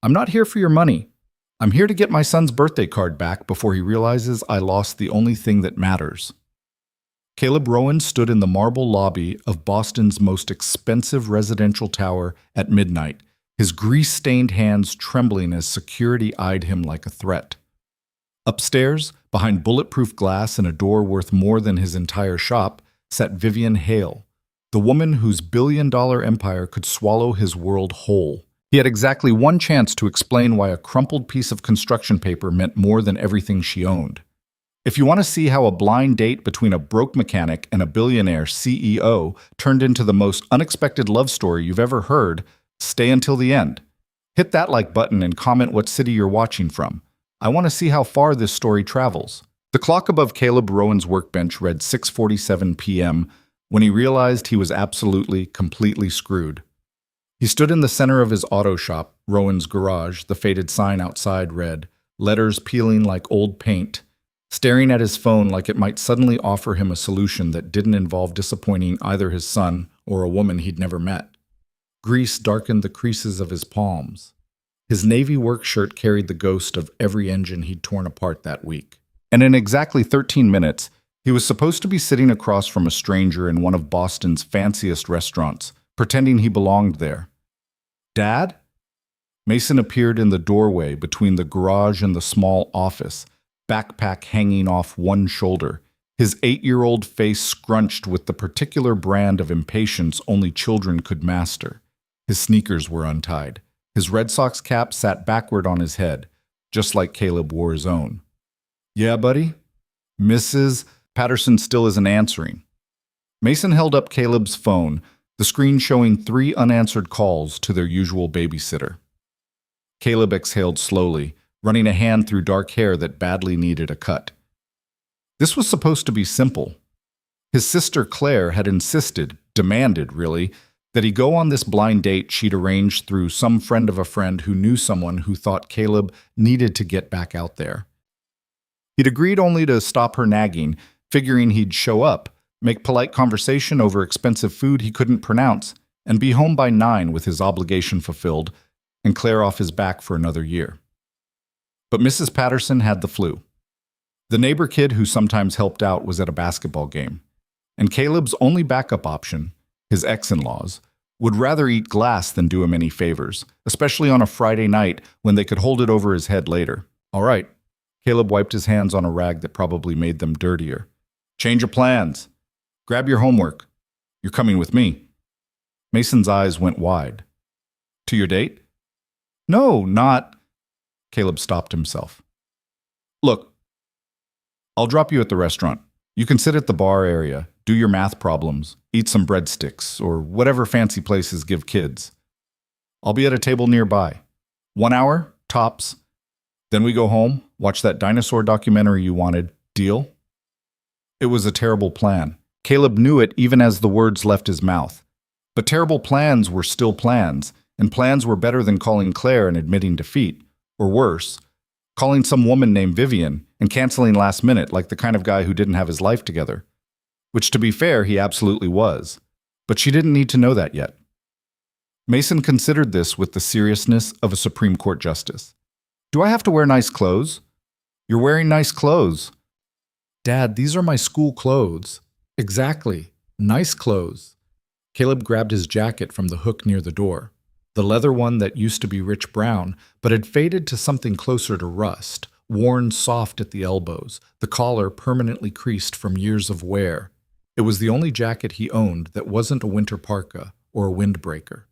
I'm not here for your money. I'm here to get my son's birthday card back before he realizes I lost the only thing that matters. Caleb Rowan stood in the marble lobby of Boston's most expensive residential tower at midnight, his grease-stained hands trembling as security eyed him like a threat. Upstairs, behind bulletproof glass and a door worth more than his entire shop, sat Vivian Hale, the woman whose billion-dollar empire could swallow his world whole. He had exactly one chance to explain why a crumpled piece of construction paper meant more than everything she owned. If you want to see how a blind date between a broke mechanic and a billionaire CEO turned into the most unexpected love story you've ever heard, stay until the end. Hit that like button and comment what city you're watching from. I want to see how far this story travels. The clock above Caleb Rowan's workbench read 6:47 p.m. when he realized he was absolutely, completely screwed. He stood in the center of his auto shop, Rowan's garage. The faded sign outside read, letters peeling like old paint, staring at his phone like it might suddenly offer him a solution that didn't involve disappointing either his son or a woman he'd never met. Grease darkened the creases of his palms. His navy work shirt carried the ghost of every engine he'd torn apart that week. And in exactly 13 minutes, he was supposed to be sitting across from a stranger in one of Boston's fanciest restaurants, pretending he belonged there. Dad? Mason appeared in the doorway between the garage and the small office, backpack hanging off one shoulder, his 8-year-old face scrunched with the particular brand of impatience only children could master. His sneakers were untied. His Red Sox cap sat backward on his head, just like Caleb wore his own. Yeah, buddy? Mrs. Patterson still isn't answering. Mason held up Caleb's phone, the screen showing 3 unanswered calls to their usual babysitter. Caleb exhaled slowly, running a hand through dark hair that badly needed a cut. This was supposed to be simple. His sister Claire had insisted, demanded really, that he go on this blind date she'd arranged through some friend of a friend who knew someone who thought Caleb needed to get back out there. He'd agreed only to stop her nagging, figuring he'd show up, make polite conversation over expensive food he couldn't pronounce, and be home by 9 with his obligation fulfilled, and Claire off his back for another year. But Mrs. Patterson had the flu. The neighbor kid who sometimes helped out was at a basketball game, and Caleb's only backup option, his ex-in-laws, would rather eat glass than do him any favors, especially on a Friday night when they could hold it over his head later. All right. Caleb wiped his hands on a rag that probably made them dirtier. Change of plans. Grab your homework. You're coming with me. Mason's eyes went wide. To your date? No, not... Caleb stopped himself. Look, I'll drop you at the restaurant. You can sit at the bar area, do your math problems, eat some breadsticks, or whatever fancy places give kids. I'll be at a table nearby. 1 hour, tops. Then we go home, watch that dinosaur documentary you wanted. Deal? It was a terrible plan. Caleb knew it even as the words left his mouth. But terrible plans were still plans, and plans were better than calling Claire and admitting defeat. Or worse, calling some woman named Vivian and canceling last minute like the kind of guy who didn't have his life together. Which, to be fair, he absolutely was. But she didn't need to know that yet. Mason considered this with the seriousness of a Supreme Court justice. Do I have to wear nice clothes? You're wearing nice clothes. Dad, these are my school clothes. Exactly. Nice clothes. Caleb grabbed his jacket from the hook near the door. The leather one that used to be rich brown, but had faded to something closer to rust, worn soft at the elbows, the collar permanently creased from years of wear. It was the only jacket he owned that wasn't a winter parka or a windbreaker.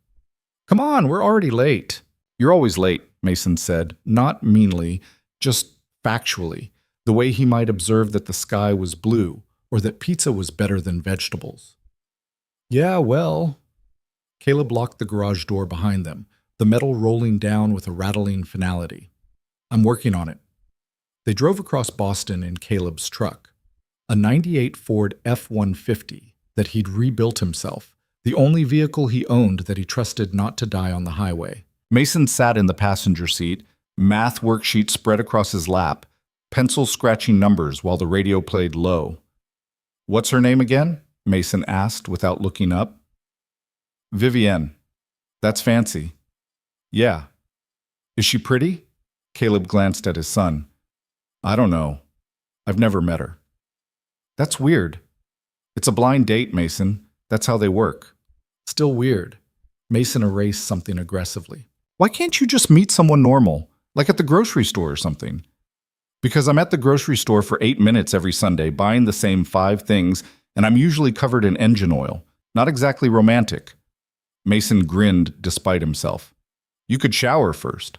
Come on, we're already late. You're always late, Mason said, not meanly, just factually, the way he might observe that the sky was blue or that pizza was better than vegetables. Yeah, well... Caleb locked the garage door behind them, the metal rolling down with a rattling finality. I'm working on it. They drove across Boston in Caleb's truck, a '98 Ford F-150 that he'd rebuilt himself, the only vehicle he owned that he trusted not to die on the highway. Mason sat in the passenger seat, math worksheet spread across his lap, pencil scratching numbers while the radio played low. What's her name again? Mason asked without looking up. Vivienne. That's fancy. Yeah. Is she pretty? Caleb glanced at his son. I don't know. I've never met her. That's weird. It's a blind date, Mason. That's how they work. Still weird. Mason erased something aggressively. Why can't you just meet someone normal, like at the grocery store or something? Because I'm at the grocery store for 8 minutes every Sunday buying the same 5 things, and I'm usually covered in engine oil. Not exactly romantic. Mason grinned despite himself. You could shower first.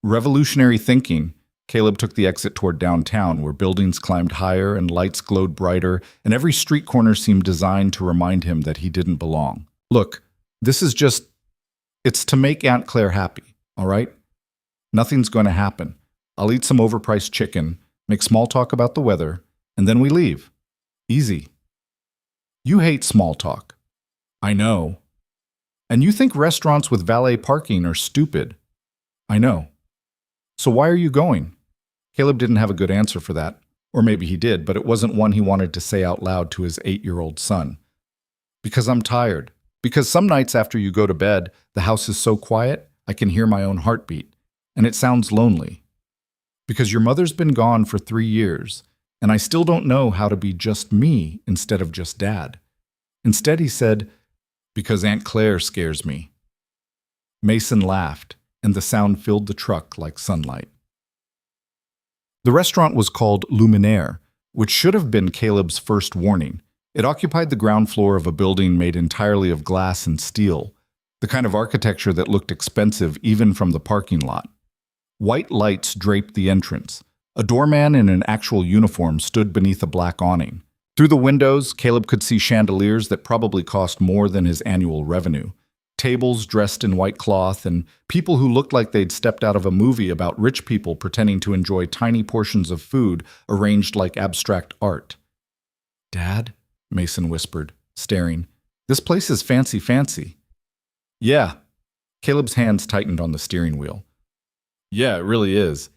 Revolutionary thinking. Caleb took the exit toward downtown, where buildings climbed higher and lights glowed brighter, and every street corner seemed designed to remind him that he didn't belong. Look, it's to make Aunt Claire happy, all right? Nothing's going to happen. I'll eat some overpriced chicken, make small talk about the weather, and then we leave. Easy. You hate small talk. I know. And you think restaurants with valet parking are stupid. I know. So why are you going? Caleb didn't have a good answer for that. Or maybe he did, but it wasn't one he wanted to say out loud to his 8-year-old son. Because I'm tired. Because some nights after you go to bed, the house is so quiet, I can hear my own heartbeat. And it sounds lonely. Because your mother's been gone for 3 years, and I still don't know how to be just me instead of just Dad. Instead, he said, because Aunt Claire scares me. Mason laughed, and the sound filled the truck like sunlight. The restaurant was called Luminaire, which should have been Caleb's first warning. It occupied the ground floor of a building made entirely of glass and steel, the kind of architecture that looked expensive even from the parking lot. White lights draped the entrance. A doorman in an actual uniform stood beneath a black awning. Through the windows, Caleb could see chandeliers that probably cost more than his annual revenue. Tables dressed in white cloth, and people who looked like they'd stepped out of a movie about rich people pretending to enjoy tiny portions of food arranged like abstract art. Dad? Mason whispered, staring. This place is fancy. Yeah. Caleb's hands tightened on the steering wheel. Yeah, it really is.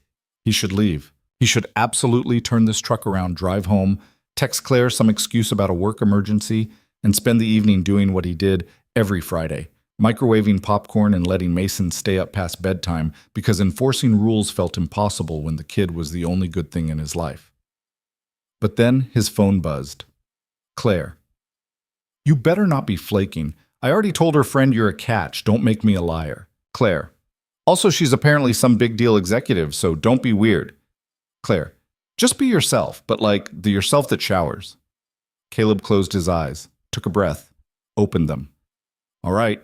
He should leave. He should absolutely turn this truck around, drive home, text Claire some excuse about a work emergency, and spend the evening doing what he did every Friday, microwaving popcorn and letting Mason stay up past bedtime because enforcing rules felt impossible when the kid was the only good thing in his life. But then his phone buzzed. Claire. You better not be flaking. I already told her friend you're a catch. Don't make me a liar. Claire. Also, she's apparently some big deal executive, so don't be weird. Claire. Just be yourself, but like the yourself that showers. Caleb closed his eyes, took a breath, opened them. All right.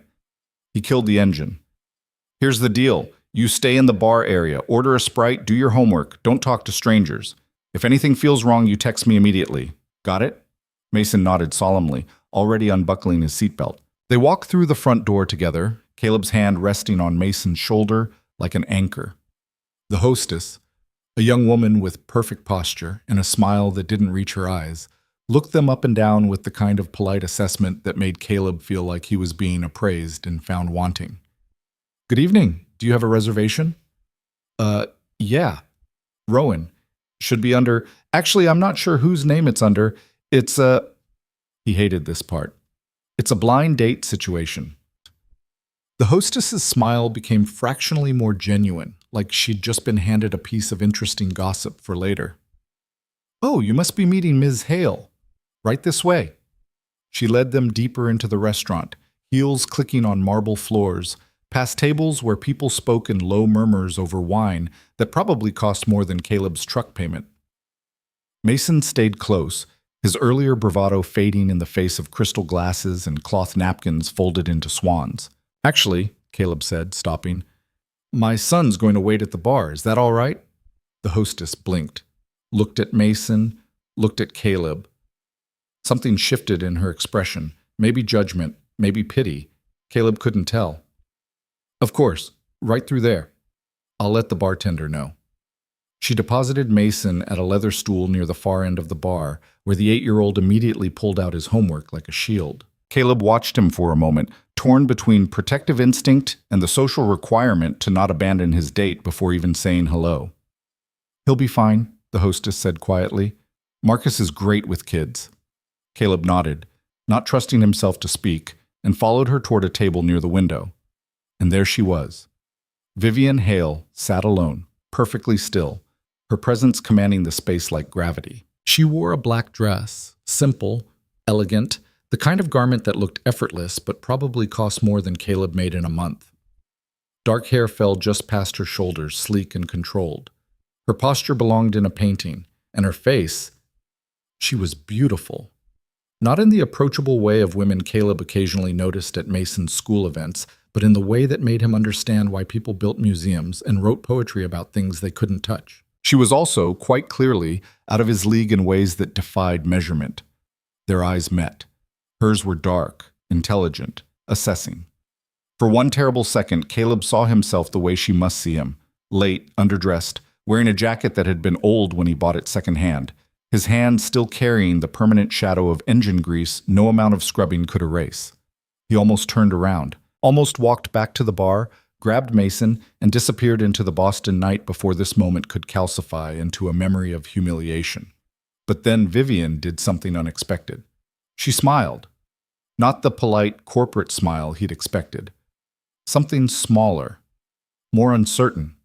He killed the engine. Here's the deal. You stay in the bar area, order a Sprite, do your homework, don't talk to strangers. If anything feels wrong, you text me immediately. Got it? Mason nodded solemnly, already unbuckling his seatbelt. They walked through the front door together, Caleb's hand resting on Mason's shoulder like an anchor. The hostess, a young woman with perfect posture and a smile that didn't reach her eyes, looked them up and down with the kind of polite assessment that made Caleb feel like he was being appraised and found wanting. Good evening. Do you have a reservation? Yeah. Rowan. Should be under... Actually, I'm not sure whose name it's under. It's a... He hated this part. It's a blind date situation. The hostess's smile became fractionally more genuine, like she'd just been handed a piece of interesting gossip for later. Oh, you must be meeting Ms. Hale. Right this way. She led them deeper into the restaurant, heels clicking on marble floors, past tables where people spoke in low murmurs over wine that probably cost more than Caleb's truck payment. Mason stayed close, his earlier bravado fading in the face of crystal glasses and cloth napkins folded into swans. Actually, Caleb said, stopping, my son's going to wait at the bar. Is that all right? The hostess blinked, looked at Mason, looked at Caleb. Something shifted in her expression, maybe judgment, maybe pity. Caleb couldn't tell. Of course, right through there. I'll let the bartender know. She deposited Mason at a leather stool near the far end of the bar, where the 8-year-old immediately pulled out his homework like a shield. Caleb watched him for a moment, torn between protective instinct and the social requirement to not abandon his date before even saying hello. He'll be fine, the hostess said quietly. Marcus is great with kids. Caleb nodded, not trusting himself to speak, and followed her toward a table near the window. And there she was. Vivian Hale sat alone, perfectly still, her presence commanding the space like gravity. She wore a black dress, simple, elegant, the kind of garment that looked effortless but probably cost more than Caleb made in a month. Dark hair fell just past her shoulders, sleek and controlled. Her posture belonged in a painting, and her face, she was beautiful. Not in the approachable way of women Caleb occasionally noticed at Mason's school events, but in the way that made him understand why people built museums and wrote poetry about things they couldn't touch. She was also, quite clearly, out of his league in ways that defied measurement. Their eyes met. Hers were dark, intelligent, assessing. For one terrible second, Caleb saw himself the way she must see him, late, underdressed, wearing a jacket that had been old when he bought it secondhand, his hand still carrying the permanent shadow of engine grease no amount of scrubbing could erase. He almost turned around, almost walked back to the bar, grabbed Mason, and disappeared into the Boston night before this moment could calcify into a memory of humiliation. But then Vivian did something unexpected. She smiled. Not the polite corporate smile he'd expected. Something smaller, more uncertain,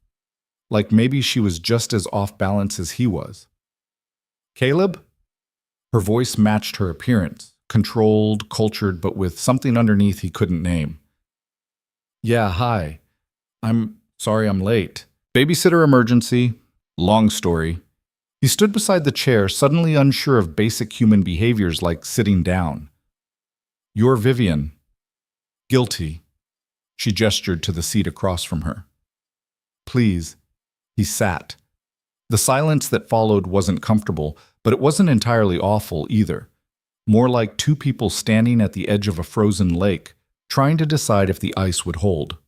like maybe she was just as off balance as he was. Caleb? Her voice matched her appearance, controlled, cultured, but with something underneath he couldn't name. Yeah, hi. I'm sorry I'm late. Babysitter emergency. Long story. He stood beside the chair, suddenly unsure of basic human behaviors like sitting down. You're Vivian. Guilty. She gestured to the seat across from her. Please. He sat. The silence that followed wasn't comfortable, but it wasn't entirely awful either. More like two people standing at the edge of a frozen lake, trying to decide if the ice would hold.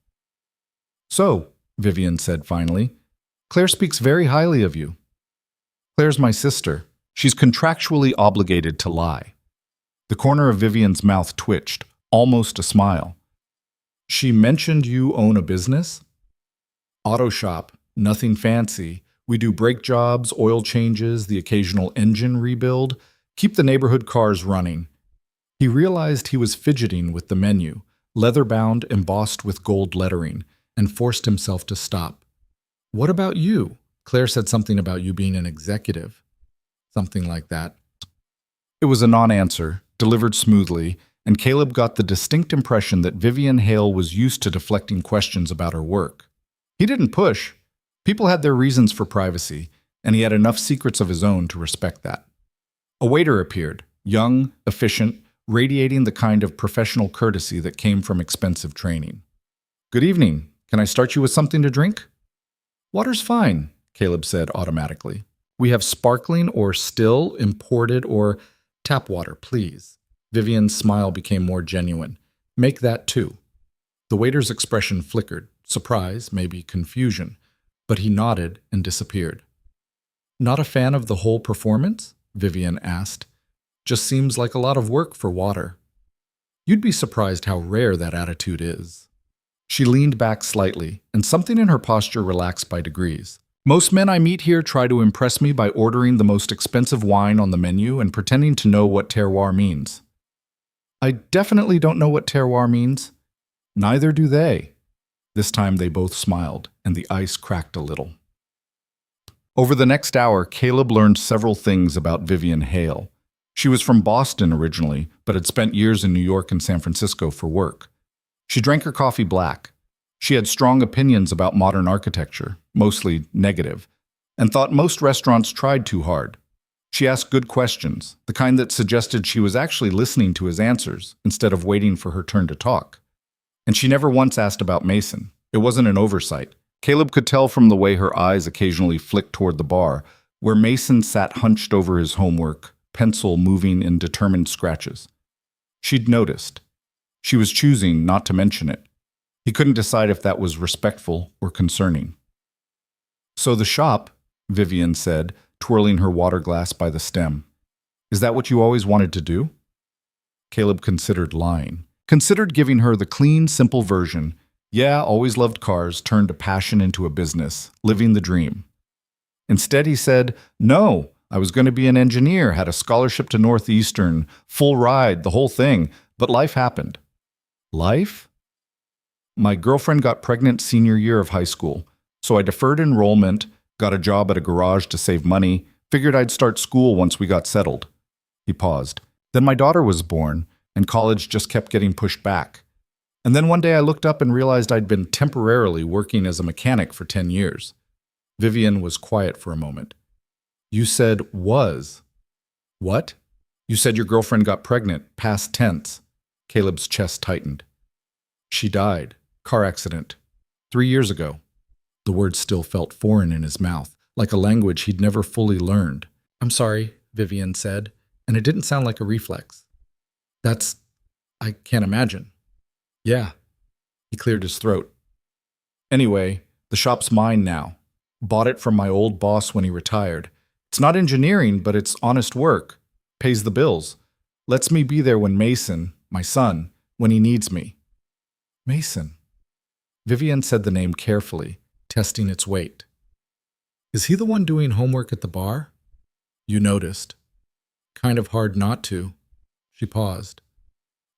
So, Vivian said finally, Claire speaks very highly of you. Claire's my sister. She's contractually obligated to lie. The corner of Vivian's mouth twitched, almost a smile. She mentioned you own a business? Auto shop, nothing fancy. We do brake jobs, oil changes, the occasional engine rebuild, keep the neighborhood cars running. He realized he was fidgeting with the menu, leather-bound, embossed with gold lettering, and forced himself to stop. What about you? Claire said something about you being an executive. Something like that. It was a non-answer, delivered smoothly, and Caleb got the distinct impression that Vivian Hale was used to deflecting questions about her work. He didn't push. People had their reasons for privacy, and he had enough secrets of his own to respect that. A waiter appeared, young, efficient, radiating the kind of professional courtesy that came from expensive training. Good evening. Can I start you with something to drink? Water's fine, Caleb said automatically. We have sparkling or still, imported or tap water, please. Vivian's smile became more genuine. Make that too. The waiter's expression flickered, surprise, maybe confusion, but he nodded and disappeared. Not a fan of the whole performance? Vivian asked. Just seems like a lot of work for water. You'd be surprised how rare that attitude is. She leaned back slightly, and something in her posture relaxed by degrees. Most men I meet here try to impress me by ordering the most expensive wine on the menu and pretending to know what terroir means. I definitely don't know what terroir means. Neither do they. This time they both smiled, and the ice cracked a little. Over the next hour, Caleb learned several things about Vivian Hale. She was from Boston originally, but had spent years in New York and San Francisco for work. She drank her coffee black. She had strong opinions about modern architecture, mostly negative, and thought most restaurants tried too hard. She asked good questions, the kind that suggested she was actually listening to his answers instead of waiting for her turn to talk. And she never once asked about Mason. It wasn't an oversight. Caleb could tell from the way her eyes occasionally flicked toward the bar, where Mason sat hunched over his homework, pencil moving in determined scratches. She'd noticed. She was choosing not to mention it. He couldn't decide if that was respectful or concerning. So the shop, Vivian said, twirling her water glass by the stem. Is that what you always wanted to do? Caleb considered lying. Considered giving her the clean, simple version. Yeah, always loved cars, turned a passion into a business, living the dream. Instead, he said, no, I was going to be an engineer, had a scholarship to Northeastern, full ride, the whole thing, but life happened. Life? My girlfriend got pregnant senior year of high school, so I deferred enrollment, got a job at a garage to save money, figured I'd start school once we got settled. He paused. Then my daughter was born, and college just kept getting pushed back. And then one day I looked up and realized I'd been temporarily working as a mechanic for 10 years. Vivian was quiet for a moment. You said was. What? You said your girlfriend got pregnant, past tense. Caleb's chest tightened. She died. Car accident. 3 years ago. The words still felt foreign in his mouth, like a language he'd never fully learned. I'm sorry, Vivian said, and it didn't sound like a reflex. I can't imagine. Yeah. He cleared his throat. Anyway, the shop's mine now. Bought it from my old boss when he retired. It's not engineering, but it's honest work. Pays the bills. Lets me be there when Mason, my son, when he needs me. Mason. Vivian said the name carefully, testing its weight. Is he the one doing homework at the bar? You noticed. Kind of hard not to. She paused.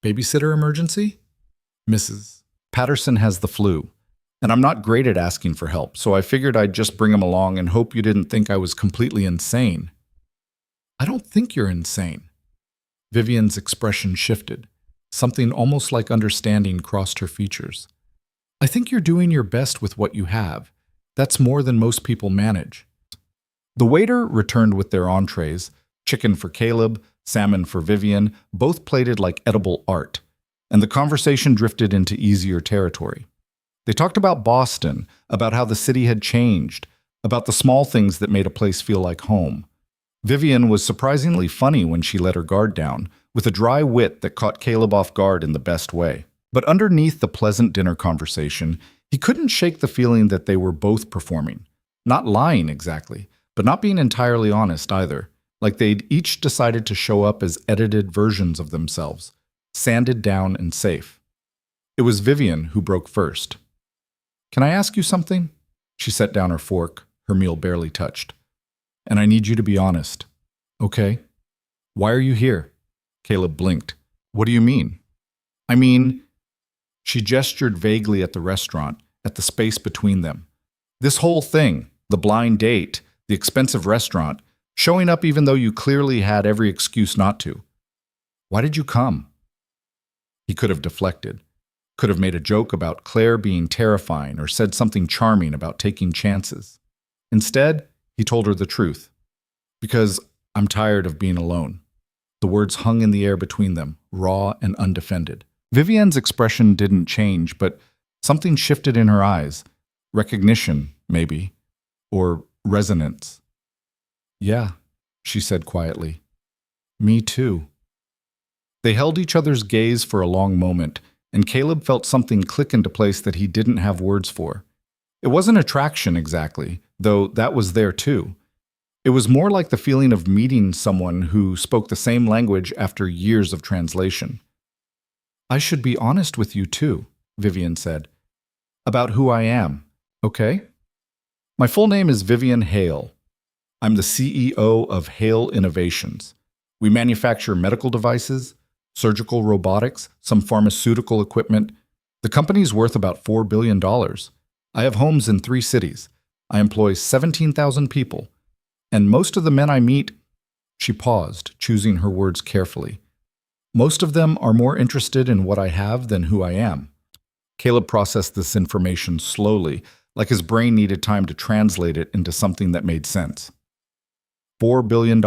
Babysitter emergency? Mrs. Patterson has the flu, and I'm not great at asking for help, so I figured I'd just bring him along and hope you didn't think I was completely insane. I don't think you're insane. Vivian's expression shifted. Something almost like understanding crossed her features. I think you're doing your best with what you have. That's more than most people manage. The waiter returned with their entrees, chicken for Caleb, salmon for Vivian, both plated like edible art, and the conversation drifted into easier territory. They talked about Boston, about how the city had changed, about the small things that made a place feel like home. Vivian was surprisingly funny when she let her guard down, with a dry wit that caught Caleb off guard in the best way. But underneath the pleasant dinner conversation, he couldn't shake the feeling that they were both performing. Not lying exactly, but not being entirely honest either, like they'd each decided to show up as edited versions of themselves, sanded down and safe. It was Vivian who broke first. Can I ask you something? She set down her fork, her meal barely touched. And I need you to be honest. Okay? Why are you here? Caleb blinked. What do you mean? I mean, she gestured vaguely at the restaurant, at the space between them. This whole thing, the blind date, the expensive restaurant, showing up even though you clearly had every excuse not to. Why did you come? He could have deflected, could have made a joke about Claire being terrifying or said something charming about taking chances. Instead, he told her the truth. Because I'm tired of being alone. The words hung in the air between them, raw and undefended. Vivian's expression didn't change, but something shifted in her eyes. Recognition, maybe. Or resonance. Yeah, she said quietly. Me too. They held each other's gaze for a long moment, and Caleb felt something click into place that he didn't have words for. It wasn't attraction exactly, though that was there too. It was more like the feeling of meeting someone who spoke the same language after years of translation. I should be honest with you too, Vivian said, about who I am, okay? My full name is Vivian Hale. I'm the CEO of Hale Innovations. We manufacture medical devices, surgical robotics, some pharmaceutical equipment. The company's worth about $4 billion. I have homes in 3 cities. I employ 17,000 people. And most of the men I meet, she paused, choosing her words carefully. Most of them are more interested in what I have than who I am. Caleb processed this information slowly, like his brain needed time to translate it into something that made sense. $4 billion.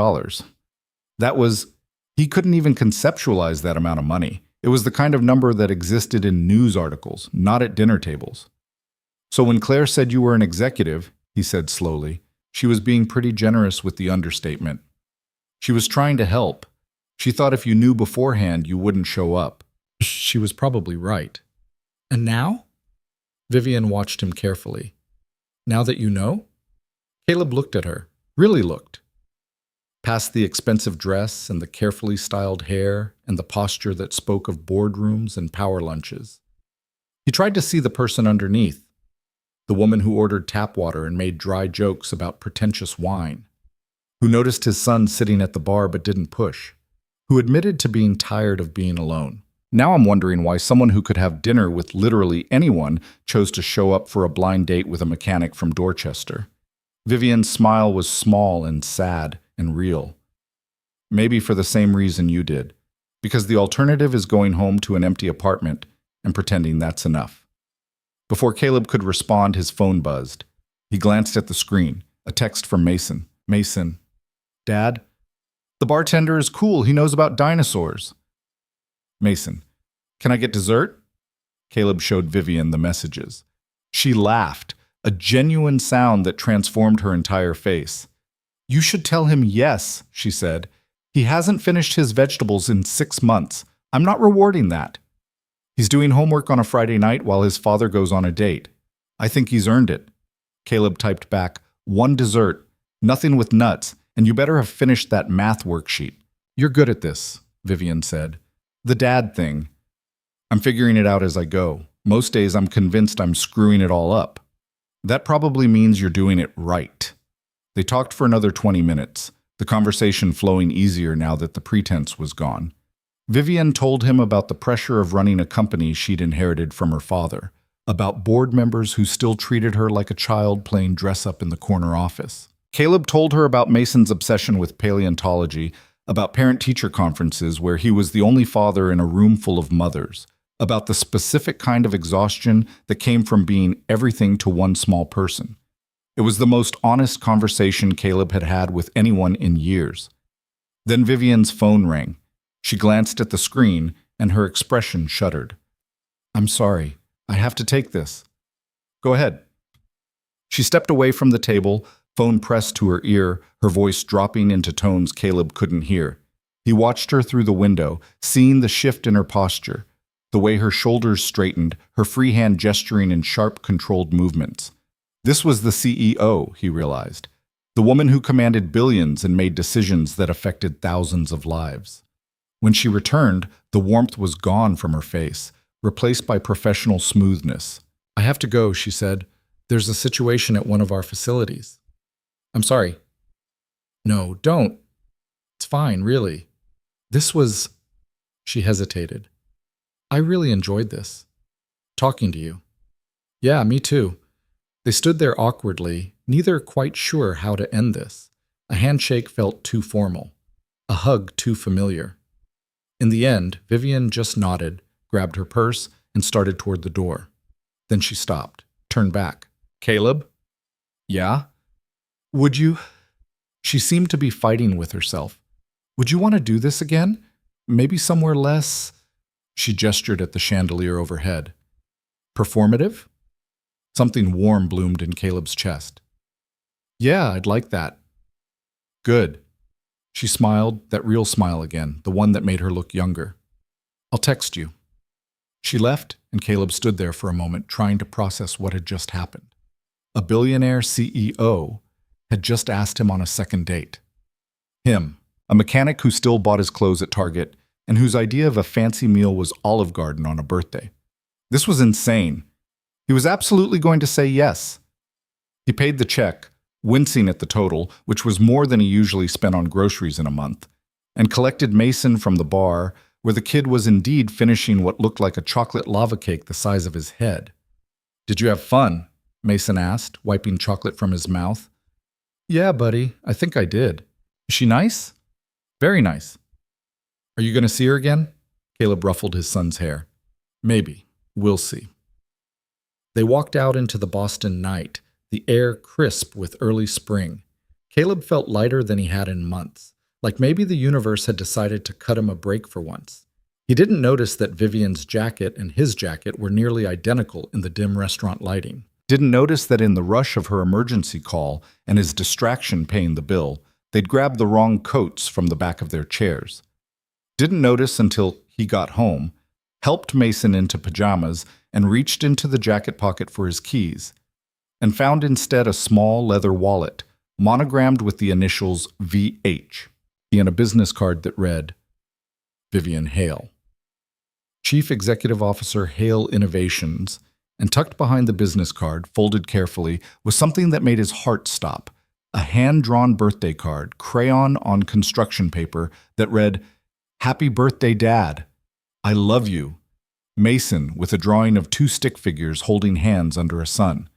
He couldn't even conceptualize that amount of money. It was the kind of number that existed in news articles, not at dinner tables. So when Claire said you were an executive, he said slowly, she was being pretty generous with the understatement. She was trying to help. She thought if you knew beforehand, you wouldn't show up. She was probably right. And now? Vivian watched him carefully. Now that you know? Caleb looked at her, really looked. Past the expensive dress and the carefully styled hair and the posture that spoke of boardrooms and power lunches. He tried to see the person underneath. The woman who ordered tap water and made dry jokes about pretentious wine, who noticed his son sitting at the bar but didn't push, who admitted to being tired of being alone. Now I'm wondering why someone who could have dinner with literally anyone chose to show up for a blind date with a mechanic from Dorchester. Vivian's smile was small and sad and real. Maybe for the same reason you did. Because the alternative is going home to an empty apartment and pretending that's enough. Before Caleb could respond, his phone buzzed. He glanced at the screen. A text from Mason. Mason. Dad? The bartender is cool. He knows about dinosaurs. Mason. Can I get dessert? Caleb showed Vivian the messages. She laughed, a genuine sound that transformed her entire face. You should tell him yes, she said. He hasn't finished his vegetables in 6 months. I'm not rewarding that. He's doing homework on a Friday night while his father goes on a date. I think he's earned it. Caleb typed back, 1 dessert, nothing with nuts, and you better have finished that math worksheet. You're good at this, Vivian said. The dad thing. I'm figuring it out as I go. Most days I'm convinced I'm screwing it all up. That probably means you're doing it right. They talked for another 20 minutes, the conversation flowing easier now that the pretense was gone. Vivian told him about the pressure of running a company she'd inherited from her father, about board members who still treated her like a child playing dress-up in the corner office. Caleb told her about Mason's obsession with paleontology, about parent-teacher conferences where he was the only father in a room full of mothers, about the specific kind of exhaustion that came from being everything to one small person. It was the most honest conversation Caleb had had with anyone in years. Then Vivian's phone rang. She glanced at the screen, and her expression shuddered. I'm sorry. I have to take this. Go ahead. She stepped away from the table, phone pressed to her ear, her voice dropping into tones Caleb couldn't hear. He watched her through the window, seeing the shift in her posture, the way her shoulders straightened, her free hand gesturing in sharp, controlled movements. This was the CEO, he realized, the woman who commanded billions and made decisions that affected thousands of lives. When she returned, the warmth was gone from her face, replaced by professional smoothness. I have to go, she said. There's a situation at one of our facilities. I'm sorry. No, don't. It's fine, really. This was... She hesitated. I really enjoyed this. Talking to you. Yeah, me too. They stood there awkwardly, neither quite sure how to end this. A handshake felt too formal. A hug too familiar. In the end, Vivian just nodded, grabbed her purse, and started toward the door. Then she stopped, turned back. Caleb? Yeah? Would you... She seemed to be fighting with herself. Would you want to do this again? Maybe somewhere less... She gestured at the chandelier overhead. Performative? Something warm bloomed in Caleb's chest. Yeah, I'd like that. Good. She smiled, that real smile again, the one that made her look younger. I'll text you. She left, and Caleb stood there for a moment, trying to process what had just happened. A billionaire CEO had just asked him on a second date. Him, a mechanic who still bought his clothes at Target, and whose idea of a fancy meal was Olive Garden on a birthday. This was insane. He was absolutely going to say yes. He paid the check, wincing at the total, which was more than he usually spent on groceries in a month, and collected Mason from the bar, where the kid was indeed finishing what looked like a chocolate lava cake the size of his head. Did you have fun? Mason asked, wiping chocolate from his mouth. Yeah, buddy, I think I did. Is she nice? Very nice. Are you going to see her again? Caleb ruffled his son's hair. Maybe. We'll see. They walked out into the Boston night, the air crisp with early spring. Caleb felt lighter than he had in months, like maybe the universe had decided to cut him a break for once. He didn't notice that Vivian's jacket and his jacket were nearly identical in the dim restaurant lighting. Didn't notice that in the rush of her emergency call and his distraction paying the bill, they'd grabbed the wrong coats from the back of their chairs. Didn't notice until he got home, helped Mason into pajamas, and reached into the jacket pocket for his keys, and found instead a small leather wallet, monogrammed with the initials VH, and a business card that read, Vivian Hale. Chief Executive Officer Hale Innovations, and tucked behind the business card, folded carefully, was something that made his heart stop, a hand-drawn birthday card, crayon on construction paper, that read, Happy birthday, Dad. I love you. Mason, with a drawing of two stick figures holding hands under a sun.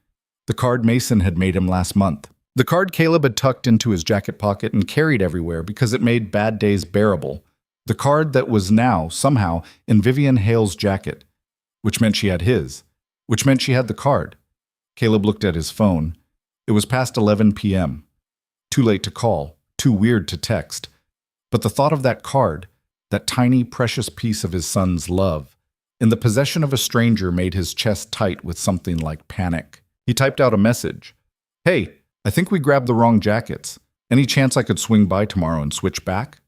The card Mason had made him last month. The card Caleb had tucked into his jacket pocket and carried everywhere because it made bad days bearable. The card that was now, somehow, in Vivian Hale's jacket, which meant she had his, which meant she had the card. Caleb looked at his phone. It was past 11 p.m. Too late to call, too weird to text. But the thought of that card, that tiny, precious piece of his son's love, in the possession of a stranger made his chest tight with something like panic. He typed out a message. Hey, I think we grabbed the wrong jackets. Any chance I could swing by tomorrow and switch back?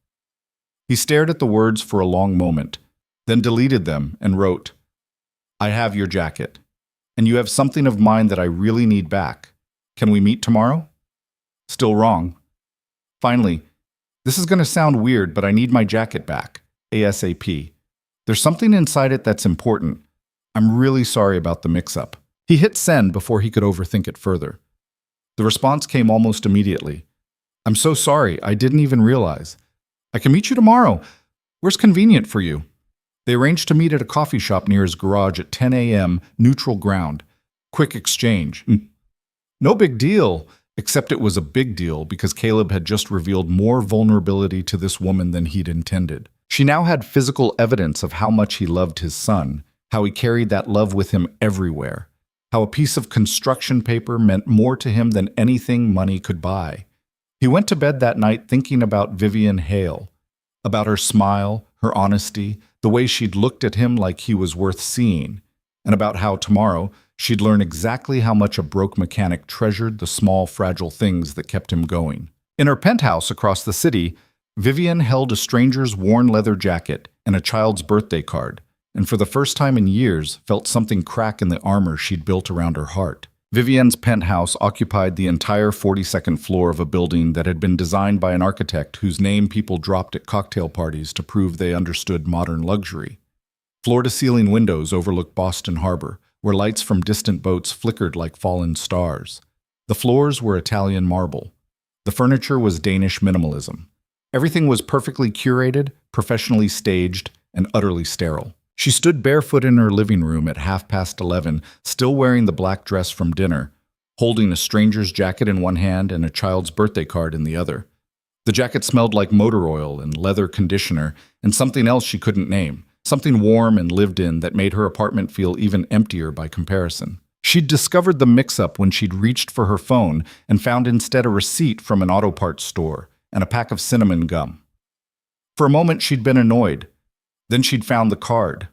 He stared at the words for a long moment, then deleted them and wrote, I have your jacket, and you have something of mine that I really need back. Can we meet tomorrow? Still wrong. Finally, this is going to sound weird, but I need my jacket back, ASAP. There's something inside it that's important. I'm really sorry about the mix-up. He hit send before he could overthink it further. The response came almost immediately. I'm so sorry, I didn't even realize. I can meet you tomorrow. Where's convenient for you? They arranged to meet at a coffee shop near his garage at 10 a.m., neutral ground. Quick exchange. No big deal, except it was a big deal because Caleb had just revealed more vulnerability to this woman than he'd intended. She now had physical evidence of how much he loved his son, how he carried that love with him everywhere, how a piece of construction paper meant more to him than anything money could buy. He went to bed that night thinking about Vivian Hale, about her smile, her honesty, the way she'd looked at him like he was worth seeing, and about how tomorrow she'd learn exactly how much a broke mechanic treasured the small, fragile things that kept him going. In her penthouse across the city, Vivian held a stranger's worn leather jacket and a child's birthday card, and for the first time in years felt something crack in the armor she'd built around her heart. Vivian's penthouse occupied the entire 42nd floor of a building that had been designed by an architect whose name people dropped at cocktail parties to prove they understood modern luxury. Floor-to-ceiling windows overlooked Boston Harbor, where lights from distant boats flickered like fallen stars. The floors were Italian marble. The furniture was Danish minimalism. Everything was perfectly curated, professionally staged, and utterly sterile. She stood barefoot in her living room at 11:30, still wearing the black dress from dinner, holding a stranger's jacket in one hand and a child's birthday card in the other. The jacket smelled like motor oil and leather conditioner and something else she couldn't name, something warm and lived in that made her apartment feel even emptier by comparison. She'd discovered the mix-up when she'd reached for her phone and found instead a receipt from an auto parts store and a pack of cinnamon gum. For a moment she'd been annoyed. Then she'd found the card.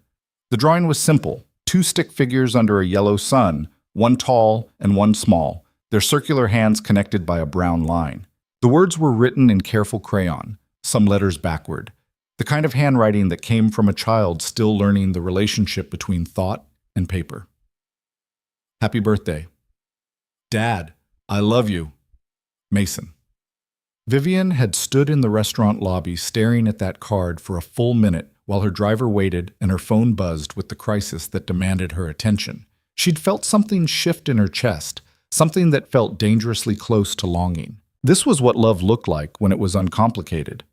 The drawing was simple, two stick figures under a yellow sun, one tall and one small, their circular hands connected by a brown line. The words were written in careful crayon, some letters backward, the kind of handwriting that came from a child still learning the relationship between thought and paper. Happy birthday. Dad, I love you. Mason. Vivian had stood in the restaurant lobby staring at that card for a full minute while her driver waited and her phone buzzed with the crisis that demanded her attention. She'd felt something shift in her chest, something that felt dangerously close to longing. This was what love looked like when it was uncomplicated,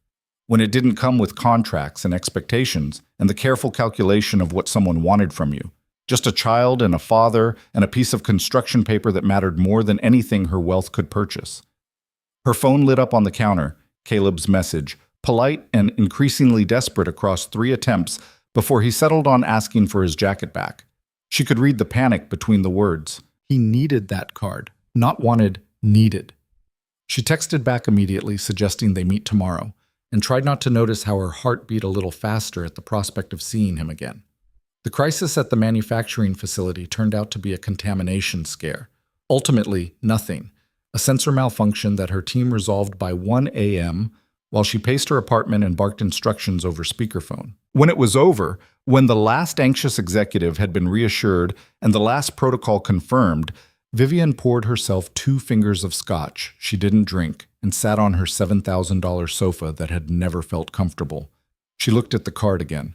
when it didn't come with contracts and expectations and the careful calculation of what someone wanted from you. Just a child and a father and a piece of construction paper that mattered more than anything her wealth could purchase. Her phone lit up on the counter, Caleb's message, polite and increasingly desperate across 3 attempts before he settled on asking for his jacket back. She could read the panic between the words. He needed that card. Not wanted, needed. She texted back immediately, suggesting they meet tomorrow, and tried not to notice how her heart beat a little faster at the prospect of seeing him again. The crisis at the manufacturing facility turned out to be a contamination scare. Ultimately, nothing. A sensor malfunction that her team resolved by 1 a.m., while she paced her apartment and barked instructions over speakerphone. When it was over, when the last anxious executive had been reassured and the last protocol confirmed, Vivian poured herself 2 fingers of scotch she didn't drink and sat on her $7,000 sofa that had never felt comfortable. She looked at the card again.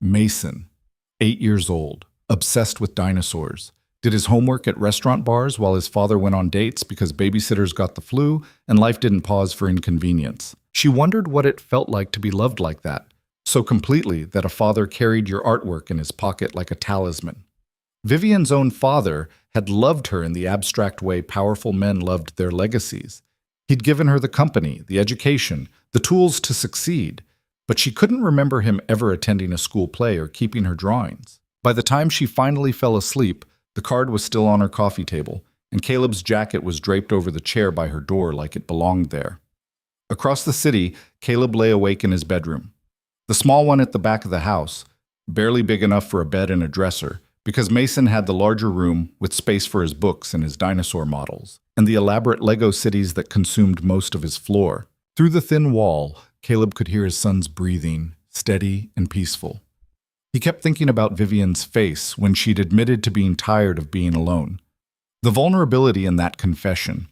Mason, 8 years old, obsessed with dinosaurs. Did his homework at restaurant bars while his father went on dates because babysitters got the flu and life didn't pause for inconvenience. She wondered what it felt like to be loved like that, So completely that a father carried your artwork in his pocket like a talisman. Vivian's own father had loved her in the abstract way powerful men loved their legacies. He'd given her the company, the education, the tools to succeed, but she couldn't remember him ever attending a school play or keeping her drawings. By the time she finally fell asleep, the card was still on her coffee table, and Caleb's jacket was draped over the chair by her door like it belonged there. Across the city, Caleb lay awake in his bedroom. The small one at the back of the house, barely big enough for a bed and a dresser, because Mason had the larger room with space for his books and his dinosaur models, and the elaborate Lego cities that consumed most of his floor. Through the thin wall, Caleb could hear his son's breathing, steady and peaceful. He kept thinking about Vivian's face when she'd admitted to being tired of being alone. The vulnerability in that confession,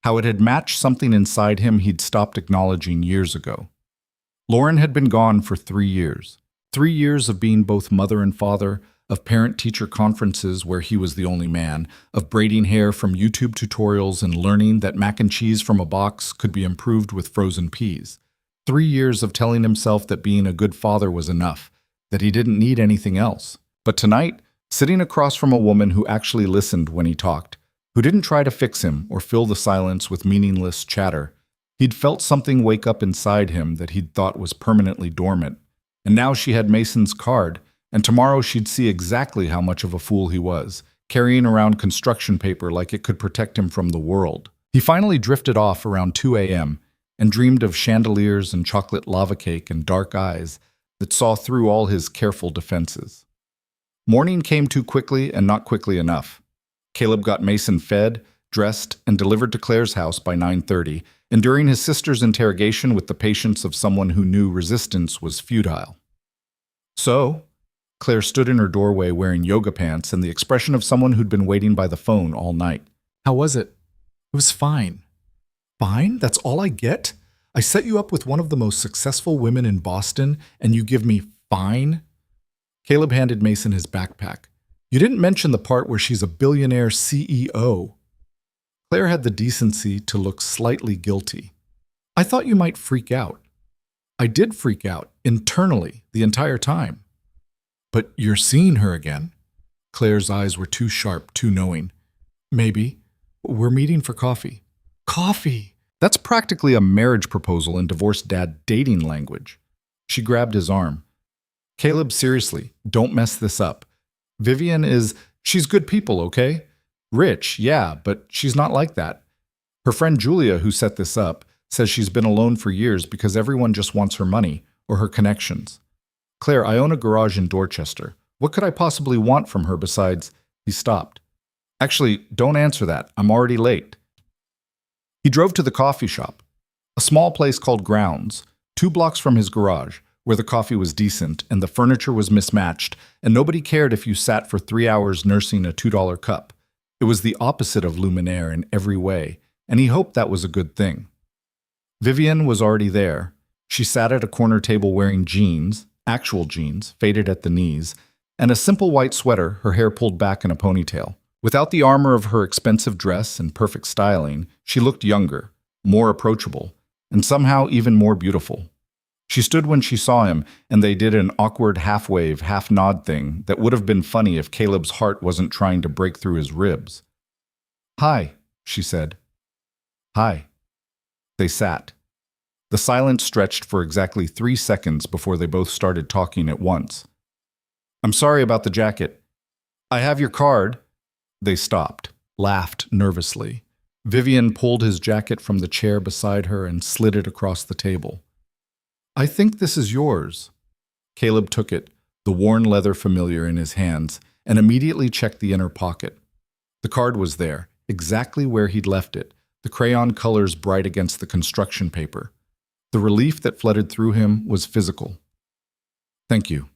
how it had matched something inside him he'd stopped acknowledging years ago. Lauren had been gone for 3 years. 3 years of being both mother and father, of parent-teacher conferences where he was the only man, of braiding hair from YouTube tutorials and learning that mac and cheese from a box could be improved with frozen peas. 3 years of telling himself that being a good father was enough, that he didn't need anything else. But tonight, sitting across from a woman who actually listened when he talked, who didn't try to fix him or fill the silence with meaningless chatter, he'd felt something wake up inside him that he'd thought was permanently dormant. And now she had Mason's card, and tomorrow she'd see exactly how much of a fool he was, carrying around construction paper like it could protect him from the world. He finally drifted off around 2 a.m. and dreamed of chandeliers and chocolate lava cake and dark eyes that saw through all his careful defenses. Morning came too quickly and not quickly enough. Caleb got Mason fed, dressed, and delivered to Claire's house by 9:30, enduring his sister's interrogation with the patience of someone who knew resistance was futile. So, Claire stood in her doorway wearing yoga pants and the expression of someone who'd been waiting by the phone all night. How was it? It was fine. Fine? That's all I get? I set you up with one of the most successful women in Boston, and you give me fine? Caleb handed Mason his backpack. You didn't mention the part where she's a billionaire CEO. Claire had the decency to look slightly guilty. I thought you might freak out. I did freak out, internally, the entire time. But you're seeing her again. Claire's eyes were too sharp, too knowing. Maybe. We're meeting for coffee. Coffee! That's practically a marriage proposal in divorced dad dating language. She grabbed his arm. Caleb, seriously, don't mess this up. Vivian she's good people, okay? Rich, yeah, but she's not like that. Her friend Julia, who set this up, says she's been alone for years because everyone just wants her money or her connections. Claire, I own a garage in Dorchester. What could I possibly want from her besides... He stopped. Actually, don't answer that. I'm already late. He drove to the coffee shop, a small place called Grounds, 2 blocks from his garage, where the coffee was decent and the furniture was mismatched, and nobody cared if you sat for 3 hours nursing a $2 cup. It was the opposite of Luminaire in every way, and he hoped that was a good thing. Vivian was already there. She sat at a corner table wearing jeans, actual jeans, faded at the knees, and a simple white sweater, her hair pulled back in a ponytail. Without the armor of her expensive dress and perfect styling, she looked younger, more approachable, and somehow even more beautiful. She stood when she saw him, and they did an awkward half-wave, half-nod thing that would have been funny if Caleb's heart wasn't trying to break through his ribs. "Hi," she said. "Hi." They sat. The silence stretched for exactly 3 seconds before they both started talking at once. "I'm sorry about the jacket. I have your card." They stopped, laughed nervously. Vivian pulled his jacket from the chair beside her and slid it across the table. "I think this is yours." Caleb took it, the worn leather familiar in his hands, and immediately checked the inner pocket. The card was there, exactly where he'd left it, the crayon colors bright against the construction paper. The relief that flooded through him was physical. "Thank you,"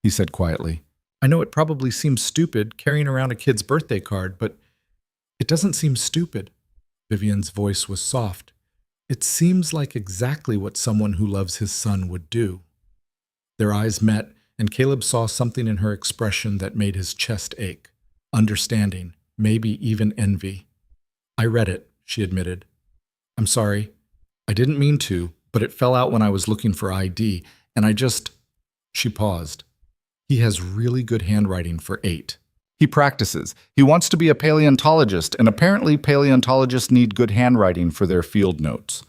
he said quietly. "I know it probably seems stupid carrying around a kid's birthday card, but it doesn't seem stupid." Vivian's voice was soft. "It seems like exactly what someone who loves his son would do." Their eyes met, and Caleb saw something in her expression that made his chest ache. Understanding, maybe even envy. "I read it," she admitted. "I'm sorry. I didn't mean to, but it fell out when I was looking for ID, and I just..." She paused. He has really good handwriting for 8. He practices. He wants to be a paleontologist, and apparently paleontologists need good handwriting for their field notes.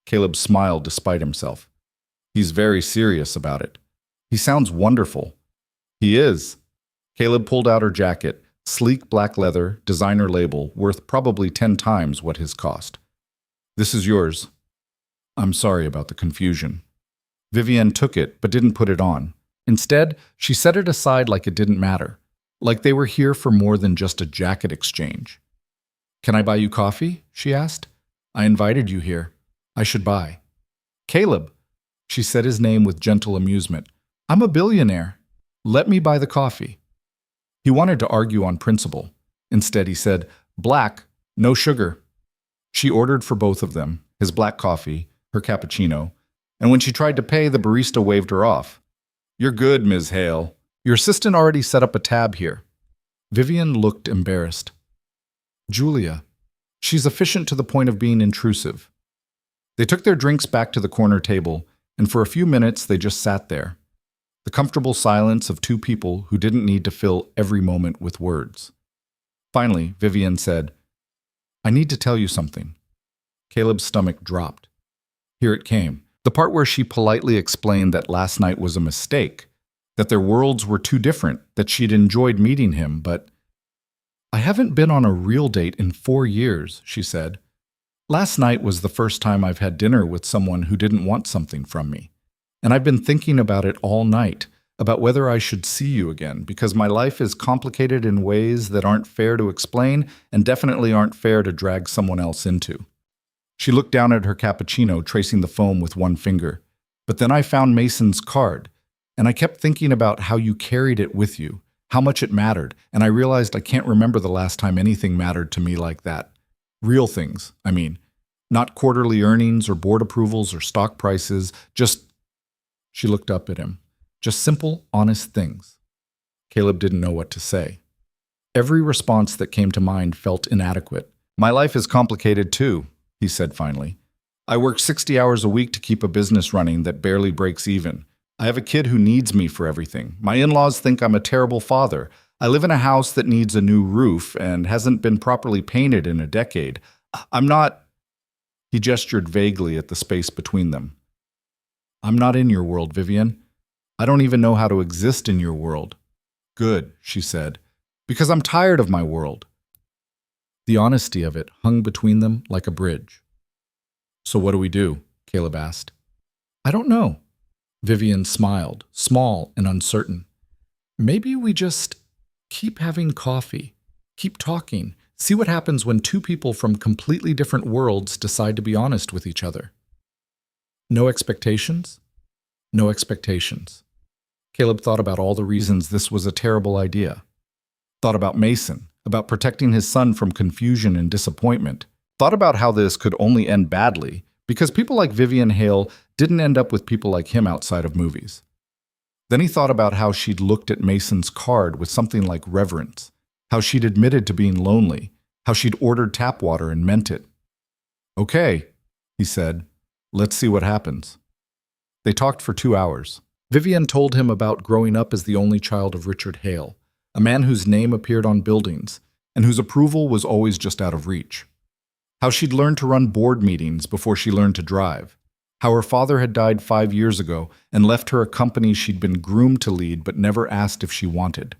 Caleb smiled despite himself. He's very serious about it. He sounds wonderful. He is. Caleb pulled out her jacket, sleek black leather, designer label, worth probably 10 times what his cost. This is yours. I'm sorry about the confusion. Vivienne took it, but didn't put it on. Instead, she set it aside like it didn't matter, like they were here for more than just a jacket exchange. Can I buy you coffee? She asked. I invited you here. I should buy. Caleb. She said his name with gentle amusement. I'm a billionaire. Let me buy the coffee. He wanted to argue on principle. Instead, he said, black, no sugar. She ordered for both of them, his black coffee, her cappuccino, and when she tried to pay, the barista waved her off. You're good, Ms. Hale. Your assistant already set up a tab here. Vivienne looked embarrassed. Julia. She's efficient to the point of being intrusive. They took their drinks back to the corner table, and for a few minutes they just sat there. The comfortable silence of two people who didn't need to fill every moment with words. Finally, Vivienne said, I need to tell you something. Caleb's stomach dropped. Here it came, the part where she politely explained that last night was a mistake, that their worlds were too different, that she'd enjoyed meeting him, but I haven't been on a real date in 4 years, she said. Last night was the first time I've had dinner with someone who didn't want something from me. And I've been thinking about it all night, about whether I should see you again, because my life is complicated in ways that aren't fair to explain and definitely aren't fair to drag someone else into. She looked down at her cappuccino, tracing the foam with one finger. But then I found Mason's card, and I kept thinking about how you carried it with you, how much it mattered, and I realized I can't remember the last time anything mattered to me like that. Real things, I mean. Not quarterly earnings or board approvals or stock prices, just... She looked up at him. Just simple, honest things. Caleb didn't know what to say. Every response that came to mind felt inadequate. My life is complicated too, he said finally. I work 60 hours a week to keep a business running that barely breaks even. I have a kid who needs me for everything. My in-laws think I'm a terrible father. I live in a house that needs a new roof and hasn't been properly painted in a decade. I'm not... He gestured vaguely at the space between them. I'm not in your world, Vivienne. I don't even know how to exist in your world. Good, she said, because I'm tired of my world. The honesty of it hung between them like a bridge. So what do we do? Caleb asked. I don't know. Vivienne smiled, small and uncertain. Maybe we just keep having coffee, keep talking, see what happens when two people from completely different worlds decide to be honest with each other. No expectations? No expectations. Caleb thought about all the reasons this was a terrible idea. Thought about Mason, about protecting his son from confusion and disappointment. Thought about how this could only end badly, because people like Vivienne Hale didn't end up with people like him outside of movies. Then he thought about how she'd looked at Mason's card with something like reverence, how she'd admitted to being lonely, how she'd ordered tap water and meant it. Okay, he said, let's see what happens. They talked for 2 hours. Vivienne told him about growing up as the only child of Richard Hale, a man whose name appeared on buildings and whose approval was always just out of reach. How she'd learned to run board meetings before she learned to drive. How her father had died 5 years ago and left her a company she'd been groomed to lead but never asked if she wanted.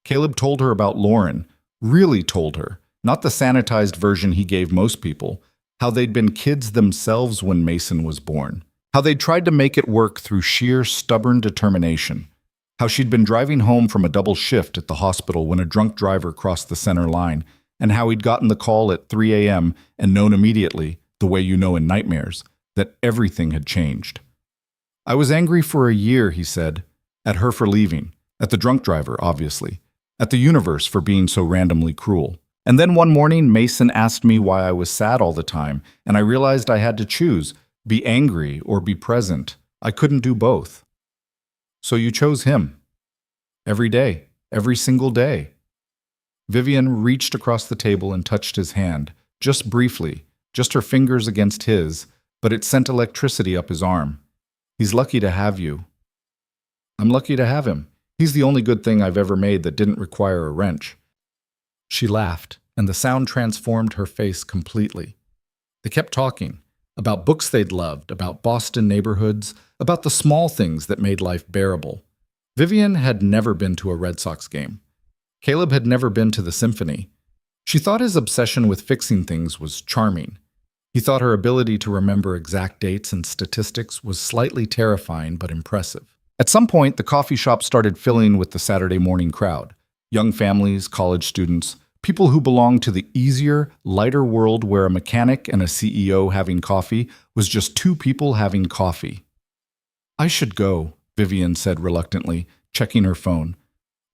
Caleb told her about Lauren, really told her, not the sanitized version he gave most people, how they'd been kids themselves when Mason was born, how they'd tried to make it work through sheer stubborn determination, how she'd been driving home from a double shift at the hospital when a drunk driver crossed the center line, and how he'd gotten the call at 3 a.m. and known immediately, the way you know in nightmares, that everything had changed. I was angry for a year, he said, at her for leaving, at the drunk driver, obviously, at the universe for being so randomly cruel. And then one morning, Mason asked me why I was sad all the time, and I realized I had to choose, be angry or be present. I couldn't do both. So you chose him. Every day, every single day. Vivienne reached across the table and touched his hand, just briefly, just her fingers against his, but it sent electricity up his arm. He's lucky to have you. I'm lucky to have him. He's the only good thing I've ever made that didn't require a wrench. She laughed, and the sound transformed her face completely. They kept talking about books they'd loved, about Boston neighborhoods, about the small things that made life bearable. Vivian had never been to a Red Sox game. Caleb had never been to the symphony. She thought his obsession with fixing things was charming. He thought her ability to remember exact dates and statistics was slightly terrifying but impressive. At some point, the coffee shop started filling with the Saturday morning crowd. Young families, college students, people who belonged to the easier, lighter world where a mechanic and a CEO having coffee was just two people having coffee. I should go, Vivian said reluctantly, checking her phone.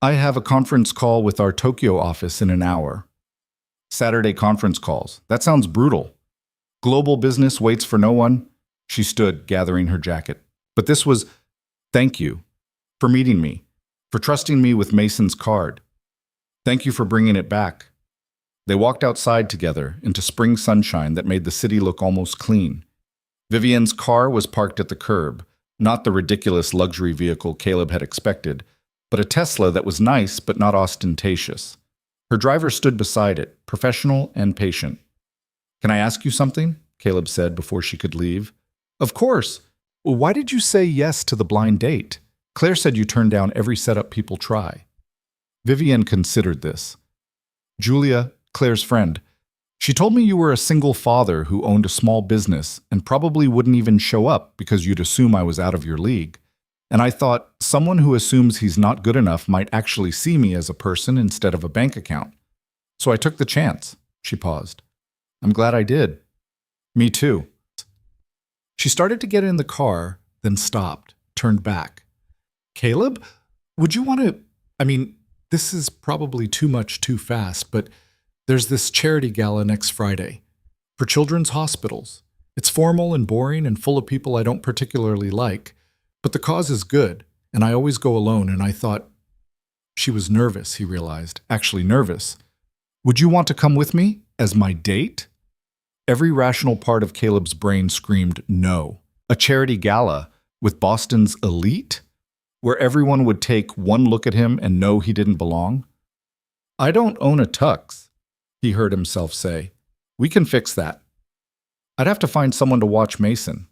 I have a conference call with our Tokyo office in an hour. Saturday conference calls. That sounds brutal. Global business waits for no one. She stood, gathering her jacket. But this was, thank you for meeting me, for trusting me with Mason's card. Thank you for bringing it back. They walked outside together into spring sunshine that made the city look almost clean. Vivian's car was parked at the curb, not the ridiculous luxury vehicle Caleb had expected, but a Tesla that was nice but not ostentatious. Her driver stood beside it, professional and patient. Can I ask you something? Caleb said before she could leave. Of course. Why did you say yes to the blind date? Claire said you turn down every setup people try. Vivian considered this. Julia, Claire's friend, she told me you were a single father who owned a small business and probably wouldn't even show up because you'd assume I was out of your league. And I thought someone who assumes he's not good enough might actually see me as a person instead of a bank account. So I took the chance. She paused. I'm glad I did. Me too. She started to get in the car, then stopped, turned back. Caleb, would you want to... this is probably too much too fast, but there's this charity gala next Friday for children's hospitals. It's formal and boring and full of people I don't particularly like, but the cause is good, and I always go alone, and I thought... She was nervous, he realized, actually nervous. Would you want to come with me as my date? Every rational part of Caleb's brain screamed no. A charity gala with Boston's elite? Where everyone would take one look at him and know he didn't belong? I don't own a tux, he heard himself say. We can fix that. I'd have to find someone to watch Mason.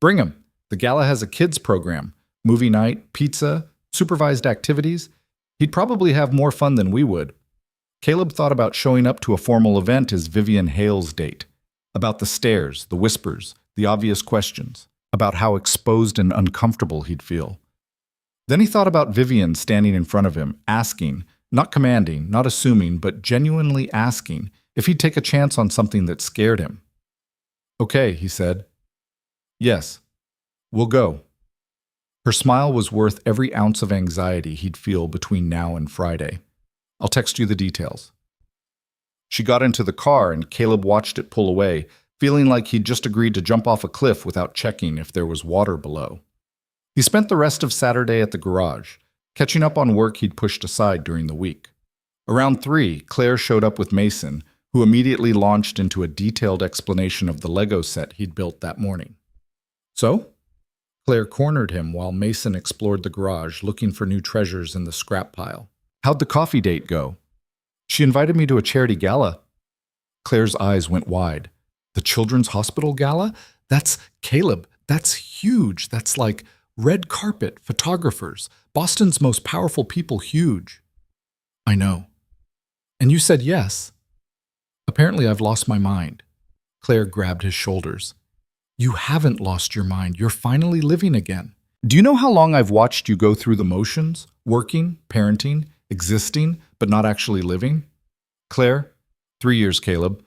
Bring him. The gala has a kids program, movie night, pizza, supervised activities. He'd probably have more fun than we would. Caleb thought about showing up to a formal event as Vivian Hale's date, about the stares, the whispers, the obvious questions, about how exposed and uncomfortable he'd feel. Then he thought about Vivian standing in front of him, asking, not commanding, not assuming, but genuinely asking if he'd take a chance on something that scared him. Okay, he said. Yes, we'll go. Her smile was worth every ounce of anxiety he'd feel between now and Friday. I'll text you the details. She got into the car and Caleb watched it pull away, feeling like he'd just agreed to jump off a cliff without checking if there was water below. He spent the rest of Saturday at the garage, catching up on work he'd pushed aside during the week. Around 3, Claire showed up with Mason, who immediately launched into a detailed explanation of the Lego set he'd built that morning. So? Claire cornered him while Mason explored the garage, looking for new treasures in the scrap pile. How'd the coffee date go? She invited me to a charity gala. Claire's eyes went wide. The Children's Hospital Gala? That's Caleb. That's huge. That's like red carpet, photographers, Boston's most powerful people, huge. I know. And you said yes. Apparently I've lost my mind. Claire grabbed his shoulders. You haven't lost your mind. You're finally living again. Do you know how long I've watched you go through the motions? Working, parenting, existing, but not actually living? Claire, 3 years, Caleb.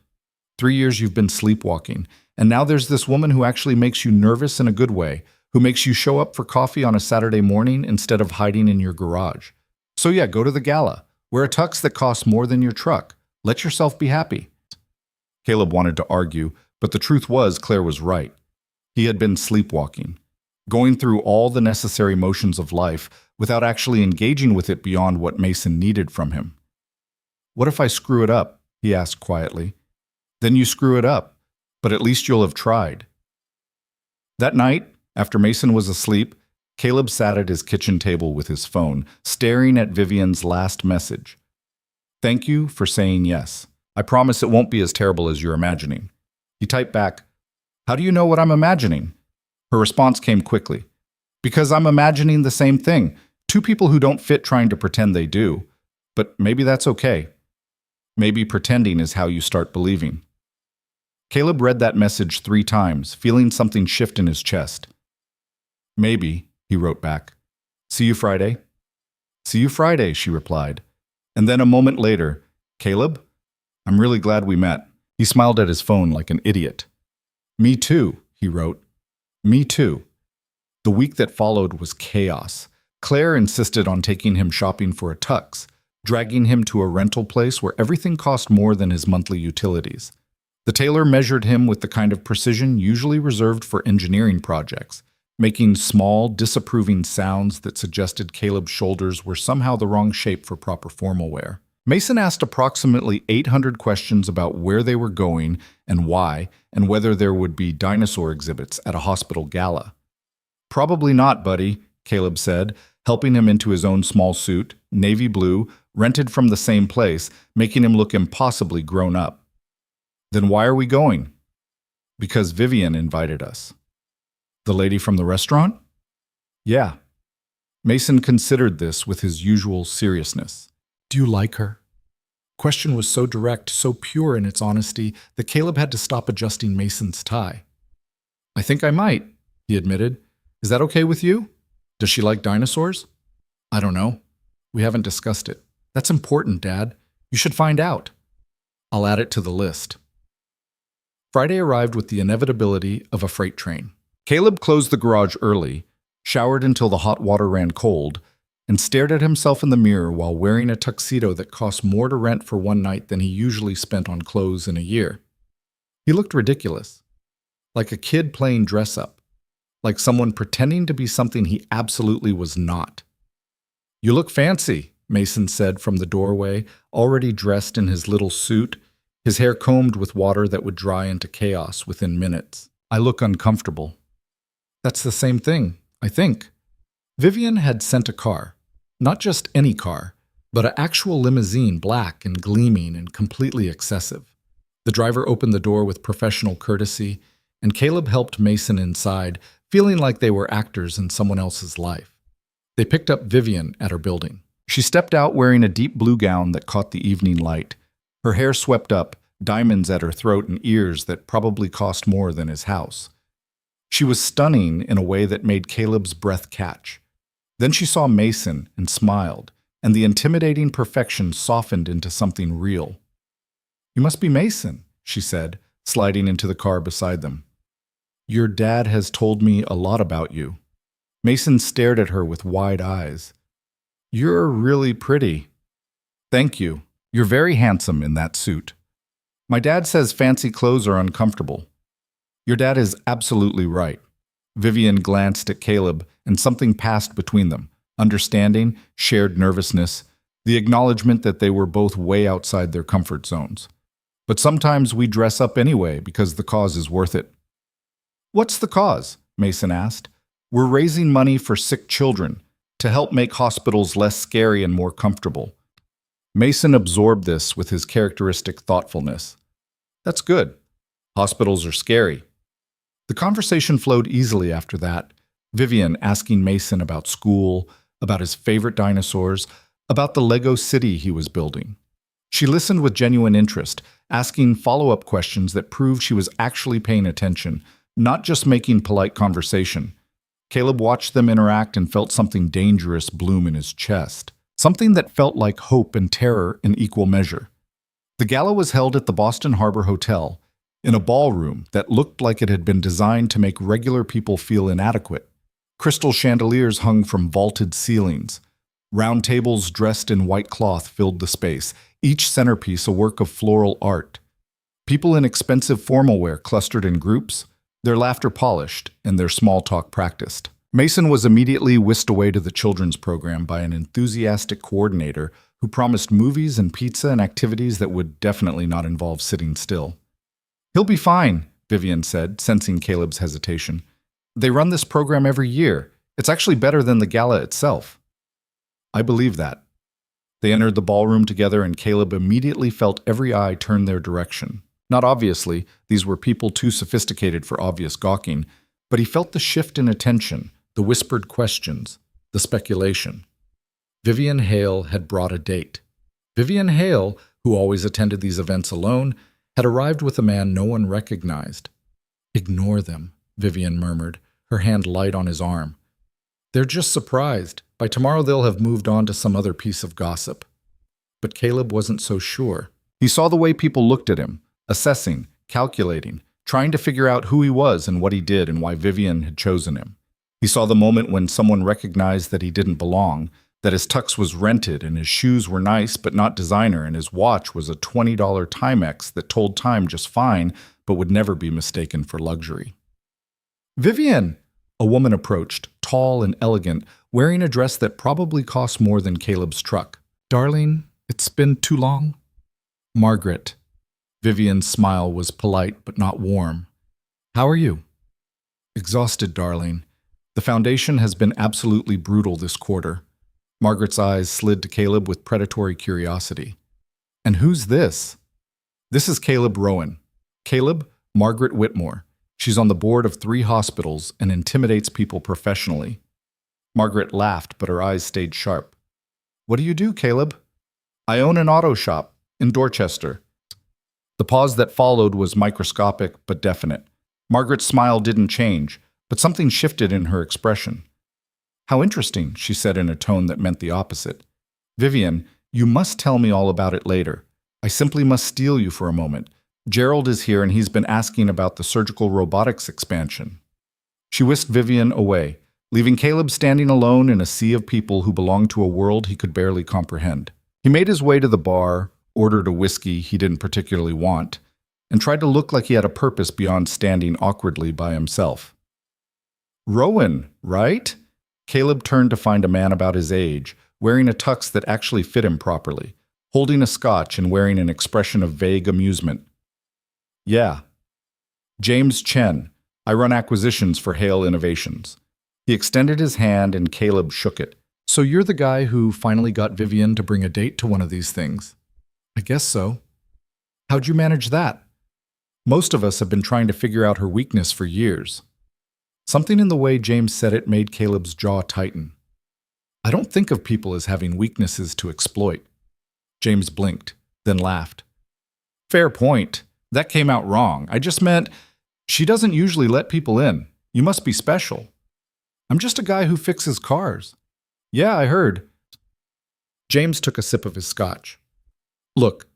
3 years you've been sleepwalking. And now there's this woman who actually makes you nervous in a good way, who makes you show up for coffee on a Saturday morning instead of hiding in your garage. So yeah, go to the gala. Wear a tux that costs more than your truck. Let yourself be happy. Caleb wanted to argue, but the truth was Claire was right. He had been sleepwalking, going through all the necessary motions of life without actually engaging with it beyond what Mason needed from him. What if I screw it up? He asked quietly. Then you screw it up, but at least you'll have tried. That night, after Mason was asleep, Caleb sat at his kitchen table with his phone, staring at Vivian's last message. Thank you for saying yes. I promise it won't be as terrible as you're imagining. He typed back, How do you know what I'm imagining? Her response came quickly. Because I'm imagining the same thing. Two people who don't fit trying to pretend they do. But maybe that's okay. Maybe pretending is how you start believing. Caleb read that message 3 times, feeling something shift in his chest. Maybe, he wrote back. See you Friday? See you Friday, she replied. And then a moment later, Caleb? I'm really glad we met. He smiled at his phone like an idiot. Me too, he wrote. Me too. The week that followed was chaos. Claire insisted on taking him shopping for a tux, dragging him to a rental place where everything cost more than his monthly utilities. The tailor measured him with the kind of precision usually reserved for engineering projects, making small, disapproving sounds that suggested Caleb's shoulders were somehow the wrong shape for proper formal wear. Mason asked approximately 800 questions about where they were going and why, and whether there would be dinosaur exhibits at a hospital gala. Probably not, buddy, Caleb said, helping him into his own small suit, navy blue, rented from the same place, making him look impossibly grown up. Then why are we going? Because Vivian invited us. The lady from the restaurant? Yeah. Mason considered this with his usual seriousness. Do you like her? Question was so direct, so pure in its honesty, that Caleb had to stop adjusting Mason's tie. I think I might, he admitted. Is that okay with you? Does she like dinosaurs? I don't know. We haven't discussed it. That's important, Dad. You should find out. I'll add it to the list. Friday arrived with the inevitability of a freight train. Caleb closed the garage early, showered until the hot water ran cold, and stared at himself in the mirror while wearing a tuxedo that cost more to rent for one night than he usually spent on clothes in a year. He looked ridiculous, like a kid playing dress-up, like someone pretending to be something he absolutely was not. You look fancy, Mason said from the doorway, already dressed in his little suit, his hair combed with water that would dry into chaos within minutes. I look uncomfortable. That's the same thing, I think. Vivian had sent a car. Not just any car, but an actual limousine, black and gleaming and completely excessive. The driver opened the door with professional courtesy, and Caleb helped Mason inside, feeling like they were actors in someone else's life. They picked up Vivian at her building. She stepped out wearing a deep blue gown that caught the evening light. Her hair swept up, diamonds at her throat and ears that probably cost more than his house. She was stunning in a way that made Caleb's breath catch. Then she saw Mason and smiled, and the intimidating perfection softened into something real. You must be Mason, she said, sliding into the car beside them. Your dad has told me a lot about you. Mason stared at her with wide eyes. You're really pretty. Thank you. You're very handsome in that suit. My dad says fancy clothes are uncomfortable. Your dad is absolutely right. Vivian glanced at Caleb, and something passed between them. Understanding, shared nervousness, the acknowledgement that they were both way outside their comfort zones. But sometimes we dress up anyway because the cause is worth it. What's the cause? Mason asked. We're raising money for sick children to help make hospitals less scary and more comfortable. Mason absorbed this with his characteristic thoughtfulness. That's good. Hospitals are scary. The conversation flowed easily after that, Vivian asking Mason about school, about his favorite dinosaurs, about the Lego city he was building. She listened with genuine interest, asking follow-up questions that proved she was actually paying attention, not just making polite conversation. Caleb watched them interact and felt something dangerous bloom in his chest, something that felt like hope and terror in equal measure. The gala was held at the Boston Harbor Hotel, in a ballroom that looked like it had been designed to make regular people feel inadequate. Crystal chandeliers hung from vaulted ceilings. Round tables dressed in white cloth filled the space, each centerpiece a work of floral art. People in expensive formal wear clustered in groups, their laughter polished and their small talk practiced. Mason was immediately whisked away to the children's program by an enthusiastic coordinator who promised movies and pizza and activities that would definitely not involve sitting still. He'll be fine, Vivian said, sensing Caleb's hesitation. They run this program every year. It's actually better than the gala itself. I believe that. They entered the ballroom together, and Caleb immediately felt every eye turn their direction. Not obviously, these were people too sophisticated for obvious gawking, but he felt the shift in attention, the whispered questions, the speculation. Vivian Hale had brought a date. Vivian Hale, who always attended these events alone, had arrived with a man no one recognized. "Ignore them," Vivian murmured, her hand light on his arm. "They're just surprised. By tomorrow they'll have moved on to some other piece of gossip." But Caleb wasn't so sure. He saw the way people looked at him, assessing, calculating, trying to figure out who he was and what he did and why Vivian had chosen him. He saw the moment when someone recognized that he didn't belong, that his tux was rented and his shoes were nice but not designer and his watch was a $20 Timex that told time just fine but would never be mistaken for luxury. "Vivian!" A woman approached, tall and elegant, wearing a dress that probably cost more than Caleb's truck. "Darling, it's been too long." "Margaret." Vivian's smile was polite but not warm. "How are you?" "Exhausted, darling. The foundation has been absolutely brutal this quarter." Margaret's eyes slid to Caleb with predatory curiosity. "And who's this?" "This is Caleb Rowan. Caleb, Margaret Whitmore. She's on the board of 3 hospitals and intimidates people professionally." Margaret laughed, but her eyes stayed sharp. "What do you do, Caleb?" "I own an auto shop in Dorchester." The pause that followed was microscopic but definite. Margaret's smile didn't change, but something shifted in her expression. "How interesting," she said in a tone that meant the opposite. "Vivian, you must tell me all about it later. I simply must steal you for a moment. Gerald is here and he's been asking about the surgical robotics expansion." She whisked Vivian away, leaving Caleb standing alone in a sea of people who belonged to a world he could barely comprehend. He made his way to the bar, ordered a whiskey he didn't particularly want, and tried to look like he had a purpose beyond standing awkwardly by himself. "Rowan, right?" Caleb turned to find a man about his age, wearing a tux that actually fit him properly, holding a scotch and wearing an expression of vague amusement. "Yeah." "James Chen. I run acquisitions for Hale Innovations." He extended his hand and Caleb shook it. "So you're the guy who finally got Vivian to bring a date to one of these things?" "I guess so." "How'd you manage that?" "Most of us have been trying to figure out her weakness for years." Something in the way James said it made Caleb's jaw tighten. "I don't think of people as having weaknesses to exploit." James blinked, then laughed. "Fair point. That came out wrong. I just meant, she doesn't usually let people in. You must be special." "I'm just a guy who fixes cars." "Yeah, I heard." James took a sip of his scotch. "Look,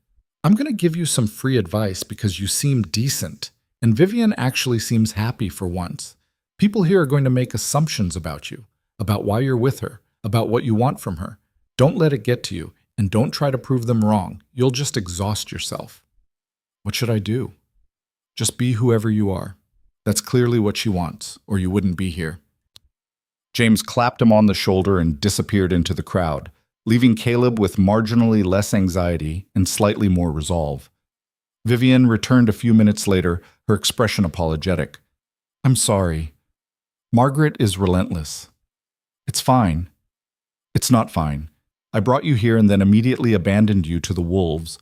I'm going to give you some free advice because you seem decent, and Vivian actually seems happy for once. People here are going to make assumptions about you, about why you're with her, about what you want from her. Don't let it get to you, and don't try to prove them wrong. You'll just exhaust yourself." "What should I do?" "Just be whoever you are. That's clearly what she wants, or you wouldn't be here." James clapped him on the shoulder and disappeared into the crowd, leaving Caleb with marginally less anxiety and slightly more resolve. Vivian returned a few minutes later, her expression apologetic. "I'm sorry. Margaret is relentless." "It's fine." "It's not fine. I brought you here and then immediately abandoned you to the wolves."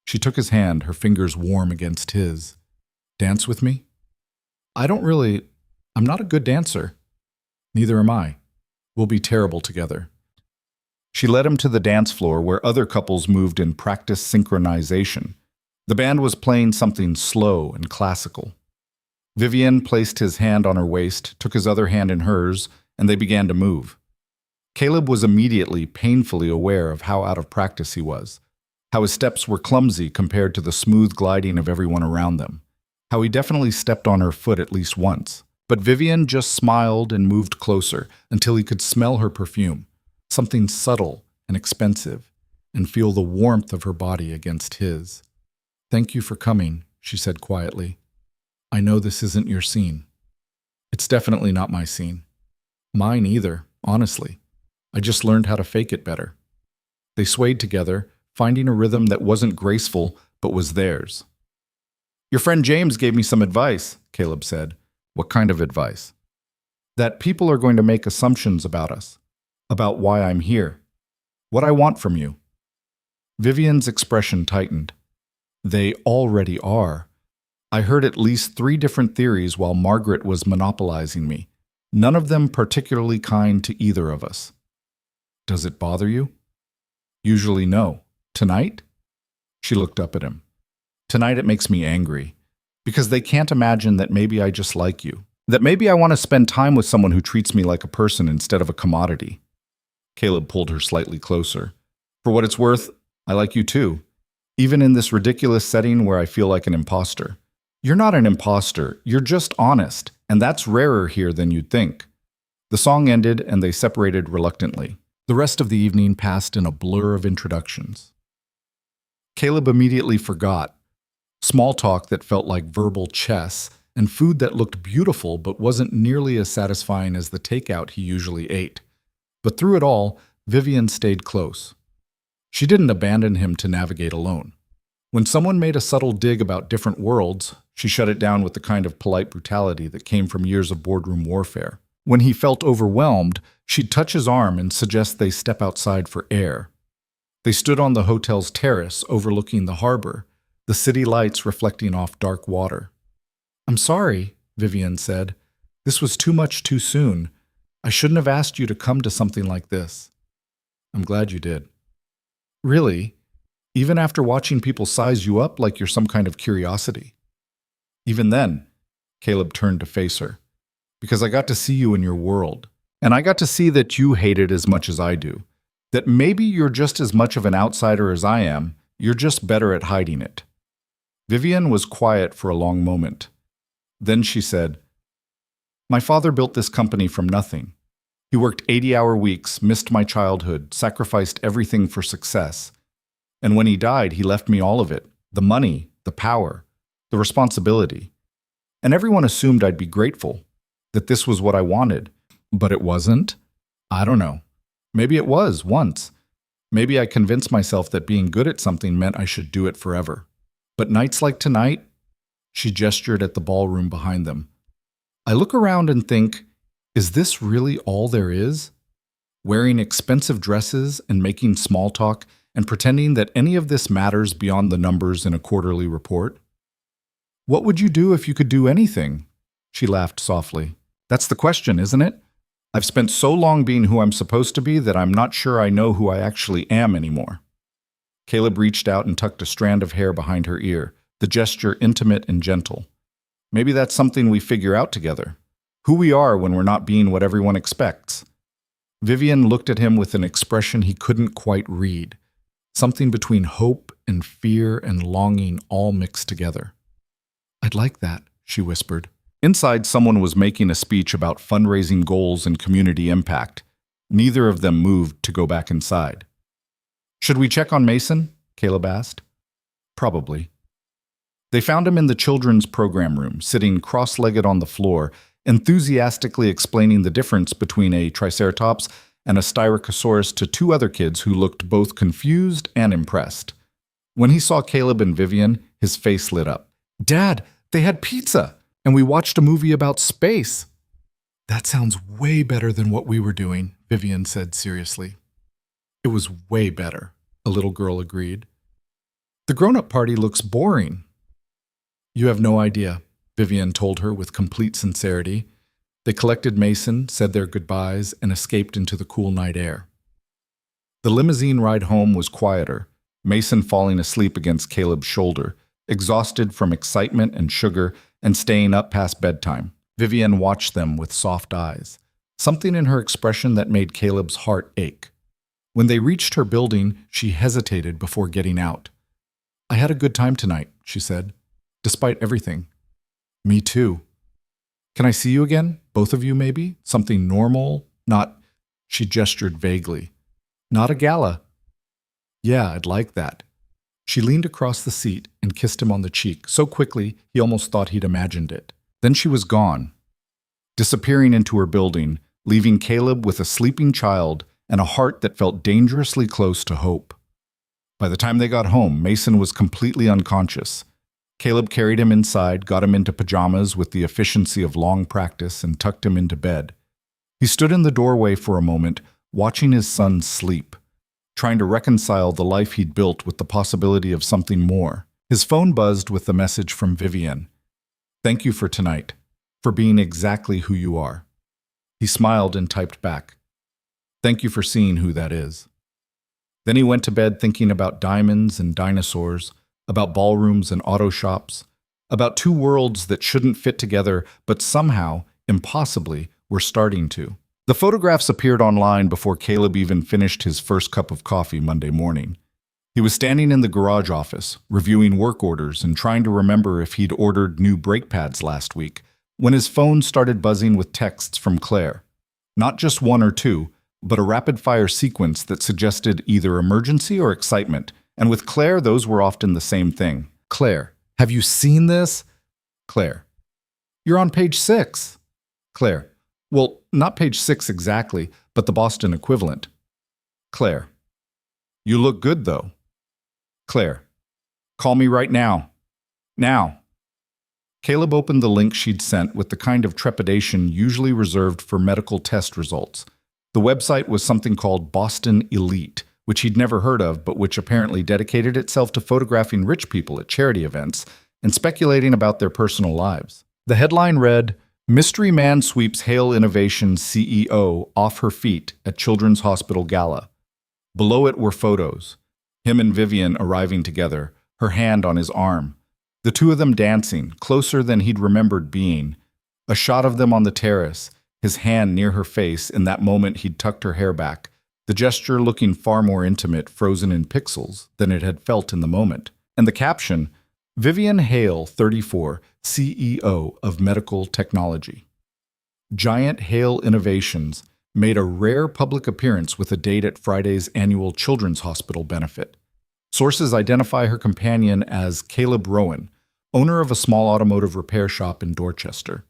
She took his hand, her fingers warm against his. "Dance with me?" I'm not a good dancer." "Neither am I. We'll be terrible together." She led him to the dance floor where other couples moved in practice synchronization. The band was playing something slow and classical. Vivian placed his hand on her waist, took his other hand in hers, and they began to move. Caleb was immediately painfully aware of how out of practice he was, how his steps were clumsy compared to the smooth gliding of everyone around them, how he definitely stepped on her foot at least once. But Vivian just smiled and moved closer until he could smell her perfume, something subtle and expensive, and feel the warmth of her body against his. "Thank you for coming," she said quietly. "I know this isn't your scene." "It's definitely not my scene. Mine either, honestly. I just learned how to fake it better." They swayed together, finding a rhythm that wasn't graceful but was theirs. "Your friend James gave me some advice," Caleb said. "What kind of advice?" That people are going to make assumptions about us, about why I'm here, what I want from you. Vivian's expression tightened. They already are. I heard at least 3 different theories while Margaret was monopolizing me, none of them particularly kind to either of us. Does it bother you? Usually no. Tonight? She looked up at him. Tonight it makes me angry, because they can't imagine that maybe I just like you, that maybe I want to spend time with someone who treats me like a person instead of a commodity. Caleb pulled her slightly closer. For what it's worth, I like you too, even in this ridiculous setting where I feel like an imposter. You're not an imposter, you're just honest, and that's rarer here than you'd think. The song ended and they separated reluctantly. The rest of the evening passed in a blur of introductions. Caleb immediately forgot. Small talk that felt like verbal chess, and food that looked beautiful but wasn't nearly as satisfying as the takeout he usually ate. But through it all, Vivian stayed close. She didn't abandon him to navigate alone. When someone made a subtle dig about different worlds, she shut it down with the kind of polite brutality that came from years of boardroom warfare. When he felt overwhelmed, she'd touch his arm and suggest they step outside for air. They stood on the hotel's terrace overlooking the harbor, the city lights reflecting off dark water. "I'm sorry," Vivian said. "This was too much too soon. I shouldn't have asked you to come to something like this." "I'm glad you did." "Really? Even after watching people size you up like you're some kind of curiosity?" "Even then," Caleb turned to face her, "because I got to see you in your world, and I got to see that you hate it as much as I do, that maybe you're just as much of an outsider as I am, you're just better at hiding it." Vivian was quiet for a long moment. Then she said, "My father built this company from nothing. He worked 80-hour weeks, missed my childhood, sacrificed everything for success. And when he died, he left me all of it, the money, the power, the responsibility. And everyone assumed I'd be grateful, that this was what I wanted. But it wasn't? I don't know. Maybe it was, once. Maybe I convinced myself that being good at something meant I should do it forever. But nights like tonight," she gestured at the ballroom behind them, "I look around and think, is this really all there is? Wearing expensive dresses and making small talk and pretending that any of this matters beyond the numbers in a quarterly report? What would you do if you could do anything?" She laughed softly. "That's the question, isn't it? I've spent so long being who I'm supposed to be that I'm not sure I know who I actually am anymore." Caleb reached out and tucked a strand of hair behind her ear, the gesture intimate and gentle. "Maybe that's something we figure out together. Who we are when we're not being what everyone expects." Vivian looked at him with an expression he couldn't quite read, something between hope and fear and longing all mixed together. "I'd like that," she whispered. Inside, someone was making a speech about fundraising goals and community impact. Neither of them moved to go back inside. "Should we check on Mason?" Caleb asked. "Probably." They found him in the children's program room, sitting cross-legged on the floor, enthusiastically explaining the difference between a triceratops and a styracosaurus to 2 other kids who looked both confused and impressed. When he saw Caleb and Vivian, his face lit up. "Dad, they had pizza, and we watched a movie about space." "That sounds way better than what we were doing," Vivian said seriously. "It was way better," a little girl agreed. "The grown-up party looks boring." "You have no idea," Vivian told her with complete sincerity. They collected Mason, said their goodbyes, and escaped into the cool night air. The limousine ride home was quieter, Mason falling asleep against Caleb's shoulder, exhausted from excitement and sugar and staying up past bedtime. Vivian watched them with soft eyes, something in her expression that made Caleb's heart ache. When they reached her building, she hesitated before getting out. "I had a good time tonight," she said, "despite everything." "Me too." "Can I see you again? Both of you, maybe? Something normal? Not—" she gestured vaguely. "Not a gala." "Yeah, I'd like that." She leaned across the seat and kissed him on the cheek so quickly he almost thought he'd imagined it. Then she was gone, disappearing into her building, leaving Caleb with a sleeping child and a heart that felt dangerously close to hope. By the time they got home, Mason was completely unconscious. Caleb carried him inside, got him into pajamas with the efficiency of long practice, and tucked him into bed. He stood in the doorway for a moment, watching his son sleep, trying to reconcile the life he'd built with the possibility of something more. His phone buzzed with the message from Vivian. "Thank you for tonight, for being exactly who you are." He smiled and typed back, "Thank you for seeing who that is." Then he went to bed thinking about diamonds and dinosaurs, about ballrooms and auto shops, about two worlds that shouldn't fit together but somehow, impossibly, were starting to. The photographs appeared online before Caleb even finished his first cup of coffee Monday morning. He was standing in the garage office, reviewing work orders and trying to remember if he'd ordered new brake pads last week, when his phone started buzzing with texts from Claire. Not just one or two, but a rapid-fire sequence that suggested either emergency or excitement, and with Claire, those were often the same thing. "Claire, have you seen this?" Claire, "You're on page 6. Claire, "Well, not page 6 exactly, but the Boston equivalent." Claire, "You look good, though." Claire, "Call me right now. Now." Caleb opened the link she'd sent with the kind of trepidation usually reserved for medical test results. The website was something called Boston Elite, which he'd never heard of, but which apparently dedicated itself to photographing rich people at charity events and speculating about their personal lives. The headline read, "Mystery Man Sweeps Hale Innovations CEO Off Her Feet at Children's Hospital Gala." Below it were photos. Him and Vivian arriving together, her hand on his arm. The two of them dancing, closer than he'd remembered being. A shot of them on the terrace, his hand near her face in that moment he'd tucked her hair back, the gesture looking far more intimate, frozen in pixels, than it had felt in the moment. And the caption, "Vivian Hale, 34, CEO of Medical Technology." Giant Hale Innovations made a rare public appearance with a date at Friday's annual Children's Hospital benefit. Sources identify her companion as Caleb Rowan, owner of a small automotive repair shop in Dorchester.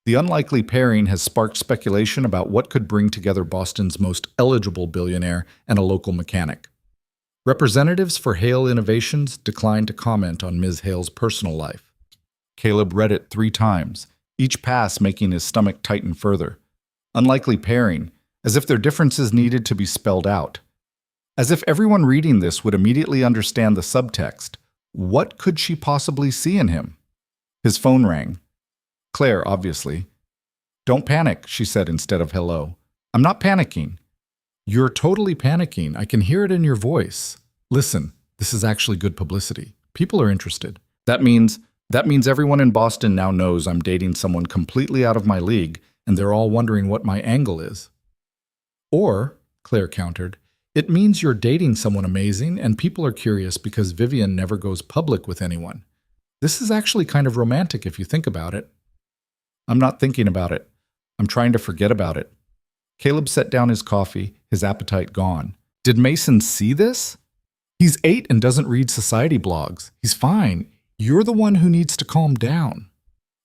The unlikely pairing has sparked speculation about what could bring together Boston's most eligible billionaire and a local mechanic. Representatives for Hale Innovations declined to comment on Ms. Hale's personal life. Caleb read it 3 times, each pass making his stomach tighten further. Unlikely pairing, as if their differences needed to be spelled out. As if everyone reading this would immediately understand the subtext. What could she possibly see in him? His phone rang. Claire, obviously. "Don't panic," she said instead of hello. "I'm not panicking." "You're totally panicking. I can hear it in your voice. Listen, this is actually good publicity. People are interested. That means everyone in Boston now knows I'm dating someone completely out of my league, and they're all wondering what my angle is." "Or," Claire countered, "it means you're dating someone amazing, and people are curious because Vivian never goes public with anyone. This is actually kind of romantic if you think about it." "I'm not thinking about it. I'm trying to forget about it." Caleb set down his coffee, his appetite gone. Did Mason see this? He's 8 and doesn't read society blogs. He's fine. You're the one who needs to calm down.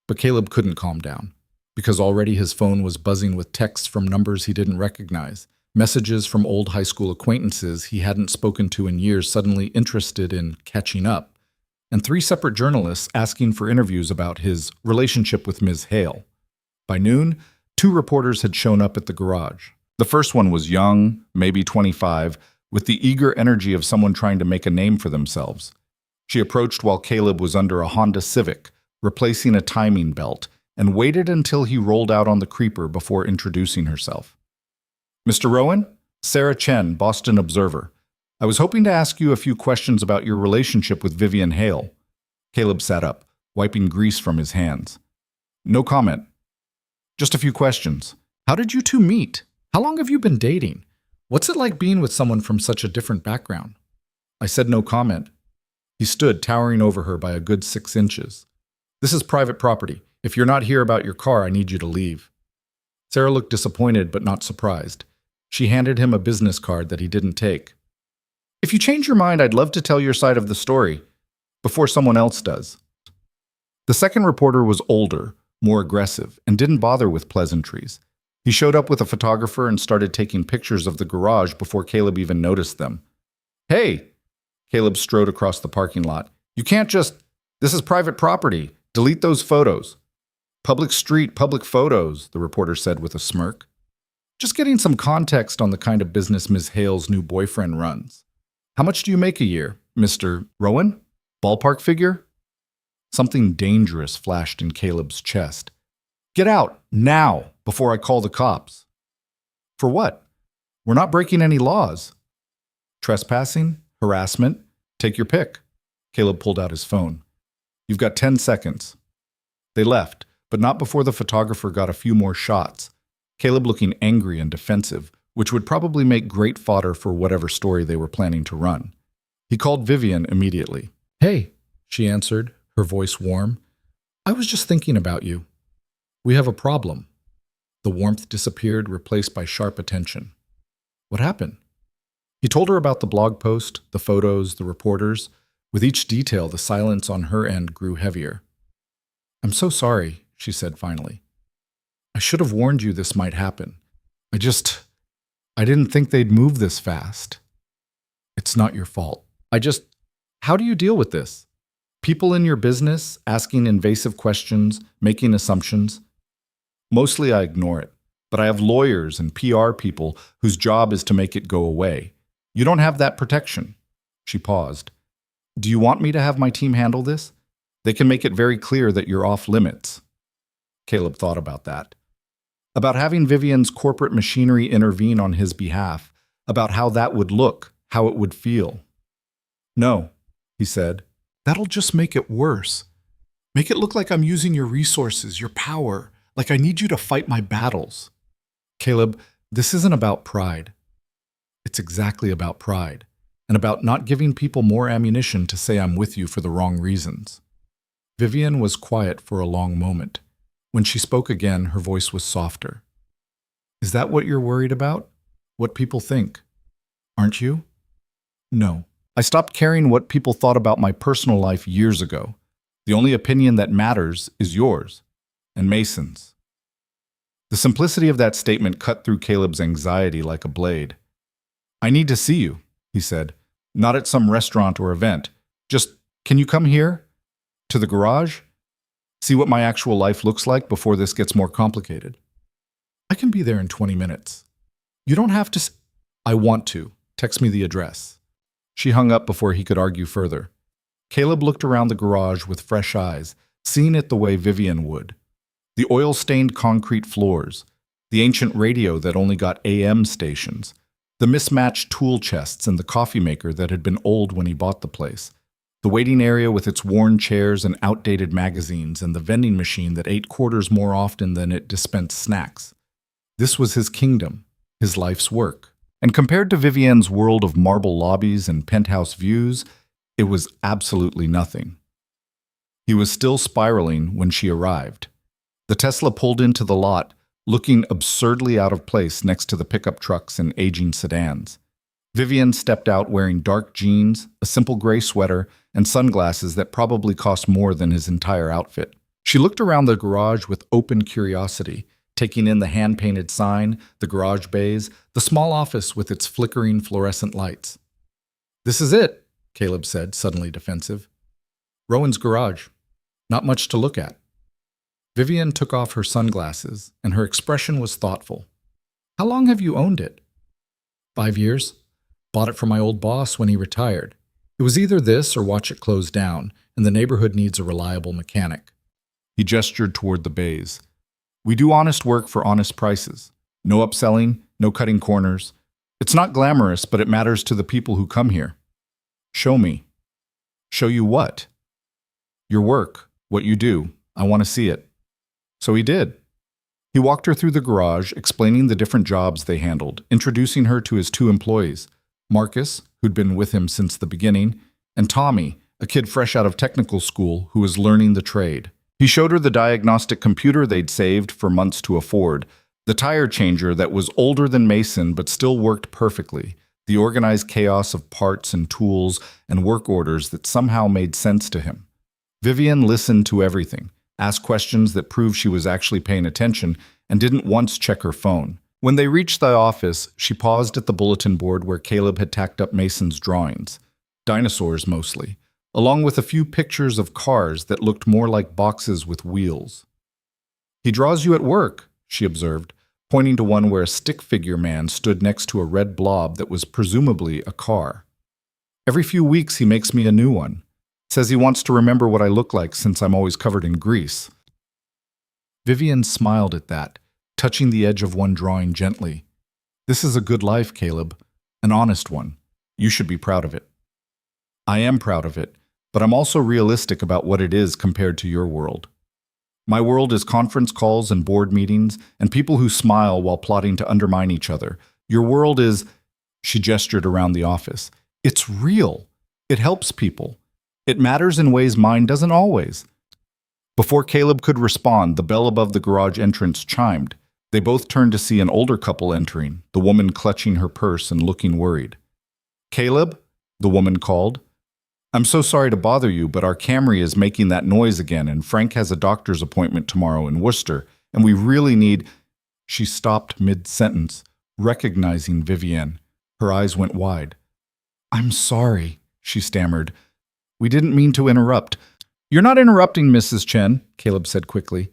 But Caleb couldn't calm down, because already his phone was buzzing with texts from numbers he didn't recognize, messages from old high school acquaintances he hadn't spoken to in years suddenly interested in catching up, and 3 separate journalists asking for interviews about his relationship with Ms. Hale. By noon, 2 reporters had shown up at the garage. The first one was young, maybe 25, with the eager energy of someone trying to make a name for themselves. She approached while Caleb was under a Honda Civic, replacing a timing belt, and waited until he rolled out on the creeper before introducing herself. "Mr. Rowan? Sarah Chen, Boston Observer. I was hoping to ask you a few questions about your relationship with Vivian Hale." Caleb sat up, wiping grease from his hands. "No comment. Just a few questions. How did you two meet? How long have you been dating? What's it like being with someone from such a different background?" I said no comment. He stood towering over her by a good 6 inches. "This is private property. If you're not here about your car, I need you to leave." Sarah looked disappointed but not surprised. She handed him a business card that he didn't take. "If you change your mind, I'd love to tell your side of the story. Before someone else does." The second reporter was older, more aggressive, and didn't bother with pleasantries. He showed up with a photographer and started taking pictures of the garage before Caleb even noticed them. "Hey!" Caleb strode across the parking lot. "You can't just... This is private property. Delete those photos." "Public street, public photos," the reporter said with a smirk. Just getting some context on the kind of business Ms. Hale's new boyfriend runs. How much do you make a year, Mr. Rowan? Ballpark figure? Something dangerous flashed in Caleb's chest. Get out, now, before I call the cops. For what? We're not breaking any laws. Trespassing? Harassment? Take your pick. Caleb pulled out his phone. You've got 10 seconds. They left, but not before the photographer got a few more shots. Caleb looking angry and defensive, which would probably make great fodder for whatever story they were planning to run. He called Vivian immediately. Hey, she answered, her voice warm. I was just thinking about you. We have a problem. The warmth disappeared, replaced by sharp attention. What happened? He told her about the blog post, the photos, the reporters. With each detail, the silence on her end grew heavier. I'm so sorry, she said finally. I should have warned you this might happen. I didn't think they'd move this fast. It's not your fault. How do you deal with this? People in your business asking invasive questions, making assumptions. Mostly I ignore it, but I have lawyers and PR people whose job is to make it go away. You don't have that protection. She paused. Do you want me to have my team handle this? They can make it very clear that you're off limits. Caleb thought about that. About having Vivian's corporate machinery intervene on his behalf, about how that would look, how it would feel. No, he said. That'll just make it worse. Make it look like I'm using your resources, your power, like I need you to fight my battles. Caleb, this isn't about pride. It's exactly about pride, and about not giving people more ammunition to say I'm with you for the wrong reasons. Vivian was quiet for a long moment. When she spoke again, her voice was softer. Is that what you're worried about? What people think? Aren't you? No. I stopped caring what people thought about my personal life years ago. The only opinion that matters is yours and Mason's. The simplicity of that statement cut through Caleb's anxiety like a blade. I need to see you, he said. Not at some restaurant or event. Just, can you come here? To the garage? See what my actual life looks like before this gets more complicated. I can be there in 20 minutes. You don't have to. I want to. Text me the address. She hung up before he could argue further. Caleb looked around the garage with fresh eyes, seeing it the way Vivian would. The oil-stained concrete floors, the ancient radio that only got AM stations, the mismatched tool chests and the coffee maker that had been old when he bought the place, the waiting area with its worn chairs and outdated magazines, and the vending machine that ate quarters more often than it dispensed snacks. This was his kingdom, his life's work. And compared to Vivian's world of marble lobbies and penthouse views, it was absolutely nothing. He was still spiraling when she arrived. The Tesla pulled into the lot, looking absurdly out of place next to the pickup trucks and aging sedans. Vivian stepped out wearing dark jeans, a simple gray sweater, and sunglasses that probably cost more than his entire outfit. She looked around the garage with open curiosity, taking in the hand-painted sign, the garage bays, the small office with its flickering fluorescent lights. This is it, Caleb said, suddenly defensive. Rowan's garage. Not much to look at. Vivian took off her sunglasses, and her expression was thoughtful. How long have you owned it? 5 years. Bought it from my old boss when he retired. It was either this or watch it close down, and the neighborhood needs a reliable mechanic. He gestured toward the bays. We do honest work for honest prices. No upselling, no cutting corners. It's not glamorous, but it matters to the people who come here. Show me. Show you what? Your work, what you do. I want to see it. So he did. He walked her through the garage, explaining the different jobs they handled, introducing her to his 2 employees, Marcus, who'd been with him since the beginning, and Tommy, a kid fresh out of technical school who was learning the trade. He showed her the diagnostic computer they'd saved for months to afford, the tire changer that was older than Mason but still worked perfectly, the organized chaos of parts and tools and work orders that somehow made sense to him. Vivian listened to everything, asked questions that proved she was actually paying attention, and didn't once check her phone. When they reached the office, she paused at the bulletin board where Caleb had tacked up Mason's drawings, dinosaurs mostly, along with a few pictures of cars that looked more like boxes with wheels. He draws you at work, she observed, pointing to one where a stick figure man stood next to a red blob that was presumably a car. Every few weeks he makes me a new one. Says he wants to remember what I look like since I'm always covered in grease. Vivian smiled at that, touching the edge of one drawing gently. This is a good life, Caleb. An honest one. You should be proud of it. I am proud of it, but I'm also realistic about what it is compared to your world. My world is conference calls and board meetings and people who smile while plotting to undermine each other. Your world is, she gestured around the office. It's real. It helps people. It matters in ways mine doesn't always. Before Caleb could respond, the bell above the garage entrance chimed. They both turned to see an older couple entering, the woman clutching her purse and looking worried. Caleb, the woman called. I'm so sorry to bother you, but our Camry is making that noise again, and Frank has a doctor's appointment tomorrow in Worcester, and we really need... She stopped mid-sentence, recognizing Vivienne. Her eyes went wide. I'm sorry, she stammered. We didn't mean to interrupt. You're not interrupting, Mrs. Chen, Caleb said quickly.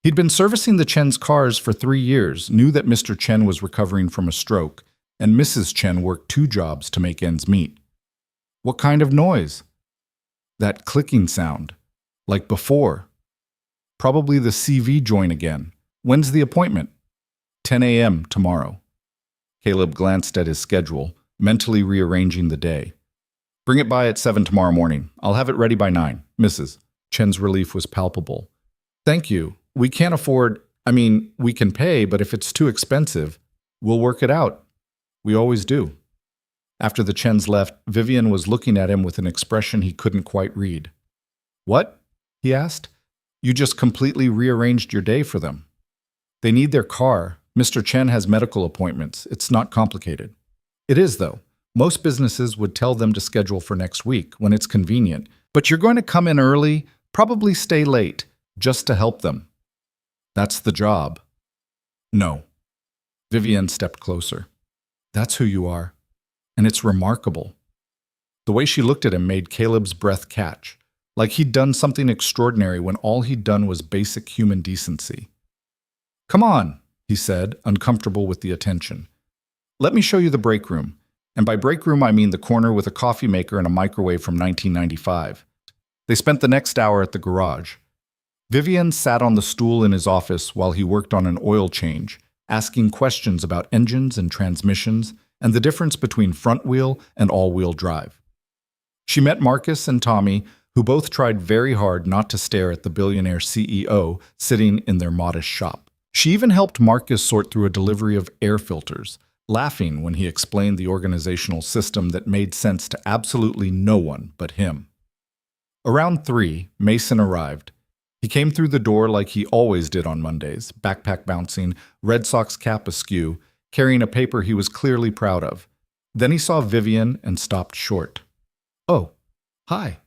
He'd been servicing the Chen's cars for 3 years, knew that Mr. Chen was recovering from a stroke, and Mrs. Chen worked 2 jobs to make ends meet. What kind of noise? That clicking sound. Like before. Probably the CV joint again. When's the appointment? 10 a.m. tomorrow. Caleb glanced at his schedule, mentally rearranging the day. Bring it by at 7 tomorrow morning. I'll have it ready by 9. Mrs. Chen's relief was palpable. Thank you. We can't afford... we can pay, but if it's too expensive, we'll work it out. We always do. After the Chens left, Vivian was looking at him with an expression he couldn't quite read. What? He asked. You just completely rearranged your day for them. They need their car. Mr. Chen has medical appointments. It's not complicated. It is, though. Most businesses would tell them to schedule for next week when it's convenient, but you're going to come in early, probably stay late, just to help them. That's the job. No. Vivian stepped closer. That's who you are. And it's remarkable. The way she looked at him made Caleb's breath catch, like he'd done something extraordinary when all he'd done was basic human decency. Come on, he said, uncomfortable with the attention. Let me show you the break room. And by break room, I mean the corner with a coffee maker and a microwave from 1995. They spent the next hour at the garage. Vivian sat on the stool in his office while he worked on an oil change, asking questions about engines and transmissions and the difference between front-wheel and all-wheel drive. She met Marcus and Tommy, who both tried very hard not to stare at the billionaire CEO sitting in their modest shop. She even helped Marcus sort through a delivery of air filters, laughing when he explained the organizational system that made sense to absolutely no one but him. Around 3, Mason arrived. He came through the door like he always did on Mondays, backpack bouncing, Red Sox cap askew, carrying a paper he was clearly proud of. Then he saw Vivian and stopped short. Oh, hi.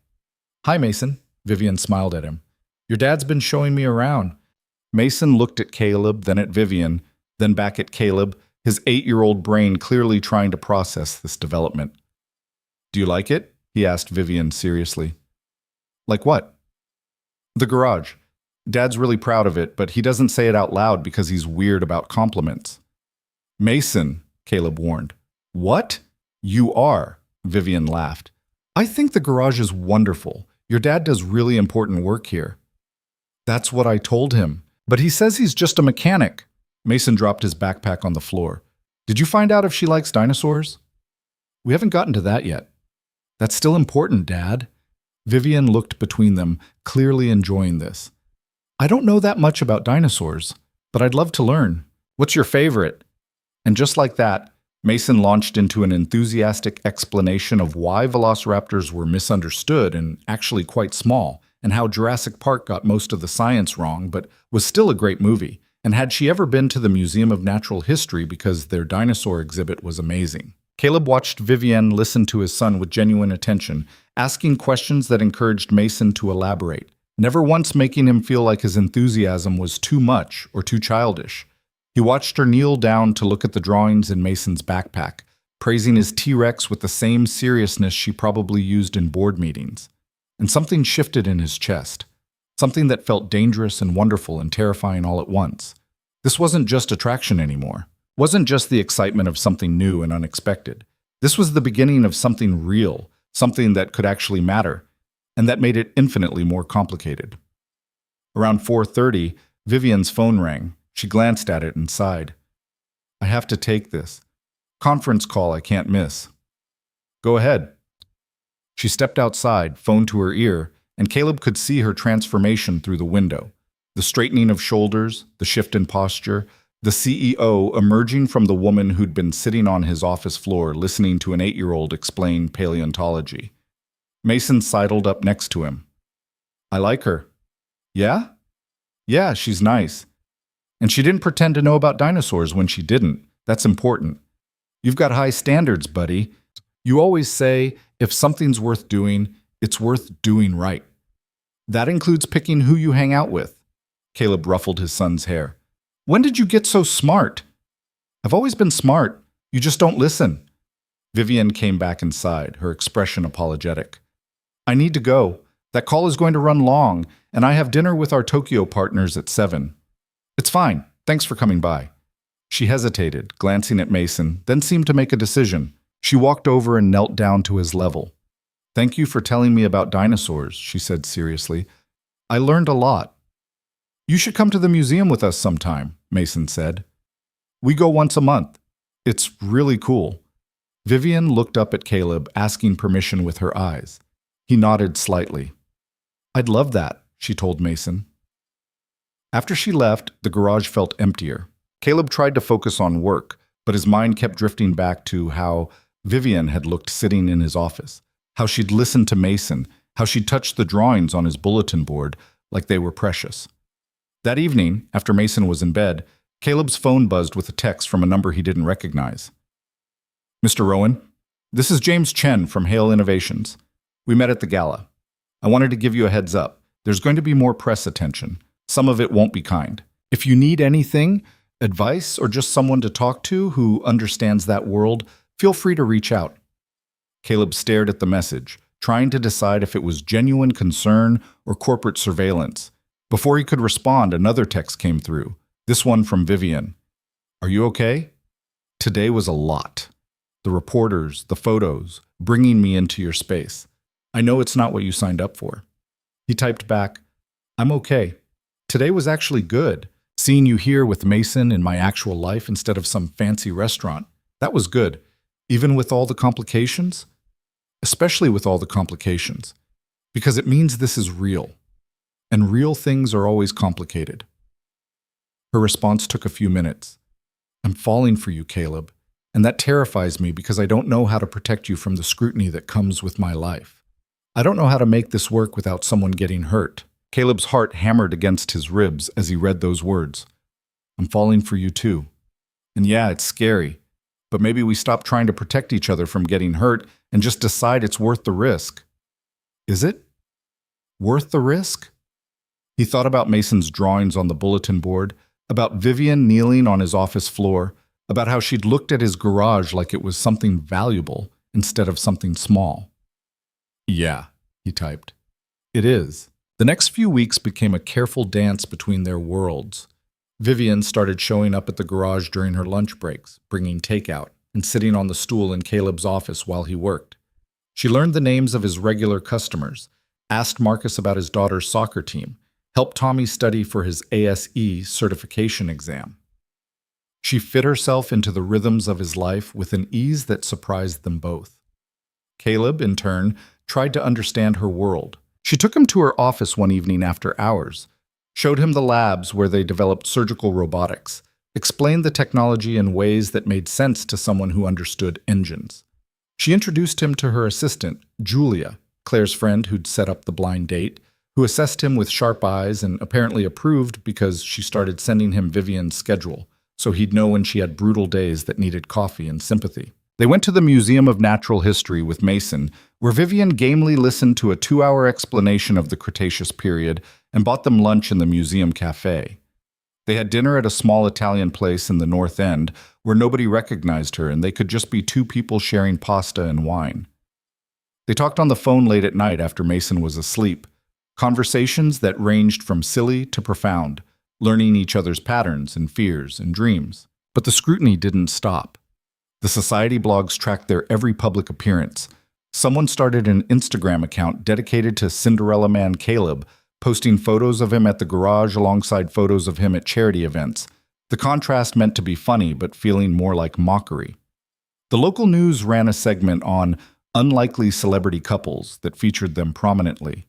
Hi, Mason. Vivian smiled at him. Your dad's been showing me around. Mason looked at Caleb, then at Vivian, then back at Caleb, his 8-year-old brain clearly trying to process this development. Do you like it? He asked Vivian seriously. Like what? The garage. Dad's really proud of it, but he doesn't say it out loud because he's weird about compliments. Mason, Caleb warned. What? You are, Vivian laughed. I think the garage is wonderful. Your dad does really important work here. That's what I told him, but he says he's just a mechanic. Mason dropped his backpack on the floor. Did you find out if she likes dinosaurs? We haven't gotten to that yet. That's still important, Dad. Vivian looked between them, clearly enjoying this. I don't know that much about dinosaurs, but I'd love to learn. What's your favorite? And just like that, Mason launched into an enthusiastic explanation of why velociraptors were misunderstood and actually quite small, and how Jurassic Park got most of the science wrong, but was still a great movie. And had she ever been to the Museum of Natural History because their dinosaur exhibit was amazing. Caleb watched Vivienne listen to his son with genuine attention, asking questions that encouraged Mason to elaborate, never once making him feel like his enthusiasm was too much or too childish. He watched her kneel down to look at the drawings in Mason's backpack, praising his T-Rex with the same seriousness she probably used in board meetings. And something shifted in his chest, something that felt dangerous and wonderful and terrifying all at once. This wasn't just attraction anymore. Wasn't just the excitement of something new and unexpected. This was the beginning of something real, something that could actually matter, and that made it infinitely more complicated. Around 4:30, Vivian's phone rang. She glanced at it and sighed. I have to take this. Conference call I can't miss. Go ahead. She stepped outside, phone to her ear, and Caleb could see her transformation through the window. The straightening of shoulders, the shift in posture, the CEO emerging from the woman who'd been sitting on his office floor listening to an 8-year-old explain paleontology. Mason sidled up next to him. I like her. Yeah? Yeah, she's nice. And she didn't pretend to know about dinosaurs when she didn't. That's important. You've got high standards, buddy. You always say, if something's worth doing, it's worth doing right. That includes picking who you hang out with. Caleb ruffled his son's hair. When did you get so smart? I've always been smart. You just don't listen. Vivian came back inside, her expression apologetic. I need to go. That call is going to run long, and I have dinner with our Tokyo partners at 7. It's fine. Thanks for coming by. She hesitated, glancing at Mason, then seemed to make a decision. She walked over and knelt down to his level. Thank you for telling me about dinosaurs, she said seriously. I learned a lot. You should come to the museum with us sometime, Mason said. We go once a month. It's really cool. Vivian looked up at Caleb, asking permission with her eyes. He nodded slightly. I'd love that, she told Mason. After she left, the garage felt emptier. Caleb tried to focus on work, but his mind kept drifting back to how Vivian had looked sitting in his office, how she'd listened to Mason, how she'd touched the drawings on his bulletin board like they were precious. That evening, after Mason was in bed, Caleb's phone buzzed with a text from a number he didn't recognize. Mr. Rowan, this is James Chen from Hale Innovations. We met at the gala. I wanted to give you a heads up. There's going to be more press attention. Some of it won't be kind. If you need anything, advice, or just someone to talk to who understands that world, feel free to reach out. Caleb stared at the message, trying to decide if it was genuine concern or corporate surveillance. Before he could respond, another text came through, this one from Vivian. Are you okay? Today was a lot. The reporters, the photos, bringing me into your space. I know it's not what you signed up for. He typed back, I'm okay. Today was actually good. Seeing you here with Mason in my actual life instead of some fancy restaurant, that was good. Even with all the complications? Especially with all the complications. Because it means this is real. And real things are always complicated. Her response took a few minutes. I'm falling for you, Caleb. And that terrifies me because I don't know how to protect you from the scrutiny that comes with my life. I don't know how to make this work without someone getting hurt. Caleb's heart hammered against his ribs as he read those words. I'm falling for you too. And yeah, it's scary. But maybe we stop trying to protect each other from getting hurt and just decide it's worth the risk. Is it? Worth the risk? He thought about Mason's drawings on the bulletin board, about Vivian kneeling on his office floor, about how she'd looked at his garage like it was something valuable instead of something small. Yeah, he typed. It is. The next few weeks became a careful dance between their worlds. Vivian started showing up at the garage during her lunch breaks, bringing takeout, and sitting on the stool in Caleb's office while he worked. She learned the names of his regular customers, asked Marcus about his daughter's soccer team, helped Tommy study for his ASE certification exam. She fit herself into the rhythms of his life with an ease that surprised them both. Caleb, in turn, tried to understand her world. She took him to her office one evening after hours, showed him the labs where they developed surgical robotics, explained the technology in ways that made sense to someone who understood engines. She introduced him to her assistant, Julia, Claire's friend who'd set up the blind date, who assessed him with sharp eyes and apparently approved because she started sending him Vivian's schedule, so he'd know when she had brutal days that needed coffee and sympathy. They went to the Museum of Natural History with Mason, where Vivian gamely listened to a 2-hour explanation of the Cretaceous period and bought them lunch in the museum cafe. They had dinner at a small Italian place in the North End where nobody recognized her and they could just be two people sharing pasta and wine. They talked on the phone late at night after Mason was asleep, conversations that ranged from silly to profound, learning each other's patterns and fears and dreams. But the scrutiny didn't stop. The society blogs tracked their every public appearance. Someone started an Instagram account dedicated to Cinderella Man Caleb, posting photos of him at the garage alongside photos of him at charity events. The contrast meant to be funny, but feeling more like mockery. The local news ran a segment on unlikely celebrity couples that featured them prominently.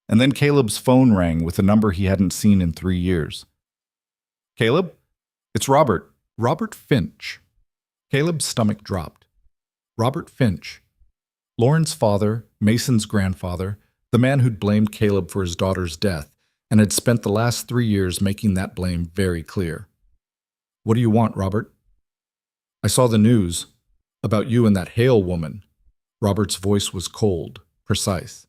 And then Caleb's phone rang with a number he hadn't seen in 3 years. Caleb? It's Robert. Robert Finch. Caleb's stomach dropped. Robert Finch. Lauren's father, Mason's grandfather, the man who'd blamed Caleb for his daughter's death and had spent the last 3 years making that blame very clear. What do you want, Robert? I saw the news about you and that Hale woman. Robert's voice was cold, precise.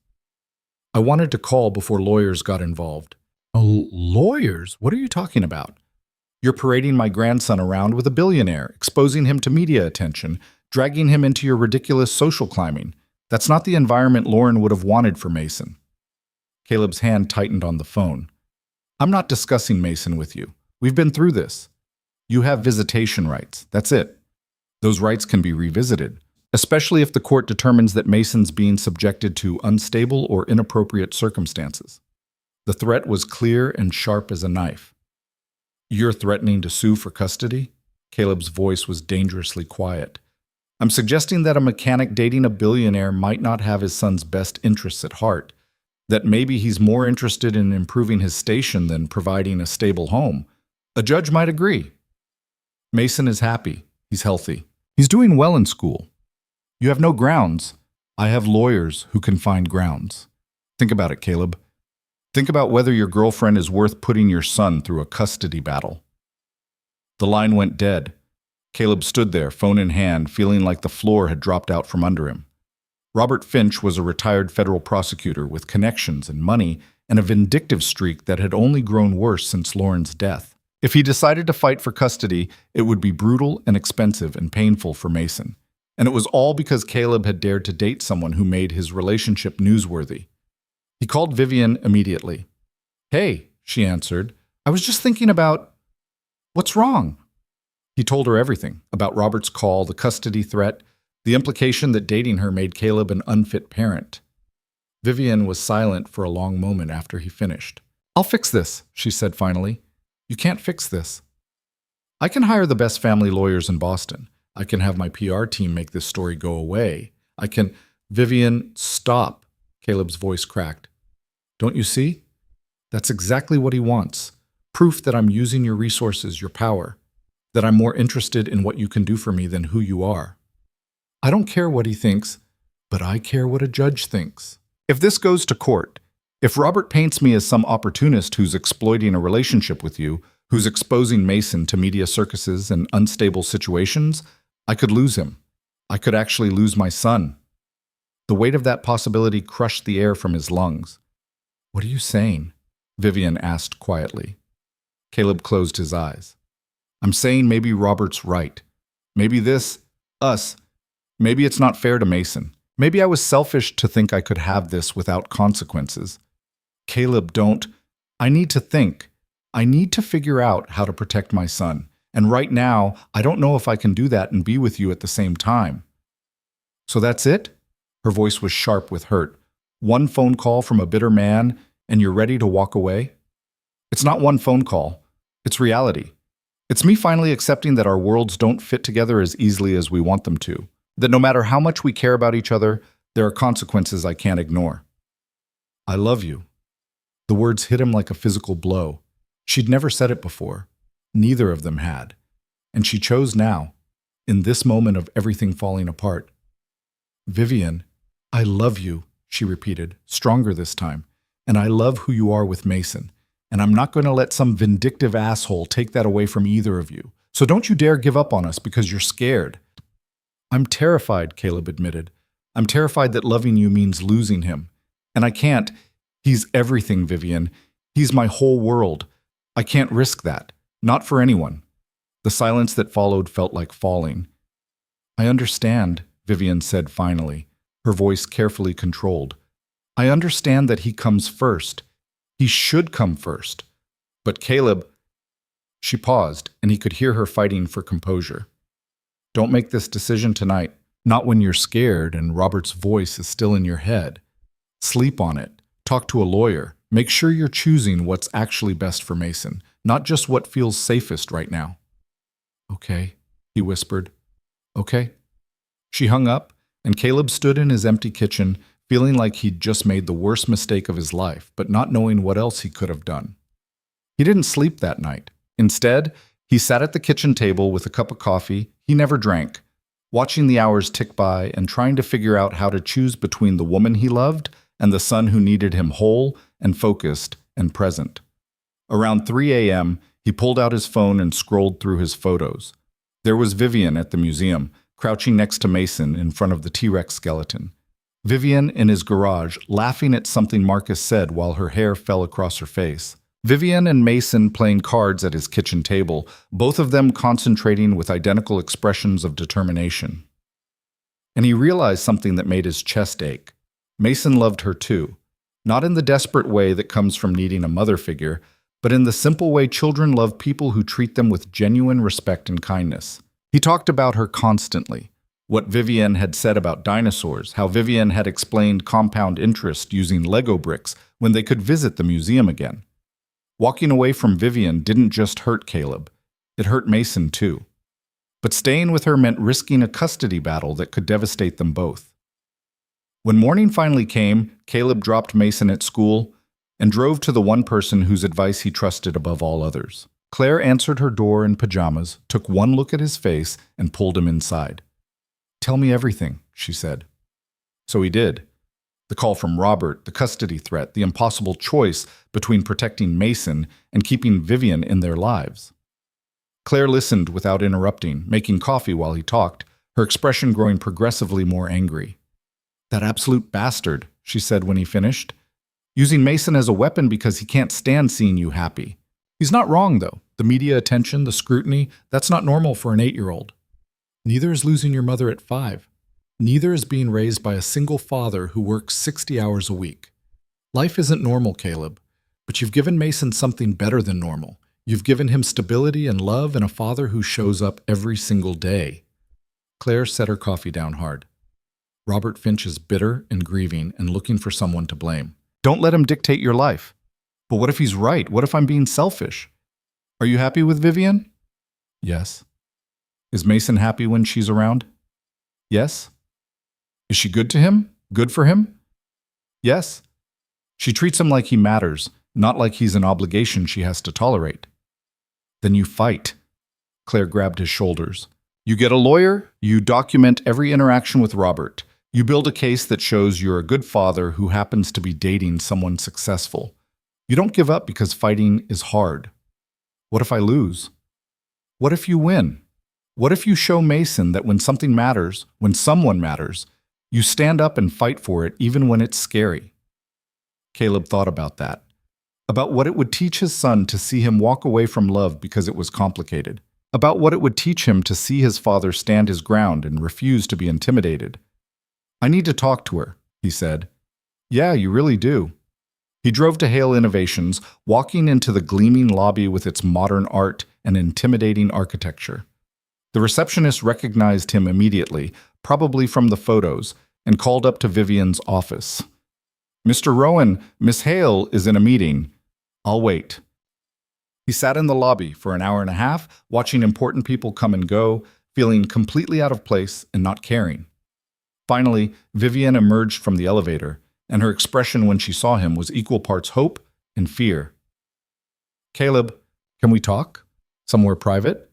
I wanted to call before lawyers got involved. Oh, lawyers? What are you talking about? You're parading my grandson around with a billionaire, exposing him to media attention, dragging him into your ridiculous social climbing. That's not the environment Lauren would have wanted for Mason. Caleb's hand tightened on the phone. I'm not discussing Mason with you. We've been through this. You have visitation rights. That's it. Those rights can be revisited, especially if the court determines that Mason's being subjected to unstable or inappropriate circumstances. The threat was clear and sharp as a knife. You're threatening to sue for custody? Caleb's voice was dangerously quiet. I'm suggesting that a mechanic dating a billionaire might not have his son's best interests at heart, that maybe he's more interested in improving his station than providing a stable home. A judge might agree. Mason is happy. He's healthy. He's doing well in school. You have no grounds. I have lawyers who can find grounds. Think about it, Caleb. Think about whether your girlfriend is worth putting your son through a custody battle. The line went dead. Caleb stood there, phone in hand, feeling like the floor had dropped out from under him. Robert Finch was a retired federal prosecutor with connections and money and a vindictive streak that had only grown worse since Lauren's death. If he decided to fight for custody, it would be brutal and expensive and painful for Mason. And it was all because Caleb had dared to date someone who made his relationship newsworthy. He called Vivian immediately. Hey, she answered. I was just thinking about... What's wrong? He told her everything about Robert's call, the custody threat, the implication that dating her made Caleb an unfit parent. Vivian was silent for a long moment after he finished. I'll fix this, she said finally. You can't fix this. I can hire the best family lawyers in Boston. I can have my PR team make this story go away. I can... Vivian, stop. Caleb's voice cracked. Don't you see? That's exactly what he wants. Proof that I'm using your resources, your power. That I'm more interested in what you can do for me than who you are. I don't care what he thinks, but I care what a judge thinks. If this goes to court, if Robert paints me as some opportunist who's exploiting a relationship with you, who's exposing Mason to media circuses and unstable situations, I could lose him. I could actually lose my son. The weight of that possibility crushed the air from his lungs. What are you saying? Vivian asked quietly. Caleb closed his eyes. I'm saying maybe Robert's right. Maybe maybe it's not fair to Mason. Maybe I was selfish to think I could have this without consequences. Caleb, don't. I need to think. I need to figure out how to protect my son. And right now, I don't know if I can do that and be with you at the same time. So that's it? Her voice was sharp with hurt. One phone call from a bitter man, and you're ready to walk away? It's not one phone call. It's reality. It's me finally accepting that our worlds don't fit together as easily as we want them to. That no matter how much we care about each other, there are consequences I can't ignore. I love you. The words hit him like a physical blow. She'd never said it before. Neither of them had. And she chose now, in this moment of everything falling apart. Vivian, I love you, she repeated, stronger this time. And I love who you are with Mason. And I'm not going to let some vindictive asshole take that away from either of you. So don't you dare give up on us because you're scared. I'm terrified, Caleb admitted. I'm terrified that loving you means losing him. And I can't. He's everything, Vivian. He's my whole world. I can't risk that. Not for anyone. The silence that followed felt like falling. I understand, Vivian said finally, her voice carefully controlled. I understand that he comes first. He should come first. But Caleb, She paused, and he could hear her fighting for composure. Don't make this decision tonight. Not when you're scared and Robert's voice is still in your head. Sleep on it. Talk to a lawyer. Make sure you're choosing what's actually best for Mason, not just what feels safest right now. Okay, he whispered. Okay. She hung up, and Caleb stood in his empty kitchen, feeling like he'd just made the worst mistake of his life, but not knowing what else he could have done. He didn't sleep that night. Instead, he sat at the kitchen table with a cup of coffee he never drank, watching the hours tick by and trying to figure out how to choose between the woman he loved and the son who needed him whole and focused and present. Around 3 a.m., he pulled out his phone and scrolled through his photos. There was Vivian at the museum, crouching next to Mason in front of the T-Rex skeleton. Vivian in his garage, laughing at something Marcus said while her hair fell across her face. Vivian and Mason playing cards at his kitchen table, both of them concentrating with identical expressions of determination. And he realized something that made his chest ache. Mason loved her too, not in the desperate way that comes from needing a mother figure, but in the simple way children love people who treat them with genuine respect and kindness. He talked about her constantly. What Vivian had said about dinosaurs, how Vivian had explained compound interest using Lego bricks when they could visit the museum again. Walking away from Vivian didn't just hurt Caleb, it hurt Mason too. But staying with her meant risking a custody battle that could devastate them both. When morning finally came, Caleb dropped Mason at school and drove to the one person whose advice he trusted above all others. Claire answered her door in pajamas, took one look at his face, and pulled him inside. "Tell me everything," she said. So he did. The call from Robert, the custody threat, the impossible choice between protecting Mason and keeping Vivian in their lives. Claire listened without interrupting, making coffee while he talked, her expression growing progressively more angry. "That absolute bastard," she said when he finished. "Using Mason as a weapon because he can't stand seeing you happy. He's not wrong, though. The media attention, the scrutiny, that's not normal for an 8-year-old. Neither is losing your mother at 5. Neither is being raised by a single father who works 60 hours a week. Life isn't normal, Caleb, but you've given Mason something better than normal. You've given him stability and love and a father who shows up every single day." Claire set her coffee down hard. Robert Finch is bitter and grieving and looking for someone to blame. Don't let him dictate your life. But what if he's right? What if I'm being selfish? Are you happy with Vivian? Yes. Is Mason happy when she's around? Yes. Is she good to him? Good for him? Yes. She treats him like he matters, not like he's an obligation she has to tolerate. Then you fight. Claire grabbed his shoulders. You get a lawyer, you document every interaction with Robert. You build a case that shows you're a good father who happens to be dating someone successful. You don't give up because fighting is hard. What if I lose? What if you win? What if you show Mason that when something matters, when someone matters, you stand up and fight for it even when it's scary? Caleb thought about that, about what it would teach his son to see him walk away from love because it was complicated, about what it would teach him to see his father stand his ground and refuse to be intimidated. I need to talk to her, he said. Yeah, you really do. He drove to Hale Innovations, walking into the gleaming lobby with its modern art and intimidating architecture. The receptionist recognized him immediately, probably from the photos, and called up to Vivian's office. Mr. Rowan, Miss Hale is in a meeting. I'll wait. He sat in the lobby for an hour and a half, watching important people come and go, feeling completely out of place and not caring. Finally, Vivian emerged from the elevator, and her expression when she saw him was equal parts hope and fear. Caleb, can we talk? Somewhere private?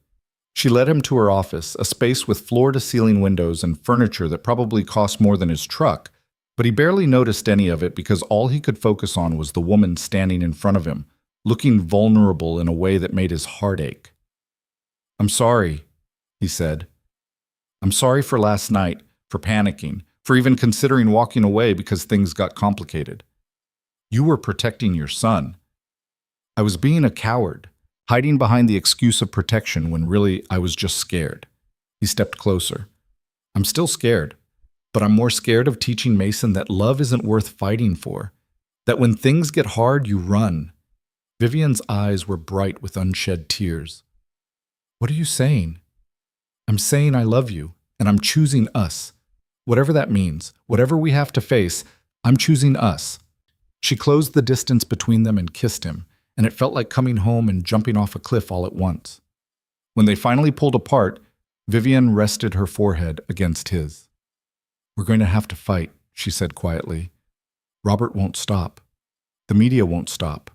She led him to her office, a space with floor-to-ceiling windows and furniture that probably cost more than his truck, but he barely noticed any of it because all he could focus on was the woman standing in front of him, looking vulnerable in a way that made his heart ache. I'm sorry, he said. I'm sorry for last night, for panicking, for even considering walking away because things got complicated. You were protecting your son. I was being a coward, hiding behind the excuse of protection when really I was just scared. He stepped closer. I'm still scared, but I'm more scared of teaching Mason that love isn't worth fighting for, that when things get hard, you run, Vivian's eyes were bright with unshed tears. What are you saying? I'm saying I love you, and I'm choosing us. Whatever that means, whatever we have to face, I'm choosing us. She closed the distance between them and kissed him, and it felt like coming home and jumping off a cliff all at once. When they finally pulled apart, Vivian rested her forehead against his. We're going to have to fight, she said quietly. Robert won't stop. The media won't stop.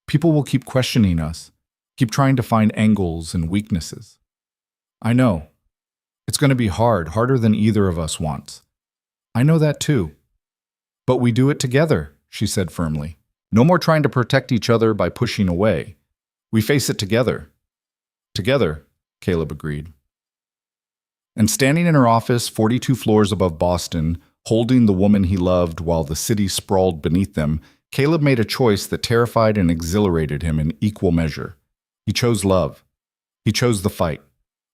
People will keep questioning us, keep trying to find angles and weaknesses. I know. It's going to be hard, harder than either of us wants. I know that too. But we do it together, she said firmly. No more trying to protect each other by pushing away. We face it together. Together, Caleb agreed. And standing in her office 42 floors above Boston, holding the woman he loved while the city sprawled beneath them, Caleb made a choice that terrified and exhilarated him in equal measure. He chose love. He chose the fight.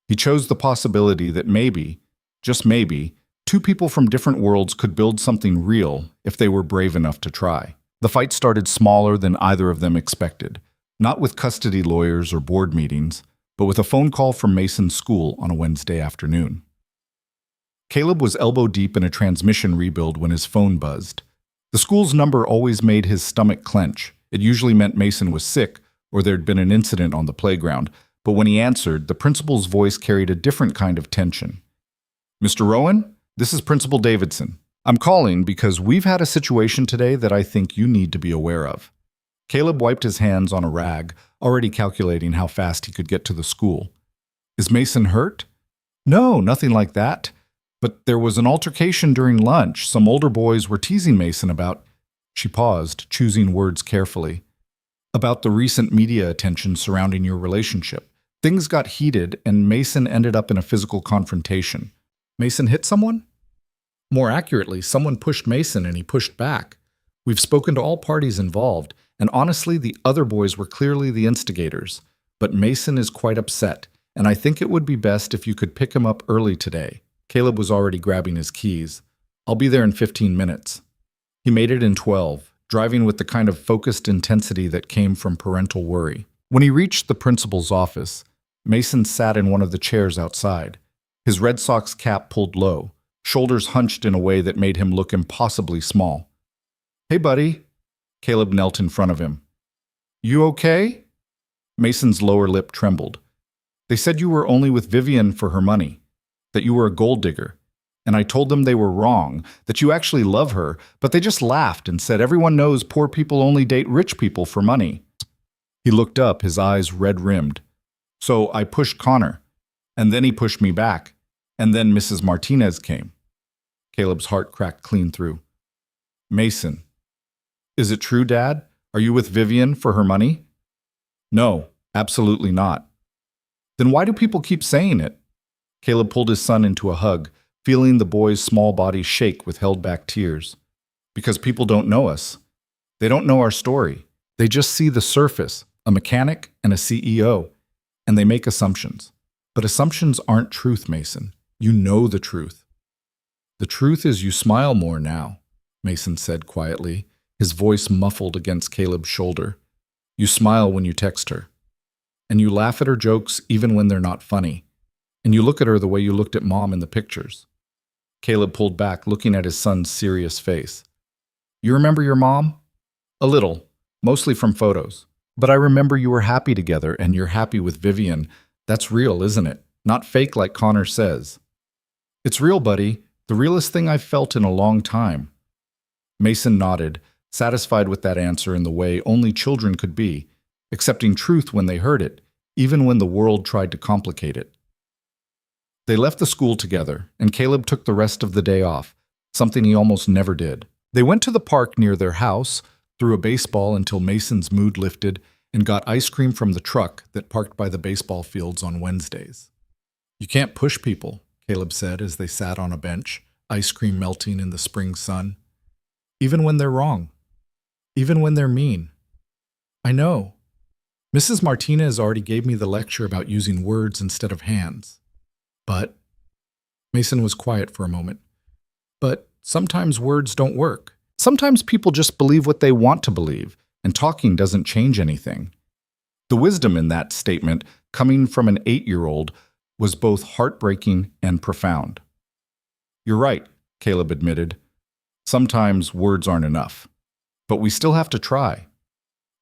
He chose the possibility that maybe, just maybe, two people from different worlds could build something real if they were brave enough to try. The fight started smaller than either of them expected, not with custody lawyers or board meetings, but with a phone call from Mason's school on a Wednesday afternoon. Caleb was elbow deep in a transmission rebuild when his phone buzzed. The school's number always made his stomach clench. It usually meant Mason was sick or there'd been an incident on the playground, but when he answered, the principal's voice carried a different kind of tension. Mr. Rowan, this is Principal Davidson. I'm calling because we've had a situation today that I think you need to be aware of. Caleb wiped his hands on a rag, already calculating how fast he could get to the school. Is Mason hurt? No, nothing like that. But there was an altercation during lunch. Some older boys were teasing Mason about— She paused, choosing words carefully. About the recent media attention surrounding your relationship. Things got heated, and Mason ended up in a physical confrontation. Mason hit someone? More accurately, someone pushed Mason and he pushed back. We've spoken to all parties involved, and honestly, the other boys were clearly the instigators. But Mason is quite upset, and I think it would be best if you could pick him up early today. Caleb was already grabbing his keys. I'll be there in 15 minutes. He made it in 12, driving with the kind of focused intensity that came from parental worry. When he reached the principal's office, Mason sat in one of the chairs outside. His Red Sox cap pulled low, shoulders hunched in a way that made him look impossibly small. Hey, buddy. Caleb knelt in front of him. You okay? Mason's lower lip trembled. They said you were only with Vivian for her money, that you were a gold digger, and I told them they were wrong, that you actually love her, but they just laughed and said everyone knows poor people only date rich people for money. He looked up, his eyes red-rimmed. So I pushed Connor, and then he pushed me back, and then Mrs. Martinez came. Caleb's heart cracked clean through. Mason. Is it true, Dad? Are you with Vivian for her money? No, absolutely not. Then why do people keep saying it? Caleb pulled his son into a hug, feeling the boy's small body shake with held-back tears. Because people don't know us. They don't know our story. They just see the surface, a mechanic and a CEO, and they make assumptions. But assumptions aren't truth, Mason. You know the truth. The truth is you smile more now, Mason said quietly, his voice muffled against Caleb's shoulder. You smile when you text her. And you laugh at her jokes even when they're not funny. And you look at her the way you looked at Mom in the pictures. Caleb pulled back, looking at his son's serious face. You remember your mom? A little, mostly from photos. But I remember you were happy together, and you're happy with Vivian. That's real, isn't it? Not fake like Connor says. It's real, buddy. The realest thing I've felt in a long time. Mason nodded, satisfied with that answer in the way only children could be, accepting truth when they heard it, even when the world tried to complicate it. They left the school together, and Caleb took the rest of the day off, something he almost never did. They went to the park near their house, threw a baseball until Mason's mood lifted, and got ice cream from the truck that parked by the baseball fields on Wednesdays. You can't push people, Caleb said as they sat on a bench, ice cream melting in the spring sun. Even when they're wrong. Even when they're mean. I know. Mrs. Martinez already gave me the lecture about using words instead of hands. But, Mason was quiet for a moment, but sometimes words don't work. Sometimes people just believe what they want to believe, and talking doesn't change anything. The wisdom in that statement, coming from an 8-year-old, was both heartbreaking and profound. You're right, Caleb admitted. Sometimes words aren't enough, but we still have to try.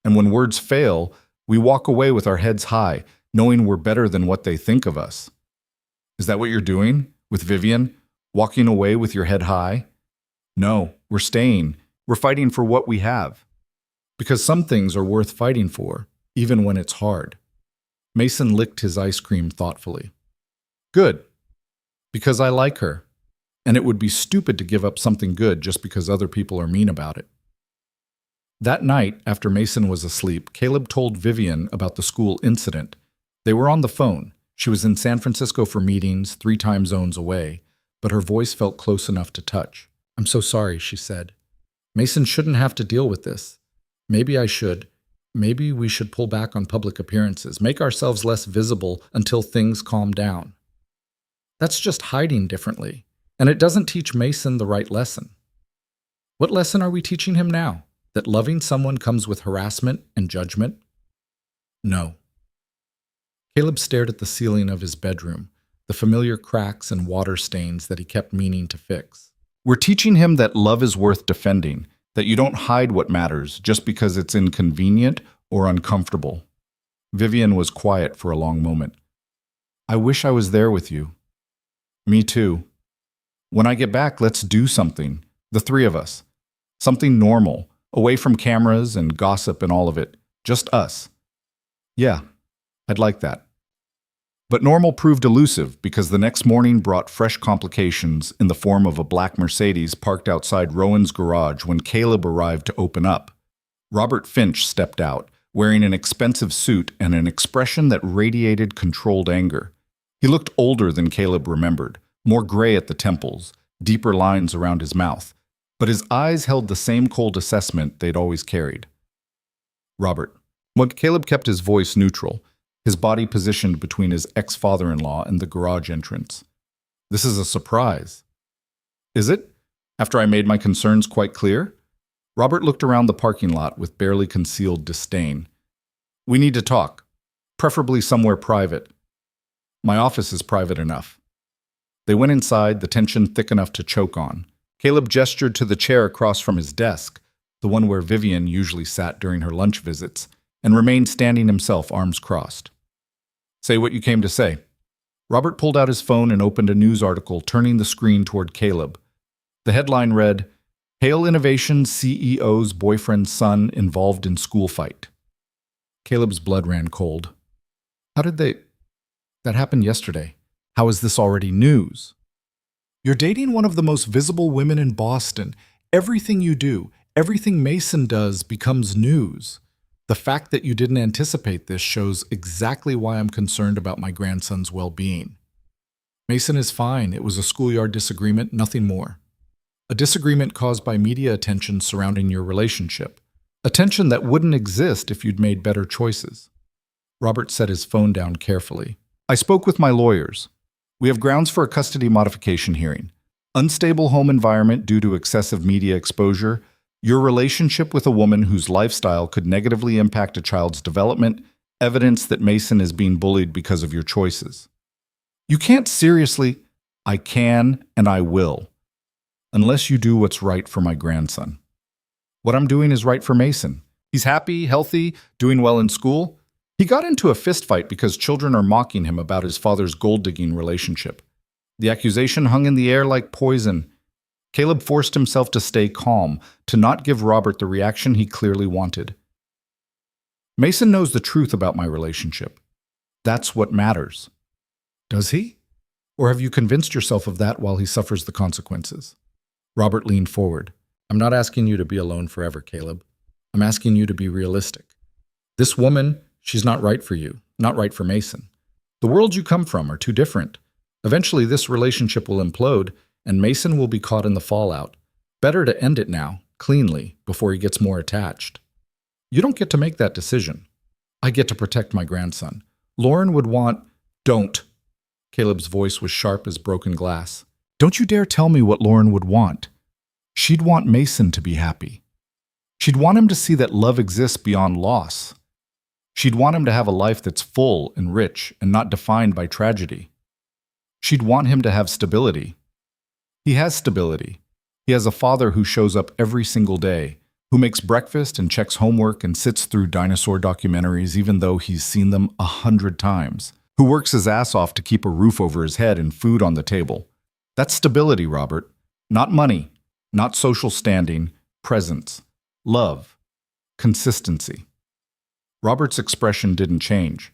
And when words fail, we walk away with our heads high, knowing we're better than what they think of us. Is that what you're doing with Vivian? Walking away with your head high? No, we're staying. We're fighting for what we have. Because some things are worth fighting for, even when it's hard. Mason licked his ice cream thoughtfully. Good. Because I like her. And it would be stupid to give up something good just because other people are mean about it. That night, after Mason was asleep, Caleb told Vivian about the school incident. They were on the phone. She was in San Francisco for meetings, 3 time zones away, but her voice felt close enough to touch. I'm so sorry, she said. Mason shouldn't have to deal with this. Maybe I should. Maybe we should pull back on public appearances, make ourselves less visible until things calm down. That's just hiding differently, and it doesn't teach Mason the right lesson. What lesson are we teaching him now? That loving someone comes with harassment and judgment? No. Caleb stared at the ceiling of his bedroom, the familiar cracks and water stains that he kept meaning to fix. We're teaching him that love is worth defending, that you don't hide what matters just because it's inconvenient or uncomfortable. Vivian was quiet for a long moment. I wish I was there with you. Me too. When I get back, let's do something, the 3 of us. Something normal, away from cameras and gossip and all of it. Just us. Yeah, I'd like that. But normal proved elusive because the next morning brought fresh complications in the form of a black Mercedes parked outside Rowan's garage when Caleb arrived to open up. Robert Finch stepped out, wearing an expensive suit and an expression that radiated controlled anger. He looked older than Caleb remembered, more gray at the temples, deeper lines around his mouth, but his eyes held the same cold assessment they'd always carried. Robert. Well, Caleb kept his voice neutral, his body positioned between his ex-father-in-law and the garage entrance. This is a surprise. Is it? After I made my concerns quite clear? Robert looked around the parking lot with barely concealed disdain. We need to talk, preferably somewhere private. My office is private enough. They went inside, the tension thick enough to choke on. Caleb gestured to the chair across from his desk, the one where Vivian usually sat during her lunch visits, and remained standing himself, arms crossed. Say what you came to say. Robert pulled out his phone and opened a news article, turning the screen toward Caleb. The headline read, Hale Innovation CEO's boyfriend's son involved in school fight. Caleb's blood ran cold. How did they... That happened yesterday. How is this already news? You're dating one of the most visible women in Boston. Everything you do, everything Mason does becomes news. The fact that you didn't anticipate this shows exactly why I'm concerned about my grandson's well-being. Mason is fine. It was a schoolyard disagreement, nothing more. A disagreement caused by media attention surrounding your relationship. Attention that wouldn't exist if you'd made better choices. Robert set his phone down carefully. I spoke with my lawyers. We have grounds for a custody modification hearing. Unstable home environment due to excessive media exposure, your relationship with a woman whose lifestyle could negatively impact a child's development, evidence that Mason is being bullied because of your choices. You can't seriously... I can and I will. Unless you do what's right for my grandson. What I'm doing is right for Mason. He's happy, healthy, doing well in school. He got into a fistfight because children are mocking him about his father's gold-digging relationship. The accusation hung in the air like poison. Caleb forced himself to stay calm, to not give Robert the reaction he clearly wanted. Mason knows the truth about my relationship. That's what matters. Does he? Or have you convinced yourself of that while he suffers the consequences? Robert leaned forward. I'm not asking you to be alone forever, Caleb. I'm asking you to be realistic. This woman, she's not right for you, not right for Mason. The worlds you come from are too different. Eventually, this relationship will implode, and Mason will be caught in the fallout. Better to end it now, cleanly, before he gets more attached. You don't get to make that decision. I get to protect my grandson. Lauren would want... Don't. Caleb's voice was sharp as broken glass. Don't you dare tell me what Lauren would want. She'd want Mason to be happy. She'd want him to see that love exists beyond loss. She'd want him to have a life that's full and rich and not defined by tragedy. She'd want him to have stability. He has stability. He has a father who shows up every single day, who makes breakfast and checks homework and sits through dinosaur documentaries even though he's seen them 100 times, who works his ass off to keep a roof over his head and food on the table. That's stability, Robert. Not money, not social standing, presence, love, consistency. Robert's expression didn't change.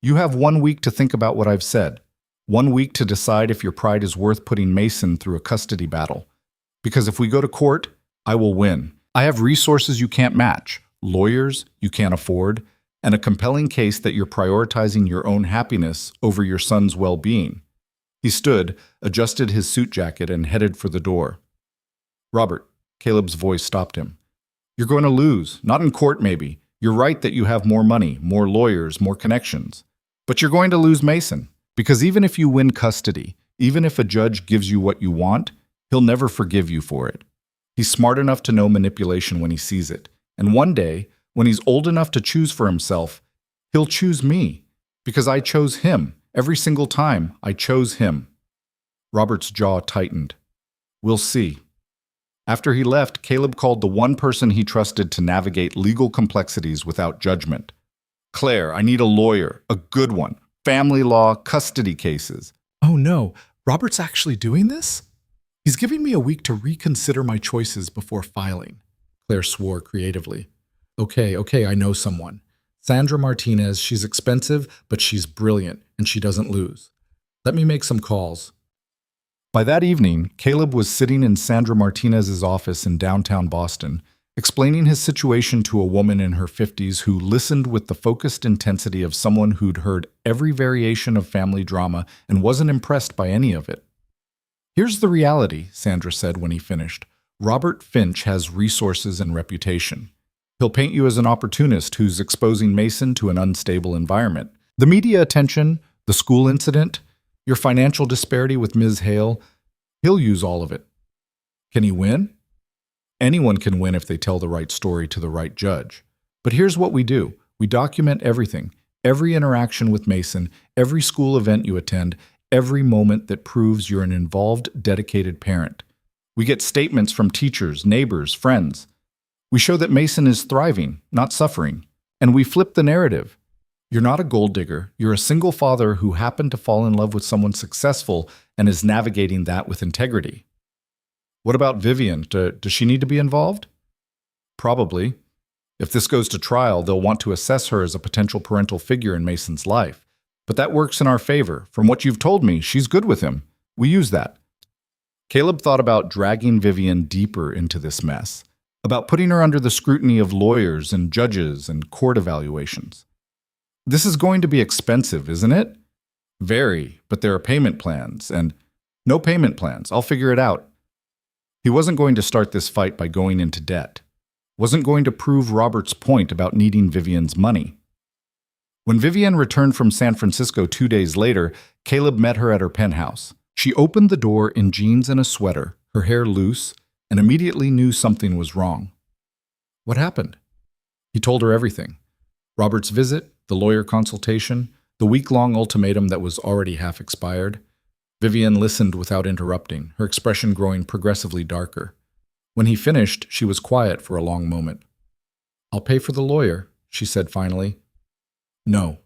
You have 1 week to think about what I've said. 1 week to decide if your pride is worth putting Mason through a custody battle. Because if we go to court, I will win. I have resources you can't match, lawyers you can't afford, and a compelling case that you're prioritizing your own happiness over your son's well-being. He stood, adjusted his suit jacket, and headed for the door. Robert, Caleb's voice stopped him. You're going to lose, not in court maybe. You're right that you have more money, more lawyers, more connections. But you're going to lose Mason, because even if you win custody, even if a judge gives you what you want, he'll never forgive you for it. He's smart enough to know manipulation when he sees it. And one day, when he's old enough to choose for himself, he'll choose me, because I chose him. Every single time, I chose him. Robert's jaw tightened. We'll see. After he left, Caleb called the one person he trusted to navigate legal complexities without judgment. Claire, I need a lawyer, a good one. Family law, custody cases. Oh no, Robert's actually doing this? He's giving me a week to reconsider my choices before filing. Claire swore creatively. Okay, I know someone. Sandra Martinez, she's expensive, but she's brilliant, and she doesn't lose. Let me make some calls. By that evening, Caleb was sitting in Sandra Martinez's office in downtown Boston, explaining his situation to a woman in her 50s who listened with the focused intensity of someone who'd heard every variation of family drama and wasn't impressed by any of it. Here's the reality, Sandra said when he finished. Robert Finch has resources and reputation. He'll paint you as an opportunist who's exposing Mason to an unstable environment. The media attention, the school incident, your financial disparity with Ms. Hale, he'll use all of it. Can he win? Anyone can win if they tell the right story to the right judge. But here's what we do. We document everything, every interaction with Mason, every school event you attend, every moment that proves you're an involved, dedicated parent. We get statements from teachers, neighbors, friends. We show that Mason is thriving, not suffering. And we flip the narrative. You're not a gold digger. You're a single father who happened to fall in love with someone successful and is navigating that with integrity. What about Vivian? Does she need to be involved? Probably. If this goes to trial, they'll want to assess her as a potential parental figure in Mason's life. But that works in our favor. From what you've told me, she's good with him. We use that. Caleb thought about dragging Vivian deeper into this mess, about putting her under the scrutiny of lawyers and judges and court evaluations. This is going to be expensive, isn't it? Very, but there are payment plans, and no payment plans. I'll figure it out. He wasn't going to start this fight by going into debt. Wasn't going to prove Robert's point about needing Vivian's money. When Vivian returned from San Francisco 2 days later, Caleb met her at her penthouse. She opened the door in jeans and a sweater, her hair loose, and immediately knew something was wrong. What happened? He told her everything. Robert's visit, the lawyer consultation, the week-long ultimatum that was already half expired. Vivian listened without interrupting, her expression growing progressively darker. When he finished, she was quiet for a long moment. I'll pay for the lawyer, she said finally. No.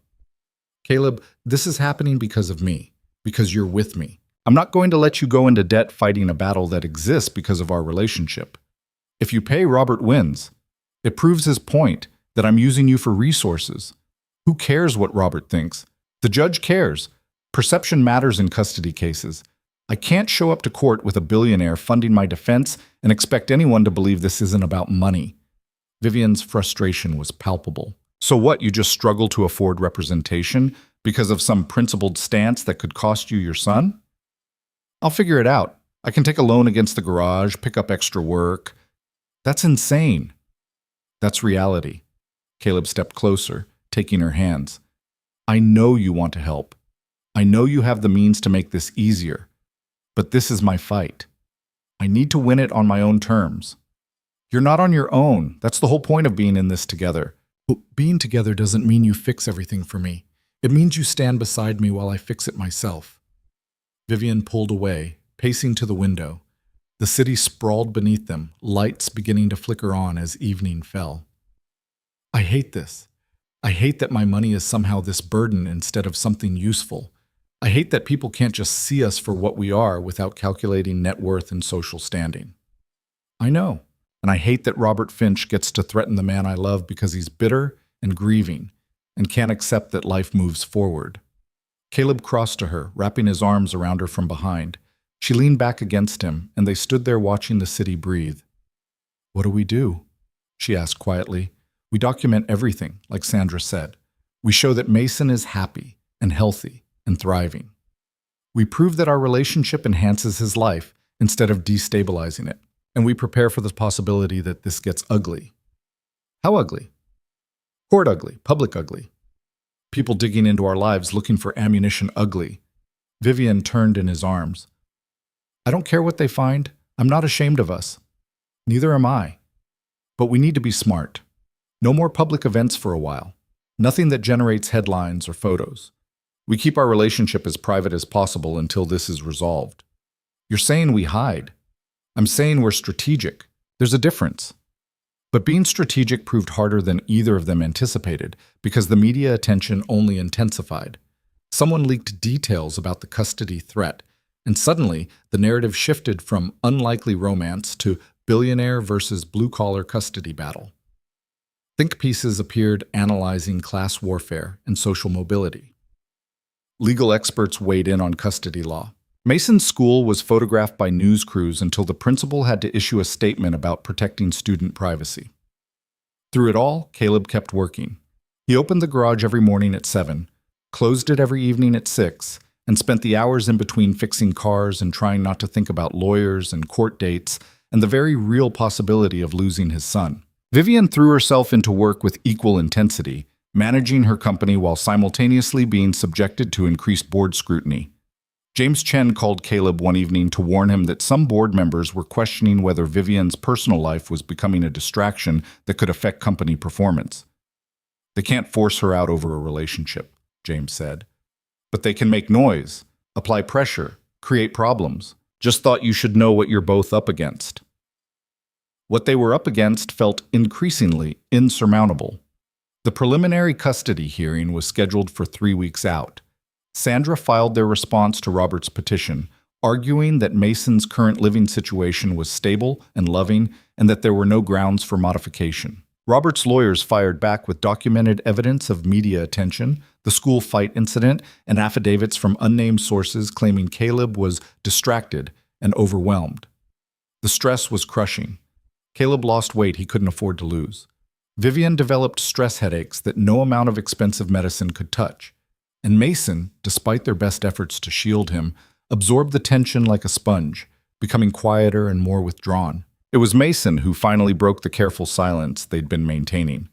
Caleb, this is happening because of me, because you're with me. I'm not going to let you go into debt fighting a battle that exists because of our relationship. If you pay, Robert wins. It proves his point that I'm using you for resources. Who cares what Robert thinks? The judge cares. Perception matters in custody cases. I can't show up to court with a billionaire funding my defense and expect anyone to believe this isn't about money. Vivian's frustration was palpable. So what, you just struggle to afford representation because of some principled stance that could cost you your son? I'll figure it out. I can take a loan against the garage, pick up extra work. That's insane. That's reality. Caleb stepped closer, taking her hands. I know you want to help. I know you have the means to make this easier. But this is my fight. I need to win it on my own terms. You're not on your own. That's the whole point of being in this together. But being together doesn't mean you fix everything for me. It means you stand beside me while I fix it myself. Vivian pulled away, pacing to the window. The city sprawled beneath them, lights beginning to flicker on as evening fell. I hate this. I hate that my money is somehow this burden instead of something useful. I hate that people can't just see us for what we are without calculating net worth and social standing. I know. And I hate that Robert Finch gets to threaten the man I love because he's bitter and grieving and can't accept that life moves forward. Caleb crossed to her, wrapping his arms around her from behind. She leaned back against him, and they stood there watching the city breathe. What do we do? She asked quietly. We document everything, like Sandra said. We show that Mason is happy and healthy and thriving. We prove that our relationship enhances his life instead of destabilizing it. And we prepare for the possibility that this gets ugly. How ugly? Court ugly, public ugly. People digging into our lives looking for ammunition ugly. Vivian turned in his arms. I don't care what they find. I'm not ashamed of us. Neither am I. But we need to be smart. No more public events for a while. Nothing that generates headlines or photos. We keep our relationship as private as possible until this is resolved. You're saying we hide. I'm saying we're strategic. There's a difference. But being strategic proved harder than either of them anticipated because the media attention only intensified. Someone leaked details about the custody threat, and suddenly the narrative shifted from unlikely romance to billionaire versus blue-collar custody battle. Think pieces appeared analyzing class warfare and social mobility. Legal experts weighed in on custody law. Mason's school was photographed by news crews until the principal had to issue a statement about protecting student privacy. Through it all, Caleb kept working. He opened the garage every morning at 7, closed it every evening at 6, and spent the hours in between fixing cars and trying not to think about lawyers and court dates and the very real possibility of losing his son. Vivian threw herself into work with equal intensity, managing her company while simultaneously being subjected to increased board scrutiny. James Chen called Caleb one evening to warn him that some board members were questioning whether Vivian's personal life was becoming a distraction that could affect company performance. They can't force her out over a relationship, James said. But they can make noise, apply pressure, create problems. Just thought you should know what you're both up against. What they were up against felt increasingly insurmountable. The preliminary custody hearing was scheduled for 3 weeks out. Sandra filed their response to Robert's petition, arguing that Mason's current living situation was stable and loving and that there were no grounds for modification. Robert's lawyers fired back with documented evidence of media attention, the school fight incident, and affidavits from unnamed sources claiming Caleb was distracted and overwhelmed. The stress was crushing. Caleb lost weight he couldn't afford to lose. Vivian developed stress headaches that no amount of expensive medicine could touch. And Mason, despite their best efforts to shield him, absorbed the tension like a sponge, becoming quieter and more withdrawn. It was Mason who finally broke the careful silence they'd been maintaining.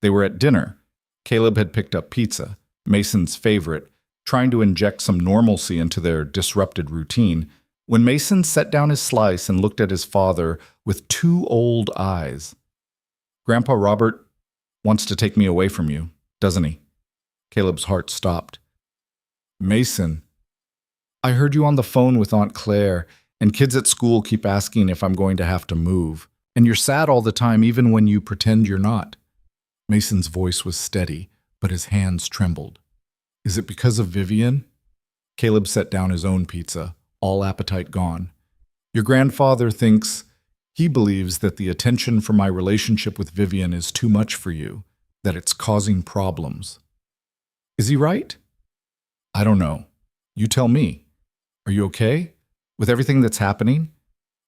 They were at dinner. Caleb had picked up pizza, Mason's favorite, trying to inject some normalcy into their disrupted routine, when Mason set down his slice and looked at his father with 2 old eyes. Grandpa Robert wants to take me away from you, doesn't he? Caleb's heart stopped. Mason, I heard you on the phone with Aunt Claire, and kids at school keep asking if I'm going to have to move. And you're sad all the time even when you pretend you're not. Mason's voice was steady, but his hands trembled. Is it because of Vivian? Caleb set down his own pizza, all appetite gone. Your grandfather thinks, he believes that the attention from my relationship with Vivian is too much for you, that it's causing problems. Is he right? I don't know. You tell me. Are you okay with everything that's happening?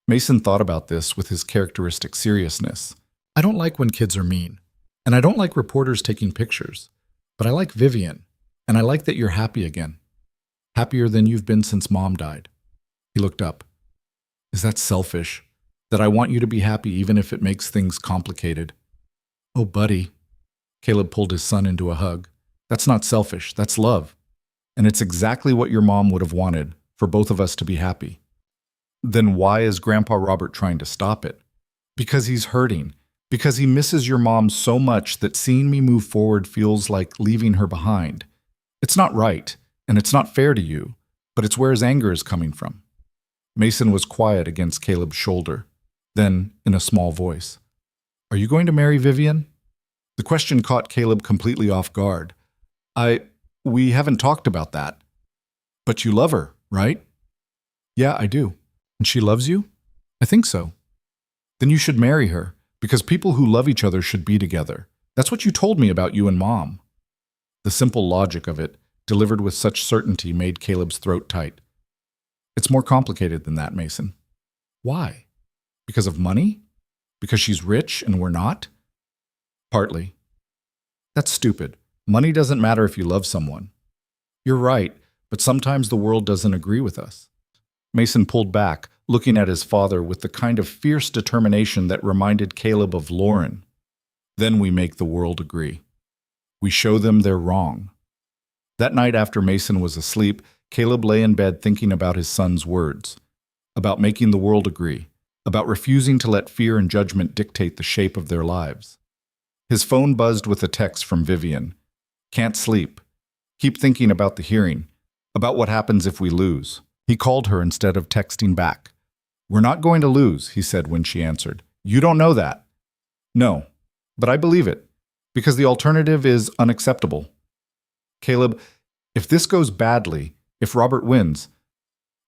Mason thought about this with his characteristic seriousness. I don't like when kids are mean, and I don't like reporters taking pictures, but I like Vivian, and I like that you're happy again. Happier than you've been since Mom died. He looked up. Is that selfish? That I want you to be happy even if it makes things complicated? Oh, buddy. Caleb pulled his son into a hug. That's not selfish, that's love. And it's exactly what your mom would have wanted, for both of us to be happy. Then why is Grandpa Robert trying to stop it? Because he's hurting. Because he misses your mom so much that seeing me move forward feels like leaving her behind. It's not right, and it's not fair to you, but it's where his anger is coming from. Mason was quiet against Caleb's shoulder. Then, in a small voice, "Are you going to marry Vivian?" The question caught Caleb completely off guard. We haven't talked about that. But you love her, right? Yeah, I do. And she loves you? I think so. Then you should marry her, because people who love each other should be together. That's what you told me about you and Mom. The simple logic of it, delivered with such certainty, made Caleb's throat tight. It's more complicated than that, Mason. Why? Because of money? Because she's rich and we're not? Partly. That's stupid. Money doesn't matter if you love someone. You're right, but sometimes the world doesn't agree with us. Mason pulled back, looking at his father with the kind of fierce determination that reminded Caleb of Lauren. Then we make the world agree. We show them they're wrong. That night after Mason was asleep, Caleb lay in bed thinking about his son's words, about making the world agree, about refusing to let fear and judgment dictate the shape of their lives. His phone buzzed with a text from Vivian. Can't sleep. Keep thinking about the hearing, about what happens if we lose. He called her instead of texting back. We're not going to lose, he said when she answered. You don't know that. No, but I believe it, because the alternative is unacceptable. Caleb, if this goes badly, if Robert wins,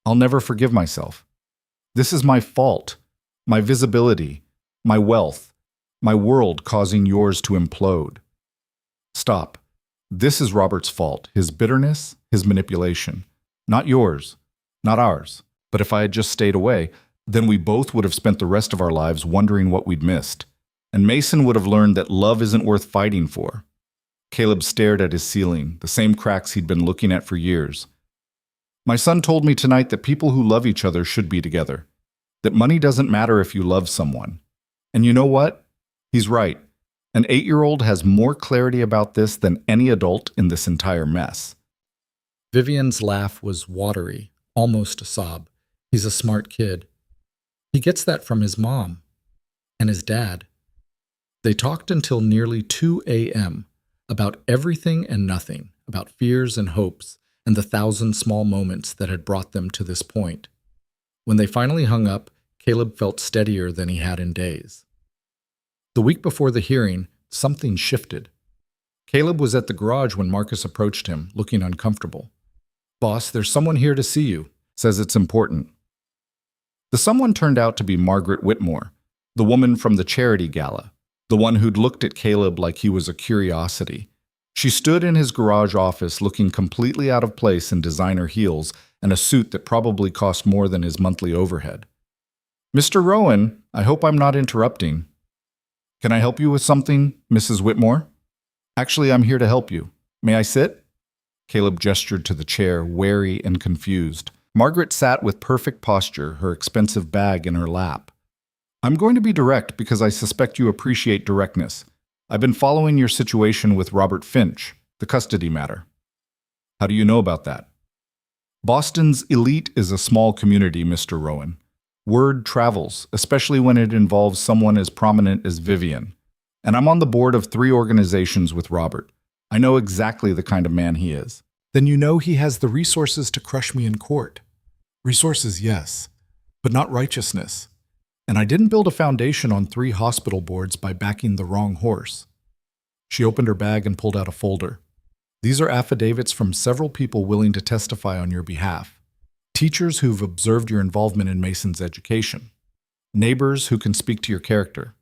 I'll never forgive myself. This is my fault, my visibility, my wealth, my world causing yours to implode. Stop. This is Robert's fault, his bitterness, his manipulation. Not yours, not ours. But if I had just stayed away, then we both would have spent the rest of our lives wondering what we'd missed. And Mason would have learned that love isn't worth fighting for. Caleb stared at his ceiling, the same cracks he'd been looking at for years. My son told me tonight that people who love each other should be together, that money doesn't matter if you love someone. And you know what? He's right. An 8-year-old has more clarity about this than any adult in this entire mess. Vivian's laugh was watery, almost a sob. He's a smart kid. He gets that from his mom and his dad. They talked until nearly 2 a.m. about everything and nothing, about fears and hopes, and the 1,000 small moments that had brought them to this point. When they finally hung up, Caleb felt steadier than he had in days. The week before the hearing, something shifted. Caleb was at the garage when Marcus approached him, looking uncomfortable. Boss, there's someone here to see you. Says it's important. The someone turned out to be Margaret Whitmore, the woman from the charity gala, the one who'd looked at Caleb like he was a curiosity. She stood in his garage office looking completely out of place in designer heels and a suit that probably cost more than his monthly overhead. Mr. Rowan, I hope I'm not interrupting. Can I help you with something, Mrs. Whitmore? Actually, I'm here to help you. May I sit? Caleb gestured to the chair, wary and confused. Margaret sat with perfect posture, her expensive bag in her lap. I'm going to be direct because I suspect you appreciate directness. I've been following your situation with Robert Finch, the custody matter. How do you know about that? Boston's elite is a small community, Mr. Rowan. Word travels, especially when it involves someone as prominent as Vivian. And I'm on the board of 3 organizations with Robert. I know exactly the kind of man he is. Then you know he has the resources to crush me in court. Resources, yes, but not righteousness. And I didn't build a foundation on 3 hospital boards by backing the wrong horse. She opened her bag and pulled out a folder. These are affidavits from several people willing to testify on your behalf. Teachers who've observed your involvement in Mason's education. Neighbors who can speak to your character.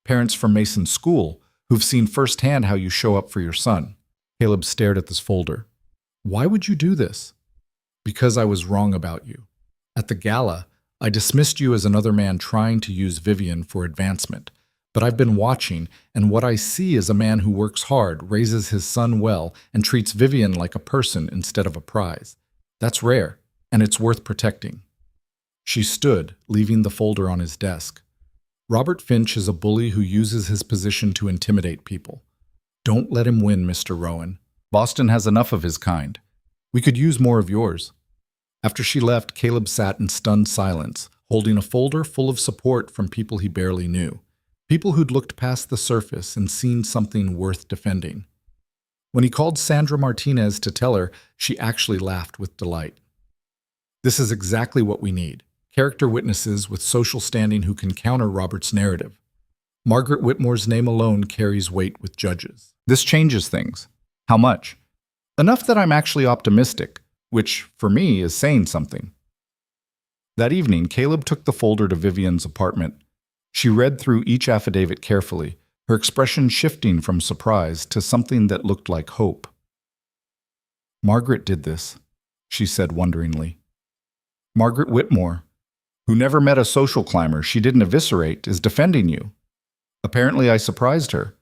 Parents from Mason's school who've seen firsthand how you show up for your son. Caleb stared at this folder. Why would you do this? Because I was wrong about you. At the gala, I dismissed you as another man trying to use Vivian for advancement. But I've been watching, and what I see is a man who works hard, raises his son well, and treats Vivian like a person instead of a prize. That's rare, and it's worth protecting. She stood, leaving the folder on his desk. Robert Finch is a bully who uses his position to intimidate people. Don't let him win, Mr. Rowan. Boston has enough of his kind. We could use more of yours. After she left, Caleb sat in stunned silence, holding a folder full of support from people he barely knew, people who'd looked past the surface and seen something worth defending. When he called Sandra Martinez to tell her, she actually laughed with delight. This is exactly what we need. Character witnesses with social standing who can counter Robert's narrative. Margaret Whitmore's name alone carries weight with judges. This changes things. How much? Enough that I'm actually optimistic, which, for me, is saying something. That evening, Caleb took the folder to Vivian's apartment. She read through each affidavit carefully, her expression shifting from surprise to something that looked like hope. Margaret did this, she said wonderingly. Margaret Whitmore, who never met a social climber she didn't eviscerate, is defending you. Apparently, I surprised her.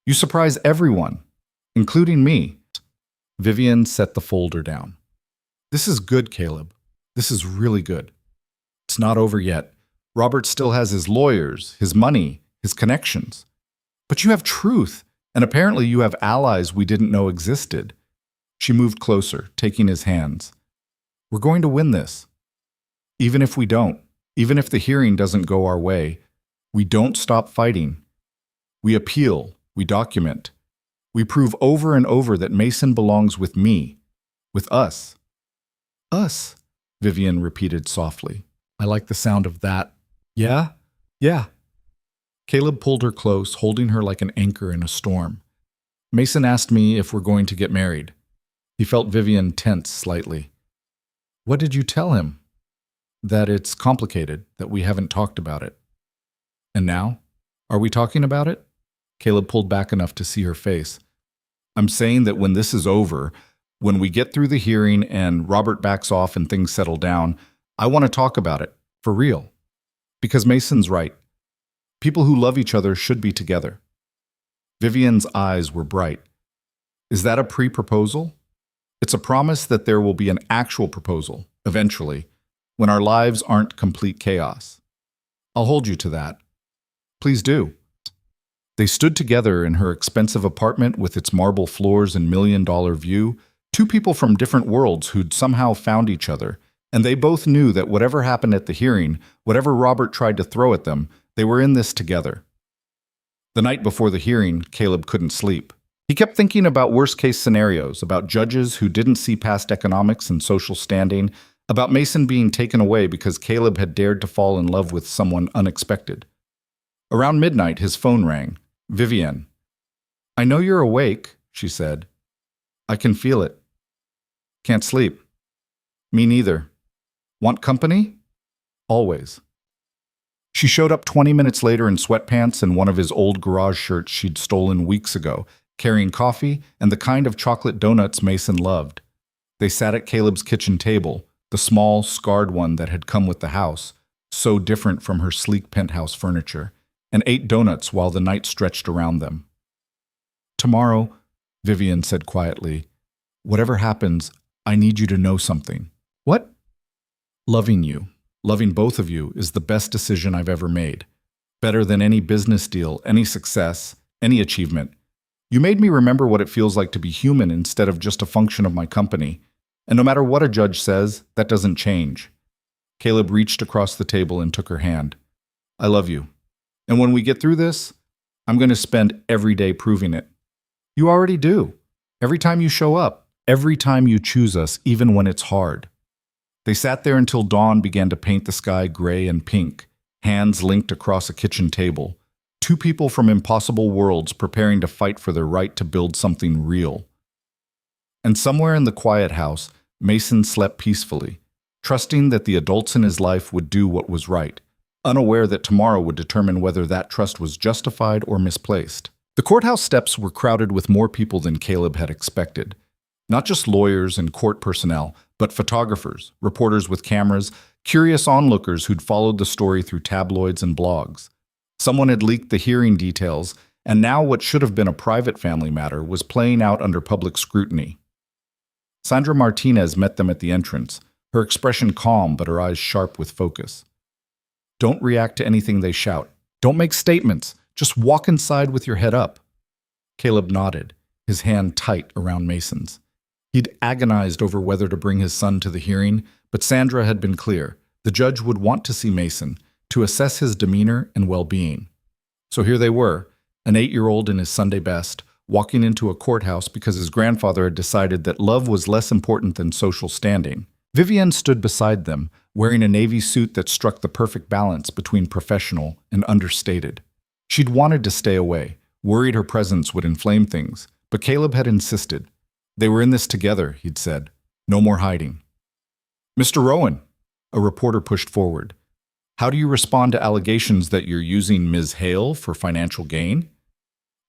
You surprise everyone, including me. Vivian set the folder down. This is good, Caleb. This is really good. It's not over yet. Robert still has his lawyers, his money, his connections. But you have truth, and apparently you have allies we didn't know existed. She moved closer, taking his hands. We're going to win this. Even if we don't, even if the hearing doesn't go our way, we don't stop fighting. We appeal, we document. We prove over and over that Mason belongs with me, with us. Us, Vivian repeated softly. I like the sound of that. Yeah? Yeah. Caleb pulled her close, holding her like an anchor in a storm. Mason asked me if we're going to get married. He felt Vivian tense slightly. What did you tell him? That it's complicated, that we haven't talked about it. And now? Are we talking about it? Caleb pulled back enough to see her face. I'm saying that when this is over, when we get through the hearing and Robert backs off and things settle down, I want to talk about it, for real. Because Mason's right. People who love each other should be together. Vivian's eyes were bright. Is that a pre-proposal? It's a promise that there will be an actual proposal, eventually, when our lives aren't complete chaos. I'll hold you to that. Please do. They stood together in her expensive apartment with its marble floors and million-dollar view, two people from different worlds who'd somehow found each other, and they both knew that whatever happened at the hearing, whatever Robert tried to throw at them, they were in this together. The night before the hearing, Caleb couldn't sleep. He kept thinking about worst-case scenarios, about judges who didn't see past economics and social standing, about Mason being taken away because Caleb had dared to fall in love with someone unexpected. Around midnight, his phone rang. Vivian. I know you're awake, she said. I can feel it. Can't sleep. Me neither. Want company? Always. She showed up 20 minutes later in sweatpants and one of his old garage shirts she'd stolen weeks ago, carrying coffee and the kind of chocolate donuts Mason loved. They sat at Caleb's kitchen table, the small, scarred one that had come with the house, so different from her sleek penthouse furniture, and ate donuts while the night stretched around them. Tomorrow, Vivian said quietly, whatever happens, I need you to know something. What? Loving you, loving both of you, is the best decision I've ever made. Better than any business deal, any success, any achievement. You made me remember what it feels like to be human instead of just a function of my company. And no matter what a judge says, that doesn't change. Caleb reached across the table and took her hand. I love you. And when we get through this, I'm going to spend every day proving it. You already do. Every time you show up, every time you choose us, even when it's hard. They sat there until dawn began to paint the sky gray and pink, hands linked across a kitchen table. Two people from impossible worlds preparing to fight for their right to build something real. And somewhere in the quiet house, Mason slept peacefully, trusting that the adults in his life would do what was right, unaware that tomorrow would determine whether that trust was justified or misplaced. The courthouse steps were crowded with more people than Caleb had expected. Not just lawyers and court personnel, but photographers, reporters with cameras, curious onlookers who'd followed the story through tabloids and blogs. Someone had leaked the hearing details, and now what should have been a private family matter was playing out under public scrutiny. Sandra Martinez met them at the entrance, her expression calm but her eyes sharp with focus. Don't react to anything they shout. Don't make statements. Just walk inside with your head up. Caleb nodded, his hand tight around Mason's. He'd agonized over whether to bring his son to the hearing, but Sandra had been clear. The judge would want to see Mason to assess his demeanor and well-being. So here they were, an 8-year-old in his Sunday best, walking into a courthouse because his grandfather had decided that love was less important than social standing. Vivienne stood beside them, wearing a navy suit that struck the perfect balance between professional and understated. She'd wanted to stay away, worried her presence would inflame things, but Caleb had insisted. They were in this together, he'd said. No more hiding. Mr. Rowan, a reporter pushed forward. How do you respond to allegations that you're using Ms. Hale for financial gain?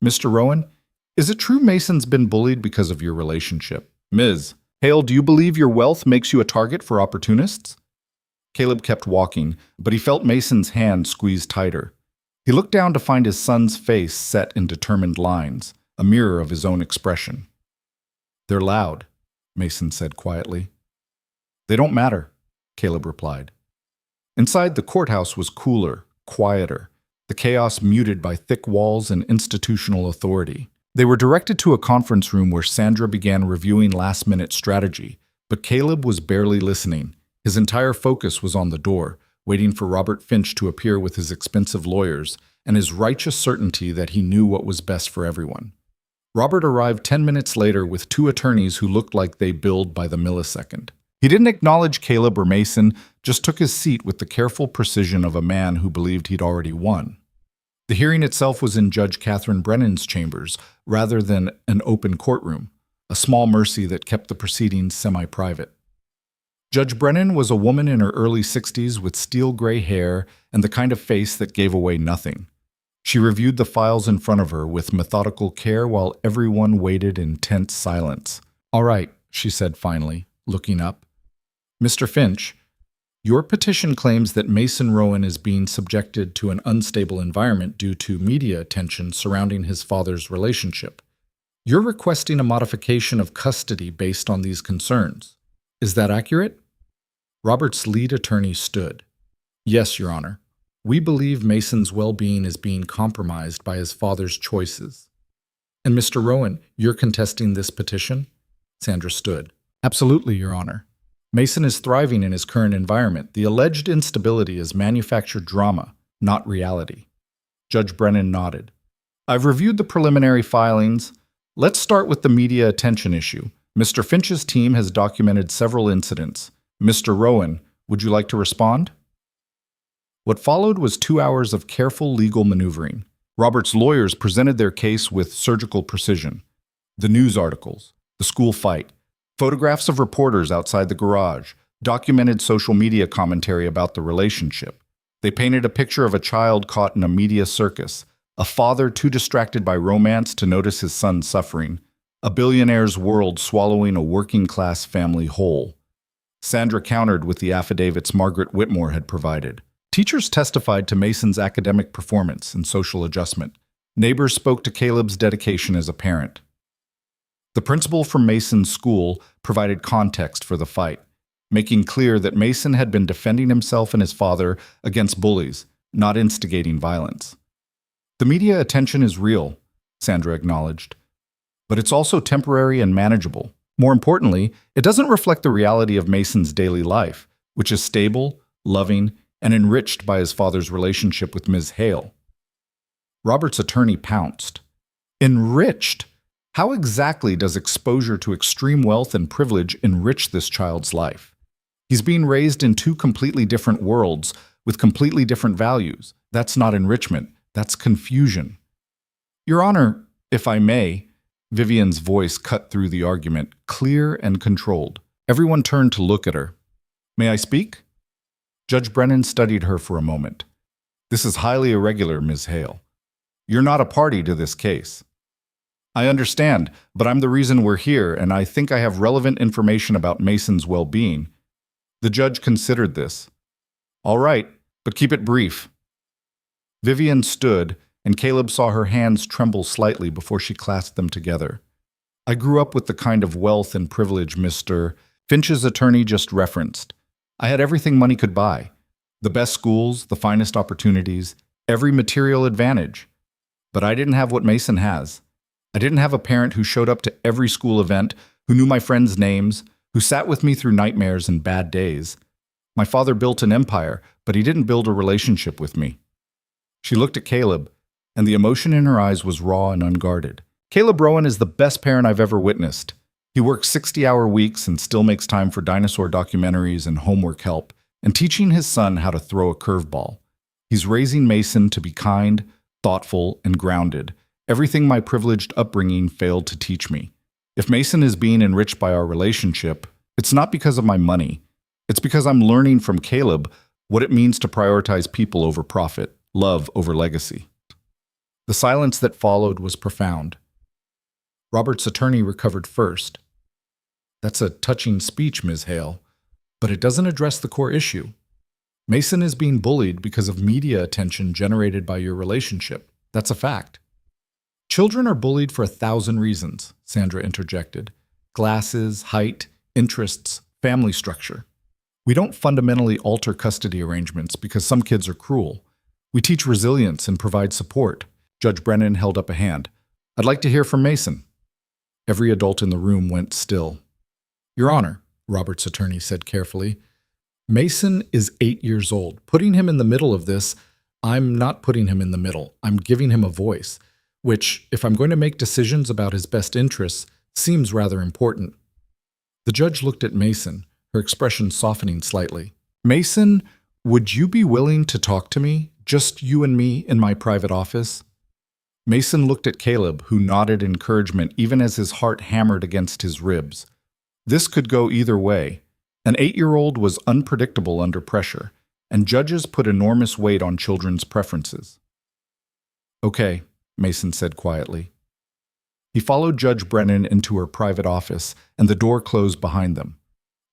Mr. Rowan, is it true Mason's been bullied because of your relationship? Ms. Hale, do you believe your wealth makes you a target for opportunists? Caleb kept walking, but he felt Mason's hand squeeze tighter. He looked down to find his son's face set in determined lines, a mirror of his own expression. They're loud, Mason said quietly. They don't matter, Caleb replied. Inside, the courthouse was cooler, quieter, the chaos muted by thick walls and institutional authority. They were directed to a conference room where Sandra began reviewing last-minute strategy, but Caleb was barely listening. His entire focus was on the door, waiting for Robert Finch to appear with his expensive lawyers and his righteous certainty that he knew what was best for everyone. Robert arrived 10 minutes later with 2 attorneys who looked like they billed by the millisecond. He didn't acknowledge Caleb or Mason, just took his seat with the careful precision of a man who believed he'd already won. The hearing itself was in Judge Catherine Brennan's chambers, rather than an open courtroom, a small mercy that kept the proceedings semi-private. Judge Brennan was a woman in her early 60s with steel-gray hair and the kind of face that gave away nothing. She reviewed the files in front of her with methodical care while everyone waited in tense silence. "All right," she said finally, looking up. "Mr. Finch, your petition claims that Mason Rowan is being subjected to an unstable environment due to media attention surrounding his father's relationship. You're requesting a modification of custody based on these concerns. Is that accurate?" Robert's lead attorney stood. "Yes, Your Honor. We believe Mason's well-being is being compromised by his father's choices." "And Mr. Rowan, you're contesting this petition?" Sandra stood. "Absolutely, Your Honor. Mason is thriving in his current environment. The alleged instability is manufactured drama, not reality." Judge Brennan nodded. "I've reviewed the preliminary filings. Let's start with the media attention issue. Mr. Finch's team has documented several incidents. Mr. Rowan, would you like to respond?" What followed was 2 hours of careful legal maneuvering. Robert's lawyers presented their case with surgical precision. The news articles, the school fight, photographs of reporters outside the garage, documented social media commentary about the relationship. They painted a picture of a child caught in a media circus, a father too distracted by romance to notice his son's suffering, a billionaire's world swallowing a working-class family whole. Sandra countered with the affidavits Margaret Whitmore had provided. Teachers testified to Mason's academic performance and social adjustment. Neighbors spoke to Caleb's dedication as a parent. The principal from Mason's school provided context for the fight, making clear that Mason had been defending himself and his father against bullies, not instigating violence. "The media attention is real," Sandra acknowledged, "but it's also temporary and manageable. More importantly, it doesn't reflect the reality of Mason's daily life, which is stable, loving, and enriched by his father's relationship with Ms. Hale." Robert's attorney pounced. "Enriched? How exactly does exposure to extreme wealth and privilege enrich this child's life? He's being raised in 2 completely different worlds with completely different values. That's not enrichment, that's confusion." "Your Honor, if I may," Vivienne's voice cut through the argument, clear and controlled. Everyone turned to look at her. "May I speak?" Judge Brennan studied her for a moment. "This is highly irregular, Ms. Hale. You're not a party to this case." "I understand, but I'm the reason we're here, and I think I have relevant information about Mason's well-being." The judge considered this. "All right, but keep it brief." Vivienne stood, and Caleb saw her hands tremble slightly before she clasped them together. "I grew up with the kind of wealth and privilege Mr. Finch's attorney just referenced. I had everything money could buy. The best schools, the finest opportunities, every material advantage. But I didn't have what Mason has. I didn't have a parent who showed up to every school event, who knew my friends' names, who sat with me through nightmares and bad days. My father built an empire, but he didn't build a relationship with me." She looked at Caleb, and the emotion in her eyes was raw and unguarded. "Caleb Rowan is the best parent I've ever witnessed. He works 60-hour weeks and still makes time for dinosaur documentaries and homework help, and teaching his son how to throw a curveball. He's raising Mason to be kind, thoughtful, and grounded, everything my privileged upbringing failed to teach me. If Mason is being enriched by our relationship, it's not because of my money. It's because I'm learning from Caleb what it means to prioritize people over profit, love over legacy." The silence that followed was profound. Robert's attorney recovered first. "That's a touching speech, Ms. Hale, but it doesn't address the core issue. Mason is being bullied because of media attention generated by your relationship. That's a fact." "Children are bullied for 1,000 reasons," Sandra interjected. "Glasses, height, interests, family structure. We don't fundamentally alter custody arrangements because some kids are cruel. We teach resilience and provide support." Judge Brennan held up a hand. "I'd like to hear from Mason." Every adult in the room went still. "Your Honor," Robert's attorney said carefully, "Mason is 8 years old. Putting him in the middle of this, I'm not putting him in the middle. I'm giving him a voice, which, if I'm going to make decisions about his best interests, seems rather important." The judge looked at Mason, her expression softening slightly. "Mason, would you be willing to talk to me, just you and me, in my private office?" Mason looked at Caleb, who nodded encouragement even as his heart hammered against his ribs. This could go either way. An 8-year-old was unpredictable under pressure, and judges put enormous weight on children's preferences. "Okay," Mason said quietly. He followed Judge Brennan into her private office, and the door closed behind them.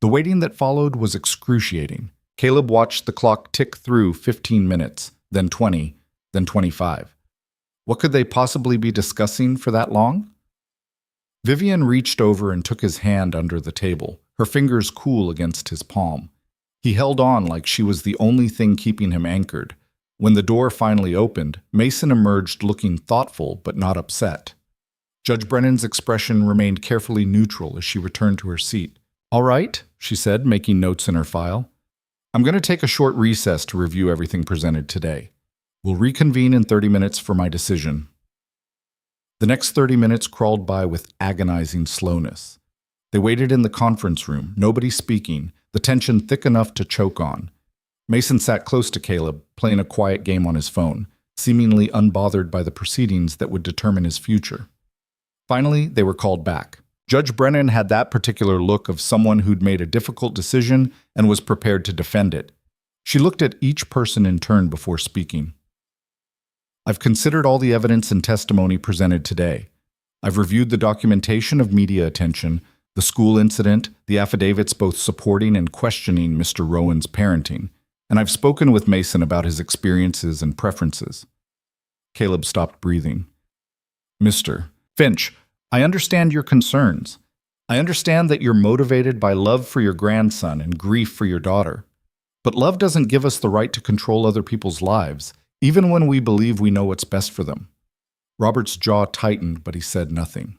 The waiting that followed was excruciating. Caleb watched the clock tick through 15 minutes, then 20, then 25. What could they possibly be discussing for that long? Vivian reached over and took his hand under the table, her fingers cool against his palm. He held on like she was the only thing keeping him anchored. When the door finally opened, Mason emerged looking thoughtful but not upset. Judge Brennan's expression remained carefully neutral as she returned to her seat. "All right," she said, making notes in her file. "I'm going to take a short recess to review everything presented today. We'll reconvene in 30 minutes for my decision." The next 30 minutes crawled by with agonizing slowness. They waited in the conference room, nobody speaking, the tension thick enough to choke on. Mason sat close to Caleb, playing a quiet game on his phone, seemingly unbothered by the proceedings that would determine his future. Finally, they were called back. Judge Brennan had that particular look of someone who'd made a difficult decision and was prepared to defend it. She looked at each person in turn before speaking. "I've considered all the evidence and testimony presented today. I've reviewed the documentation of media attention, the school incident, the affidavits both supporting and questioning Mr. Rowan's parenting, and I've spoken with Mason about his experiences and preferences." Caleb stopped breathing. "Mr. Finch, I understand your concerns. I understand that you're motivated by love for your grandson and grief for your daughter. But love doesn't give us the right to control other people's lives, even when we believe we know what's best for them." Robert's jaw tightened, but he said nothing.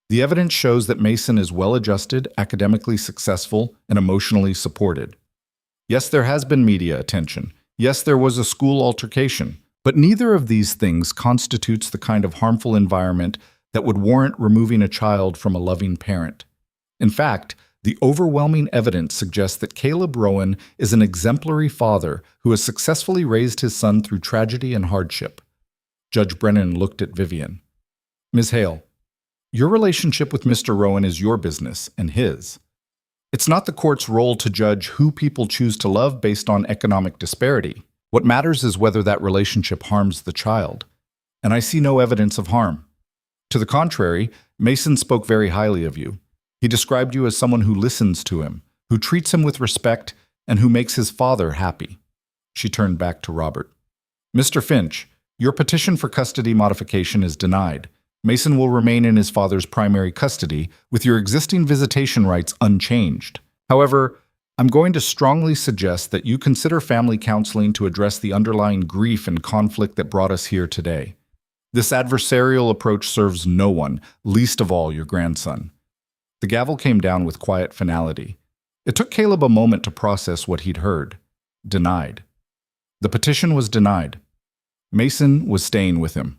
"The evidence shows that Mason is well-adjusted, academically successful, and emotionally supported. Yes, there has been media attention. Yes, there was a school altercation. But neither of these things constitutes the kind of harmful environment that would warrant removing a child from a loving parent. In fact, the overwhelming evidence suggests that Caleb Rowan is an exemplary father who has successfully raised his son through tragedy and hardship." Judge Brennan looked at Vivian. "Ms. Hale, your relationship with Mr. Rowan is your business and his. It's not the court's role to judge who people choose to love based on economic disparity. What matters is whether that relationship harms the child. And I see no evidence of harm. To the contrary, Mason spoke very highly of you. He described you as someone who listens to him, who treats him with respect, and who makes his father happy." She turned back to Robert. "Mr. Finch, your petition for custody modification is denied. Mason will remain in his father's primary custody, with your existing visitation rights unchanged. However, I'm going to strongly suggest that you consider family counseling to address the underlying grief and conflict that brought us here today. This adversarial approach serves no one, least of all your grandson." The gavel came down with quiet finality. It took Caleb a moment to process what he'd heard. Denied. The petition was denied. Mason was staying with him.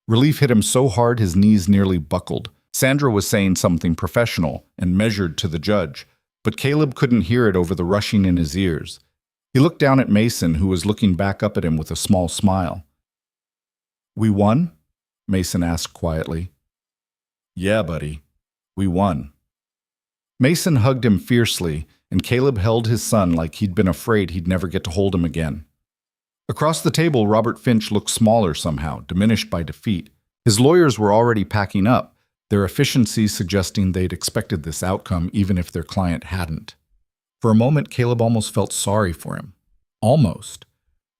Relief hit him so hard his knees nearly buckled. Sandra was saying something professional and measured to the judge, but Caleb couldn't hear it over the rushing in his ears. He looked down at Mason, who was looking back up at him with a small smile. "We won?" Mason asked quietly. "Yeah, buddy. We won." Mason hugged him fiercely, and Caleb held his son like he'd been afraid he'd never get to hold him again. Across the table, Robert Finch looked smaller somehow, diminished by defeat. His lawyers were already packing up, their efficiency suggesting they'd expected this outcome even if their client hadn't. For a moment, Caleb almost felt sorry for him. Almost.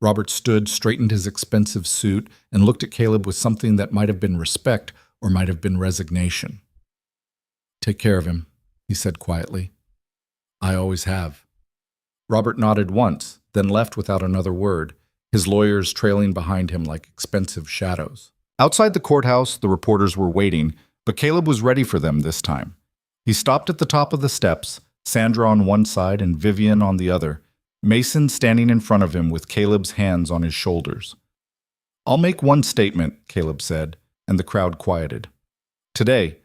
Robert stood, straightened his expensive suit, and looked at Caleb with something that might have been respect or might have been resignation. "Take care of him," he said quietly. "I always have." Robert nodded once, then left without another word, his lawyers trailing behind him like expensive shadows. Outside the courthouse, the reporters were waiting, but Caleb was ready for them this time. He stopped at the top of the steps, Sandra on one side and Vivian on the other, Mason standing in front of him with Caleb's hands on his shoulders. "I'll make one statement," Caleb said, and the crowd quieted. "Today,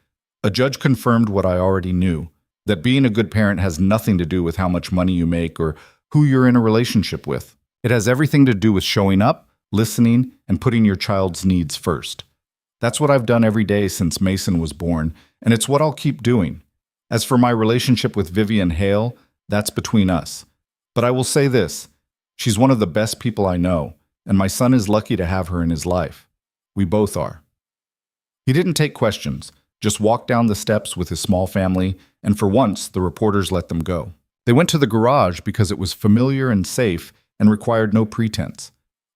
a judge confirmed what I already knew, that being a good parent has nothing to do with how much money you make or who you're in a relationship with. It has everything to do with showing up, listening, and putting your child's needs first. That's what I've done every day since Mason was born, and it's what I'll keep doing. As for my relationship with Vivian Hale, that's between us. But I will say this, she's one of the best people I know, and my son is lucky to have her in his life. We both are." He didn't take questions, just walked down the steps with his small family, and for once, the reporters let them go. They went to the garage because it was familiar and safe and required no pretense.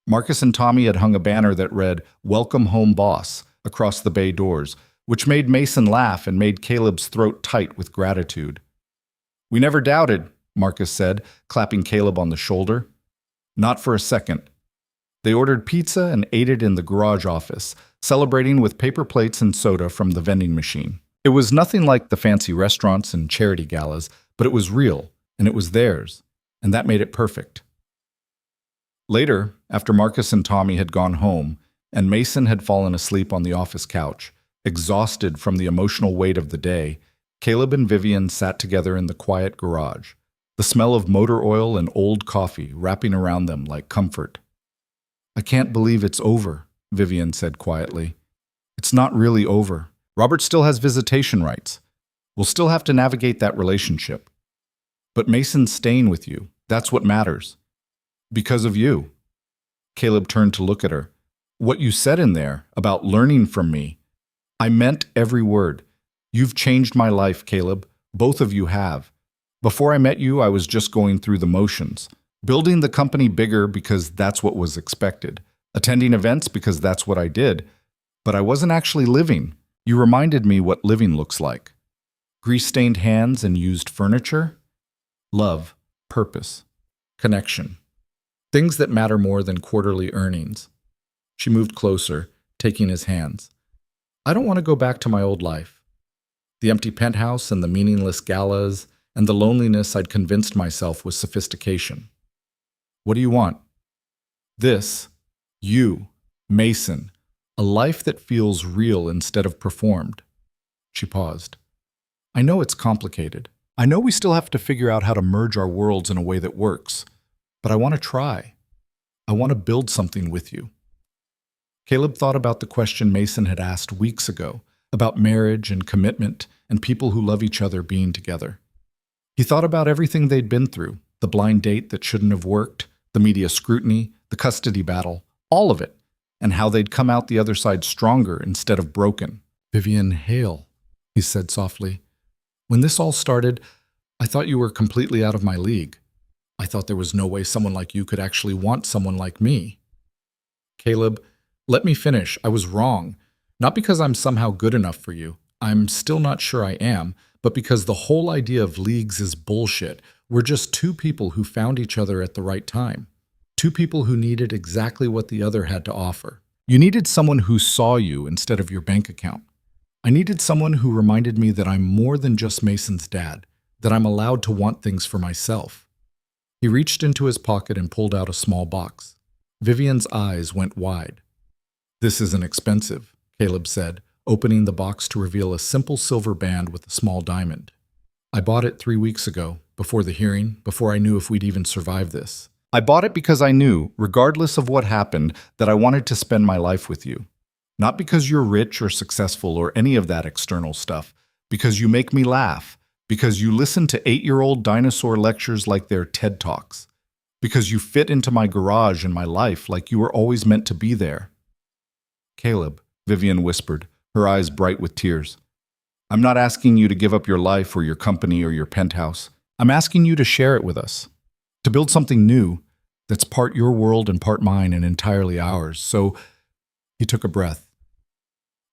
Marcus and Tommy had hung a banner that read, "Welcome home, boss," across the bay doors, which made Mason laugh and made Caleb's throat tight with gratitude. "We never doubted," Marcus said, clapping Caleb on the shoulder. "Not for a second." They ordered pizza and ate it in the garage office, celebrating with paper plates and soda from the vending machine. It was nothing like the fancy restaurants and charity galas, but it was real, and it was theirs, and that made it perfect. Later, after Marcus and Tommy had gone home, and Mason had fallen asleep on the office couch, exhausted from the emotional weight of the day, Caleb and Vivian sat together in the quiet garage, the smell of motor oil and old coffee wrapping around them like comfort. "I can't believe it's over," Vivian said quietly. "It's not really over. Robert still has visitation rights. We'll still have to navigate that relationship. But Mason's staying with you. That's what matters. Because of you." Caleb turned to look at her. "What you said in there about learning from me, I meant every word. You've changed my life, Caleb. Both of you have. Before I met you, I was just going through the motions, building the company bigger because that's what was expected, attending events because that's what I did, but I wasn't actually living. You reminded me what living looks like. Grease-stained hands and used furniture, love, purpose, connection. Things that matter more than quarterly earnings." She moved closer, taking his hands. "I don't want to go back to my old life. The empty penthouse and the meaningless galas and the loneliness I'd convinced myself was sophistication. What do you want?" "This. You. Mason. A life that feels real instead of performed." She paused. "I know it's complicated. I know we still have to figure out how to merge our worlds in a way that works. But I want to try. I want to build something with you." Caleb thought about the question Mason had asked weeks ago, about marriage and commitment and people who love each other being together. He thought about everything they'd been through, the blind date that shouldn't have worked, the media scrutiny, the custody battle, all of it, and how they'd come out the other side stronger instead of broken. "Vivian Hale," he said softly. "When this all started, I thought you were completely out of my league. I thought there was no way someone like you could actually want someone like me." "Caleb, let me finish. I was wrong. Not because I'm somehow good enough for you. I'm still not sure I am, but because the whole idea of leagues is bullshit. We're just two people who found each other at the right time. Two people who needed exactly what the other had to offer. You needed someone who saw you instead of your bank account. I needed someone who reminded me that I'm more than just Mason's dad, that I'm allowed to want things for myself. He reached into his pocket and pulled out a small box. Vivian's eyes went wide. "This isn't expensive," Caleb said, opening the box to reveal a simple silver band with a small diamond. "I bought it 3 weeks ago, before the hearing, before I knew if we'd even survive this. I bought it because I knew, regardless of what happened, that I wanted to spend my life with you. Not because you're rich or successful or any of that external stuff, because you make me laugh, because you listen to 8-year-old dinosaur lectures like they're TED Talks, because you fit into my garage and my life like you were always meant to be there." "Caleb," Vivian whispered, her eyes bright with tears, "I'm not asking you to give up your life or your company or your penthouse. I'm asking you to share it with us, to build something new that's part your world and part mine and entirely ours. So," he took a breath.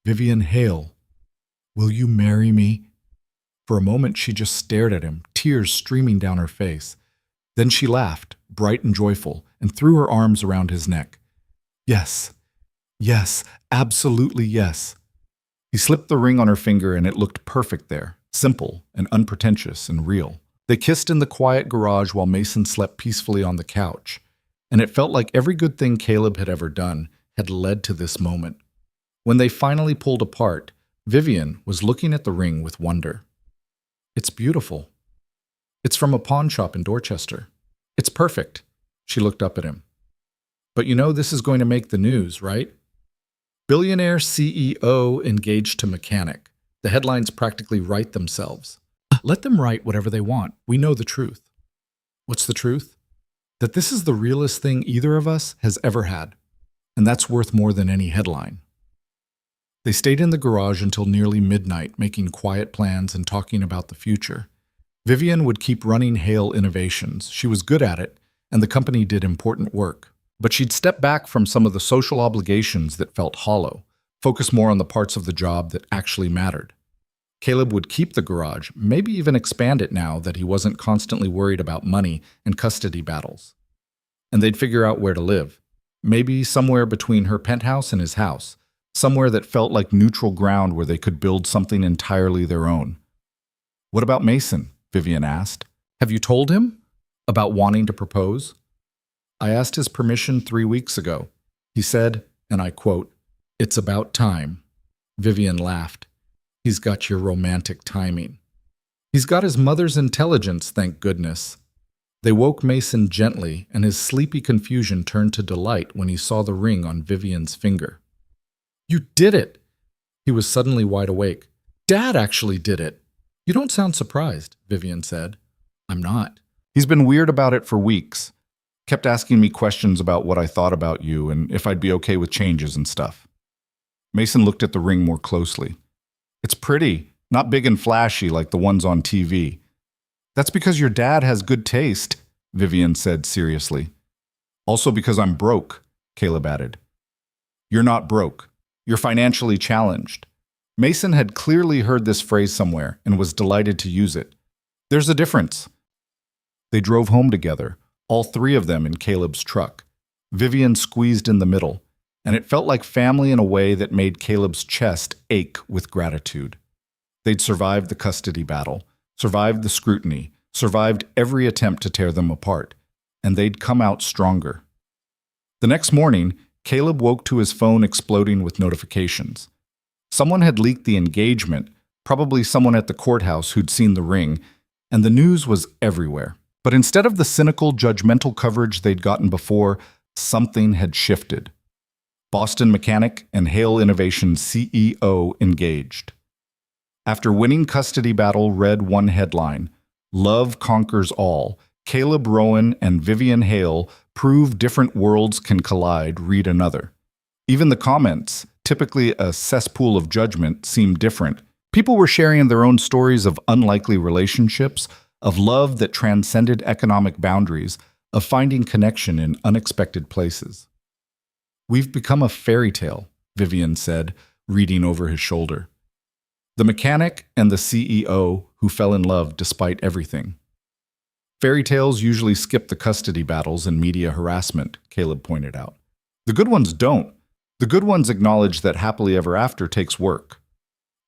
"Vivian Hale, will you marry me?" For a moment, she just stared at him, tears streaming down her face. Then she laughed, bright and joyful, and threw her arms around his neck. "Yes, yes, absolutely yes." He slipped the ring on her finger and it looked perfect there, simple and unpretentious and real. They kissed in the quiet garage while Mason slept peacefully on the couch, and it felt like every good thing Caleb had ever done had led to this moment. When they finally pulled apart, Vivian was looking at the ring with wonder. "It's beautiful. It's from a pawn shop in Dorchester. It's perfect." She looked up at him. "But you know this is going to make the news, right? Billionaire CEO engaged to mechanic. The headlines practically write themselves." "Let them write whatever they want. We know the truth." "What's the truth?" "That this is the realest thing either of us has ever had. And that's worth more than any headline." They stayed in the garage until nearly midnight, making quiet plans and talking about the future. Vivian would keep running Hale Innovations. She was good at it, and the company did important work. But she'd step back from some of the social obligations that felt hollow, focus more on the parts of the job that actually mattered. Caleb would keep the garage, maybe even expand it now that he wasn't constantly worried about money and custody battles. And they'd figure out where to live. Maybe somewhere between her penthouse and his house, somewhere that felt like neutral ground where they could build something entirely their own. "What about Mason?" Vivian asked. "Have you told him about wanting to propose?" "I asked his permission 3 weeks ago. He said, and I quote, 'It's about time.'" Vivian laughed. "He's got your romantic timing." "He's got his mother's intelligence, thank goodness." They woke Mason gently, and his sleepy confusion turned to delight when he saw the ring on Vivian's finger. "You did it!" He was suddenly wide awake. "Dad actually did it!" "You don't sound surprised," Vivian said. "I'm not." "He's been weird about it for weeks. Kept asking me questions about what I thought about you and if I'd be okay with changes and stuff." Mason looked at the ring more closely. "It's pretty, not big and flashy like the ones on TV." "That's because your dad has good taste," Vivian said seriously. "Also because I'm broke," Caleb added. "You're not broke. You're financially challenged." Mason had clearly heard this phrase somewhere and was delighted to use it. "There's a difference." They drove home together, all 3 of them in Caleb's truck. Vivian squeezed in the middle, and it felt like family in a way that made Caleb's chest ache with gratitude. They'd survived the custody battle, survived the scrutiny, survived every attempt to tear them apart, and they'd come out stronger. The next morning, Caleb woke to his phone exploding with notifications. Someone had leaked the engagement, probably someone at the courthouse who'd seen the ring, and the news was everywhere. But instead of the cynical, judgmental coverage they'd gotten before, something had shifted. Boston Mechanic and Hale Innovation CEO engaged. After winning custody battle read one headline, "Love Conquers All," Caleb Rowan and Vivian Hale prove different worlds can collide, read another. Even the comments, typically a cesspool of judgment, seemed different. People were sharing their own stories of unlikely relationships, of love that transcended economic boundaries, of finding connection in unexpected places. "We've become a fairy tale," Vivian said, reading over his shoulder. "The mechanic and the CEO who fell in love despite everything." "Fairy tales usually skip the custody battles and media harassment," Caleb pointed out. "The good ones don't. The good ones acknowledge that happily ever after takes work."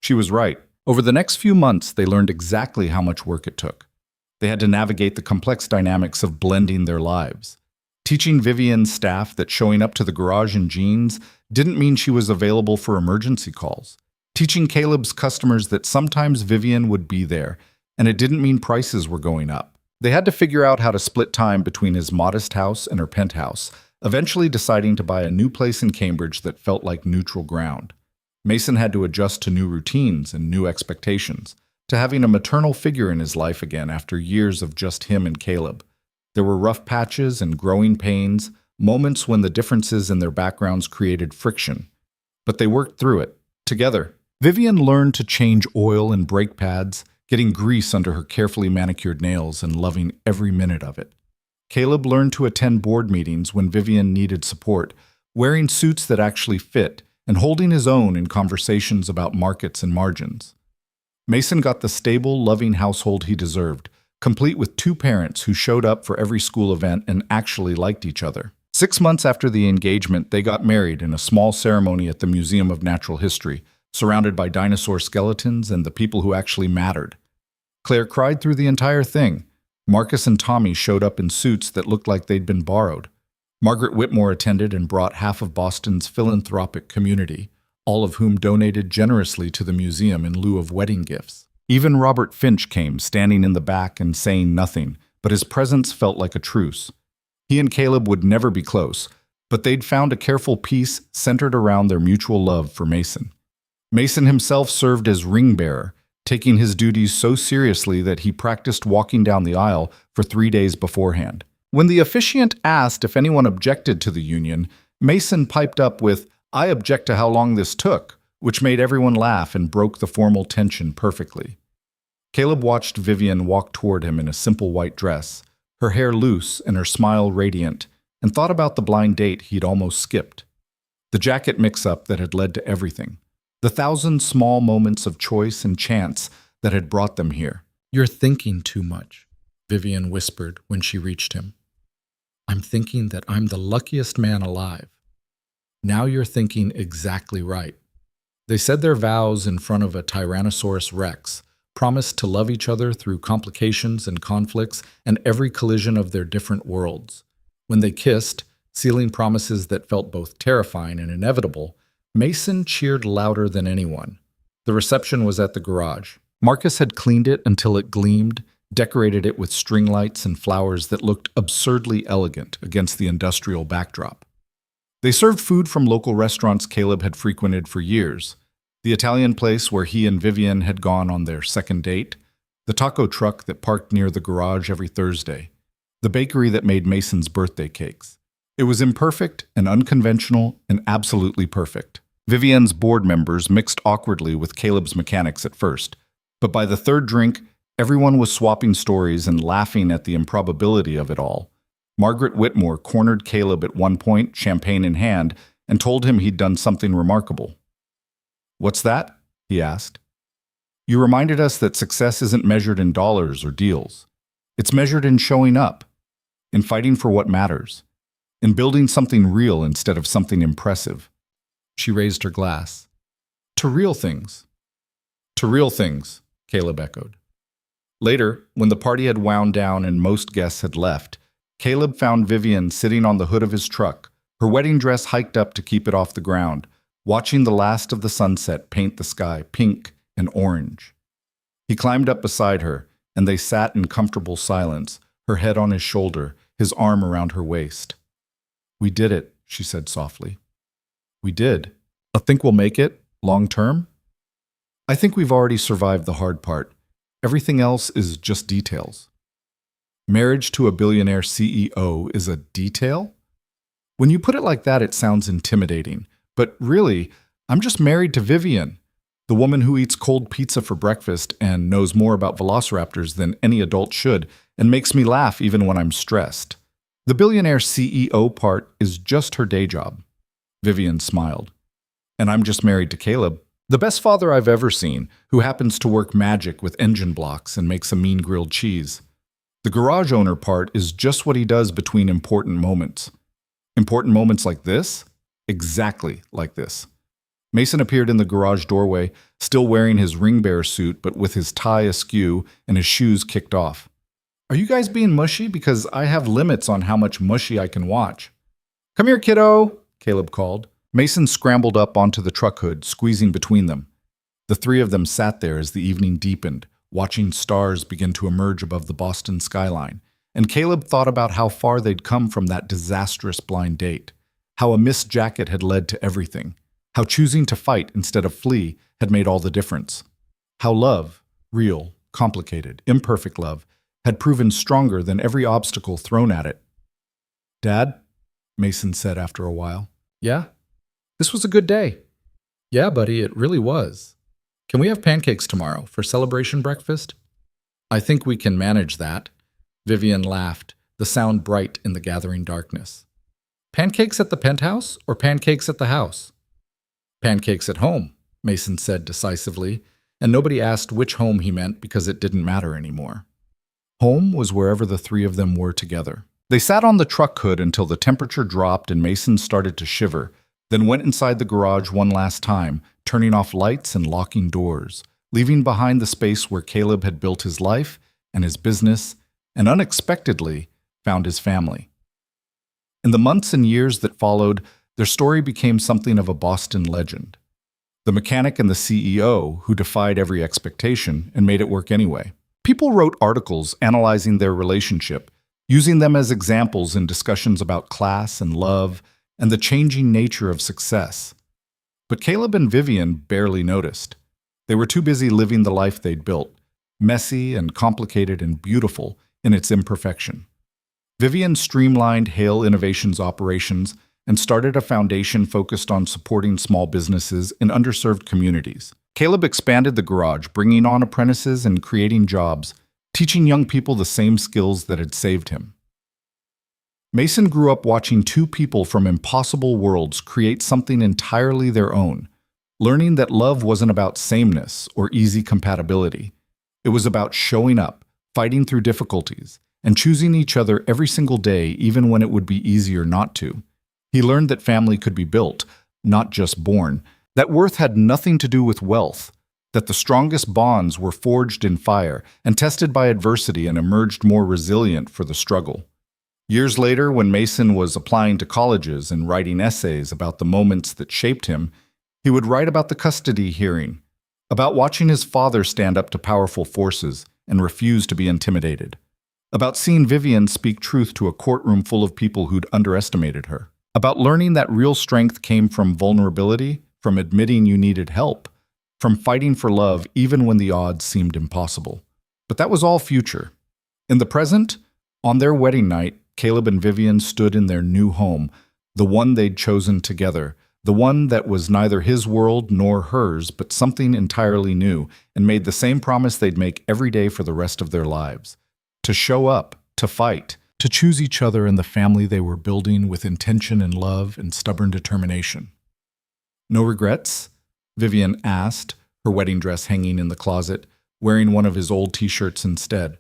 She was right. Over the next few months, they learned exactly how much work it took. They had to navigate the complex dynamics of blending their lives. Teaching Vivian's staff that showing up to the garage in jeans didn't mean she was available for emergency calls. Teaching Caleb's customers that sometimes Vivian would be there, and it didn't mean prices were going up. They had to figure out how to split time between his modest house and her penthouse, eventually deciding to buy a new place in Cambridge that felt like neutral ground. Mason had to adjust to new routines and new expectations, to having a maternal figure in his life again after years of just him and Caleb. There were rough patches and growing pains, moments when the differences in their backgrounds created friction. But they worked through it, together. Vivian learned to change oil and brake pads, getting grease under her carefully manicured nails and loving every minute of it. Caleb learned to attend board meetings when Vivian needed support, wearing suits that actually fit, and holding his own in conversations about markets and margins. Mason got the stable, loving household he deserved, complete with two parents who showed up for every school event and actually liked each other. 6 months after the engagement, they got married in a small ceremony at the Museum of Natural History, surrounded by dinosaur skeletons and the people who actually mattered. Claire cried through the entire thing. Marcus and Tommy showed up in suits that looked like they'd been borrowed. Margaret Whitmore attended and brought half of Boston's philanthropic community, all of whom donated generously to the museum in lieu of wedding gifts. Even Robert Finch came, standing in the back and saying nothing, but his presence felt like a truce. He and Caleb would never be close, but they'd found a careful peace centered around their mutual love for Mason. Mason himself served as ring bearer, taking his duties so seriously that he practiced walking down the aisle for 3 days beforehand. When the officiant asked if anyone objected to the union, Mason piped up with, "I object to how long this took," which made everyone laugh and broke the formal tension perfectly. Caleb watched Vivian walk toward him in a simple white dress, her hair loose and her smile radiant, and thought about the blind date he'd almost skipped. The jacket mix-up that had led to everything. The 1,000 small moments of choice and chance that had brought them here. "You're thinking too much," Vivian whispered when she reached him. "I'm thinking that I'm the luckiest man alive. Now you're thinking exactly right." They said their vows in front of a Tyrannosaurus Rex, promised to love each other through complications and conflicts and every collision of their different worlds. When they kissed, sealing promises that felt both terrifying and inevitable, Mason cheered louder than anyone. The reception was at the garage. Marcus had cleaned it until it gleamed, decorated it with string lights and flowers that looked absurdly elegant against the industrial backdrop. They served food from local restaurants Caleb had frequented for years. The Italian place where he and Vivian had gone on their second date, the taco truck that parked near the garage every Thursday, the bakery that made Mason's birthday cakes. It was imperfect and unconventional and absolutely perfect. Vivian's board members mixed awkwardly with Caleb's mechanics at first, but by the third drink, everyone was swapping stories and laughing at the improbability of it all. Margaret Whitmore cornered Caleb at one point, champagne in hand, and told him he'd done something remarkable. "What's that?" he asked. "You reminded us that success isn't measured in dollars or deals. It's measured in showing up, in fighting for what matters, in building something real instead of something impressive." She raised her glass. "To real things." "To real things," Caleb echoed. Later, when the party had wound down and most guests had left, Caleb found Vivian sitting on the hood of his truck, her wedding dress hiked up to keep it off the ground, watching the last of the sunset paint the sky pink and orange. He climbed up beside her, and they sat in comfortable silence, her head on his shoulder, his arm around her waist. "We did it," she said softly. "We did. I think we'll make it, long term. I think we've already survived the hard part. Everything else is just details." Marriage to a billionaire CEO is a detail? When you put it like that, it sounds intimidating. But really, I'm just married to Vivian, the woman who eats cold pizza for breakfast and knows more about velociraptors than any adult should and makes me laugh even when I'm stressed. The billionaire CEO part is just her day job. Vivian smiled. And I'm just married to Caleb, the best father I've ever seen, who happens to work magic with engine blocks and makes a mean grilled cheese. The garage owner part is just what he does between important moments. Important moments like this? Exactly like this. Mason appeared in the garage doorway, still wearing his ring bearer suit but with his tie askew and his shoes kicked off. Are you guys being mushy? Because I have limits on how much mushy I can watch. Come here, kiddo, Caleb called. Mason scrambled up onto the truck hood, squeezing between them. The three of them sat there as the evening deepened, watching stars begin to emerge above the Boston skyline. And Caleb thought about how far they'd come from that disastrous blind date, how a missed jacket had led to everything, how choosing to fight instead of flee had made all the difference, how love, real, complicated, imperfect love, had proven stronger than every obstacle thrown at it. Dad, Mason said after a while. Yeah? This was a good day. Yeah, buddy, it really was. Can we have pancakes tomorrow for celebration breakfast? I think we can manage that. Vivian laughed, the sound bright in the gathering darkness. Pancakes at the penthouse or pancakes at the house? Pancakes at home, Mason said decisively, and nobody asked which home he meant because it didn't matter anymore. Home was wherever the three of them were together. They sat on the truck hood until the temperature dropped and Mason started to shiver, then went inside the garage one last time, turning off lights and locking doors, leaving behind the space where Caleb had built his life and his business, and unexpectedly found his family. In the months and years that followed, their story became something of a Boston legend. The mechanic and the CEO who defied every expectation and made it work anyway. People wrote articles analyzing their relationship, using them as examples in discussions about class and love and the changing nature of success. But Caleb and Vivian barely noticed. They were too busy living the life they'd built, messy and complicated and beautiful in its imperfection. Vivian streamlined Hale Innovations operations and started a foundation focused on supporting small businesses in underserved communities. Caleb expanded the garage, bringing on apprentices and creating jobs, teaching young people the same skills that had saved him. Mason grew up watching two people from impossible worlds create something entirely their own, learning that love wasn't about sameness or easy compatibility. It was about showing up, fighting through difficulties, and choosing each other every single day even when it would be easier not to. He learned that family could be built, not just born, that worth had nothing to do with wealth, that the strongest bonds were forged in fire and tested by adversity and emerged more resilient for the struggle. Years later, when Mason was applying to colleges and writing essays about the moments that shaped him, he would write about the custody hearing, about watching his father stand up to powerful forces and refuse to be intimidated, about seeing Vivian speak truth to a courtroom full of people who'd underestimated her, about learning that real strength came from vulnerability, from admitting you needed help, from fighting for love even when the odds seemed impossible. But that was all future. In the present, on their wedding night, Caleb and Vivian stood in their new home, the one they'd chosen together, the one that was neither his world nor hers, but something entirely new, and made the same promise they'd make every day for the rest of their lives. To show up, to fight, to choose each other and the family they were building with intention and love and stubborn determination. No regrets? Vivian asked, her wedding dress hanging in the closet, wearing one of his old t-shirts instead.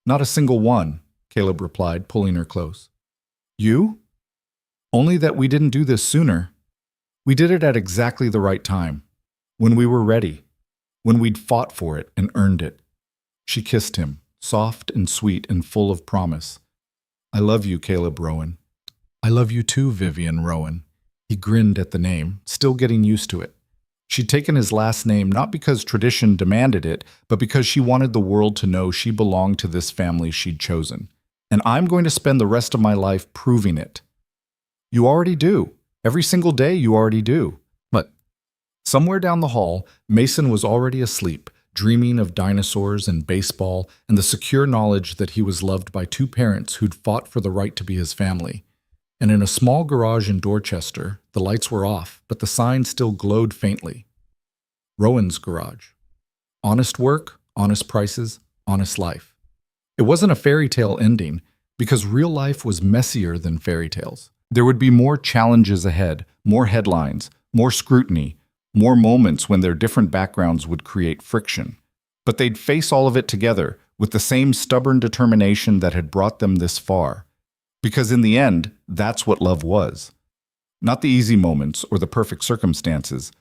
Not a single one, Caleb replied, pulling her close. You? Only that we didn't do this sooner. We did it at exactly the right time, when we were ready, when we'd fought for it and earned it. She kissed him, soft and sweet and full of promise. I love you, Caleb Rowan. I love you too, Vivian Rowan. He grinned at the name, still getting used to it. She'd taken his last name not because tradition demanded it, but because she wanted the world to know she belonged to this family she'd chosen. And I'm going to spend the rest of my life proving it. You already do. Every single day you already do. But somewhere down the hall, Mason was already asleep, dreaming of dinosaurs and baseball and the secure knowledge that he was loved by two parents who'd fought for the right to be his family. And in a small garage in Dorchester, the lights were off, but the sign still glowed faintly. Rowan's Garage. Honest work, honest prices, honest life. It wasn't a fairy tale ending, because real life was messier than fairy tales. There would be more challenges ahead, more headlines, more scrutiny, more moments when their different backgrounds would create friction. But they'd face all of it together, with the same stubborn determination that had brought them this far. Because in the end, that's what love was. Not the easy moments or the perfect circumstances,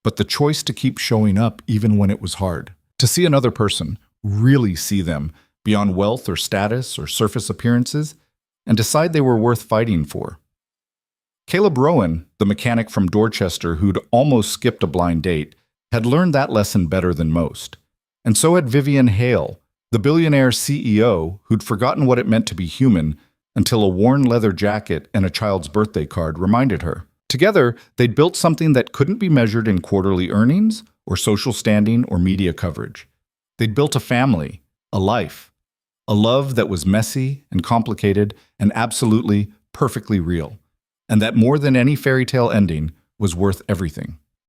but the choice to keep showing up even when it was hard. To see another person, really see them, beyond wealth or status or surface appearances, and decide they were worth fighting for. Caleb Rowan, the mechanic from Dorchester who'd almost skipped a blind date, had learned that lesson better than most. And so had Vivian Hale, the billionaire CEO who'd forgotten what it meant to be human until a worn leather jacket and a child's birthday card reminded her. Together, they'd built something that couldn't be measured in quarterly earnings or social standing or media coverage. They'd built a family, a life, a love that was messy and complicated and absolutely, perfectly real, and that more than any fairy tale ending was worth everything.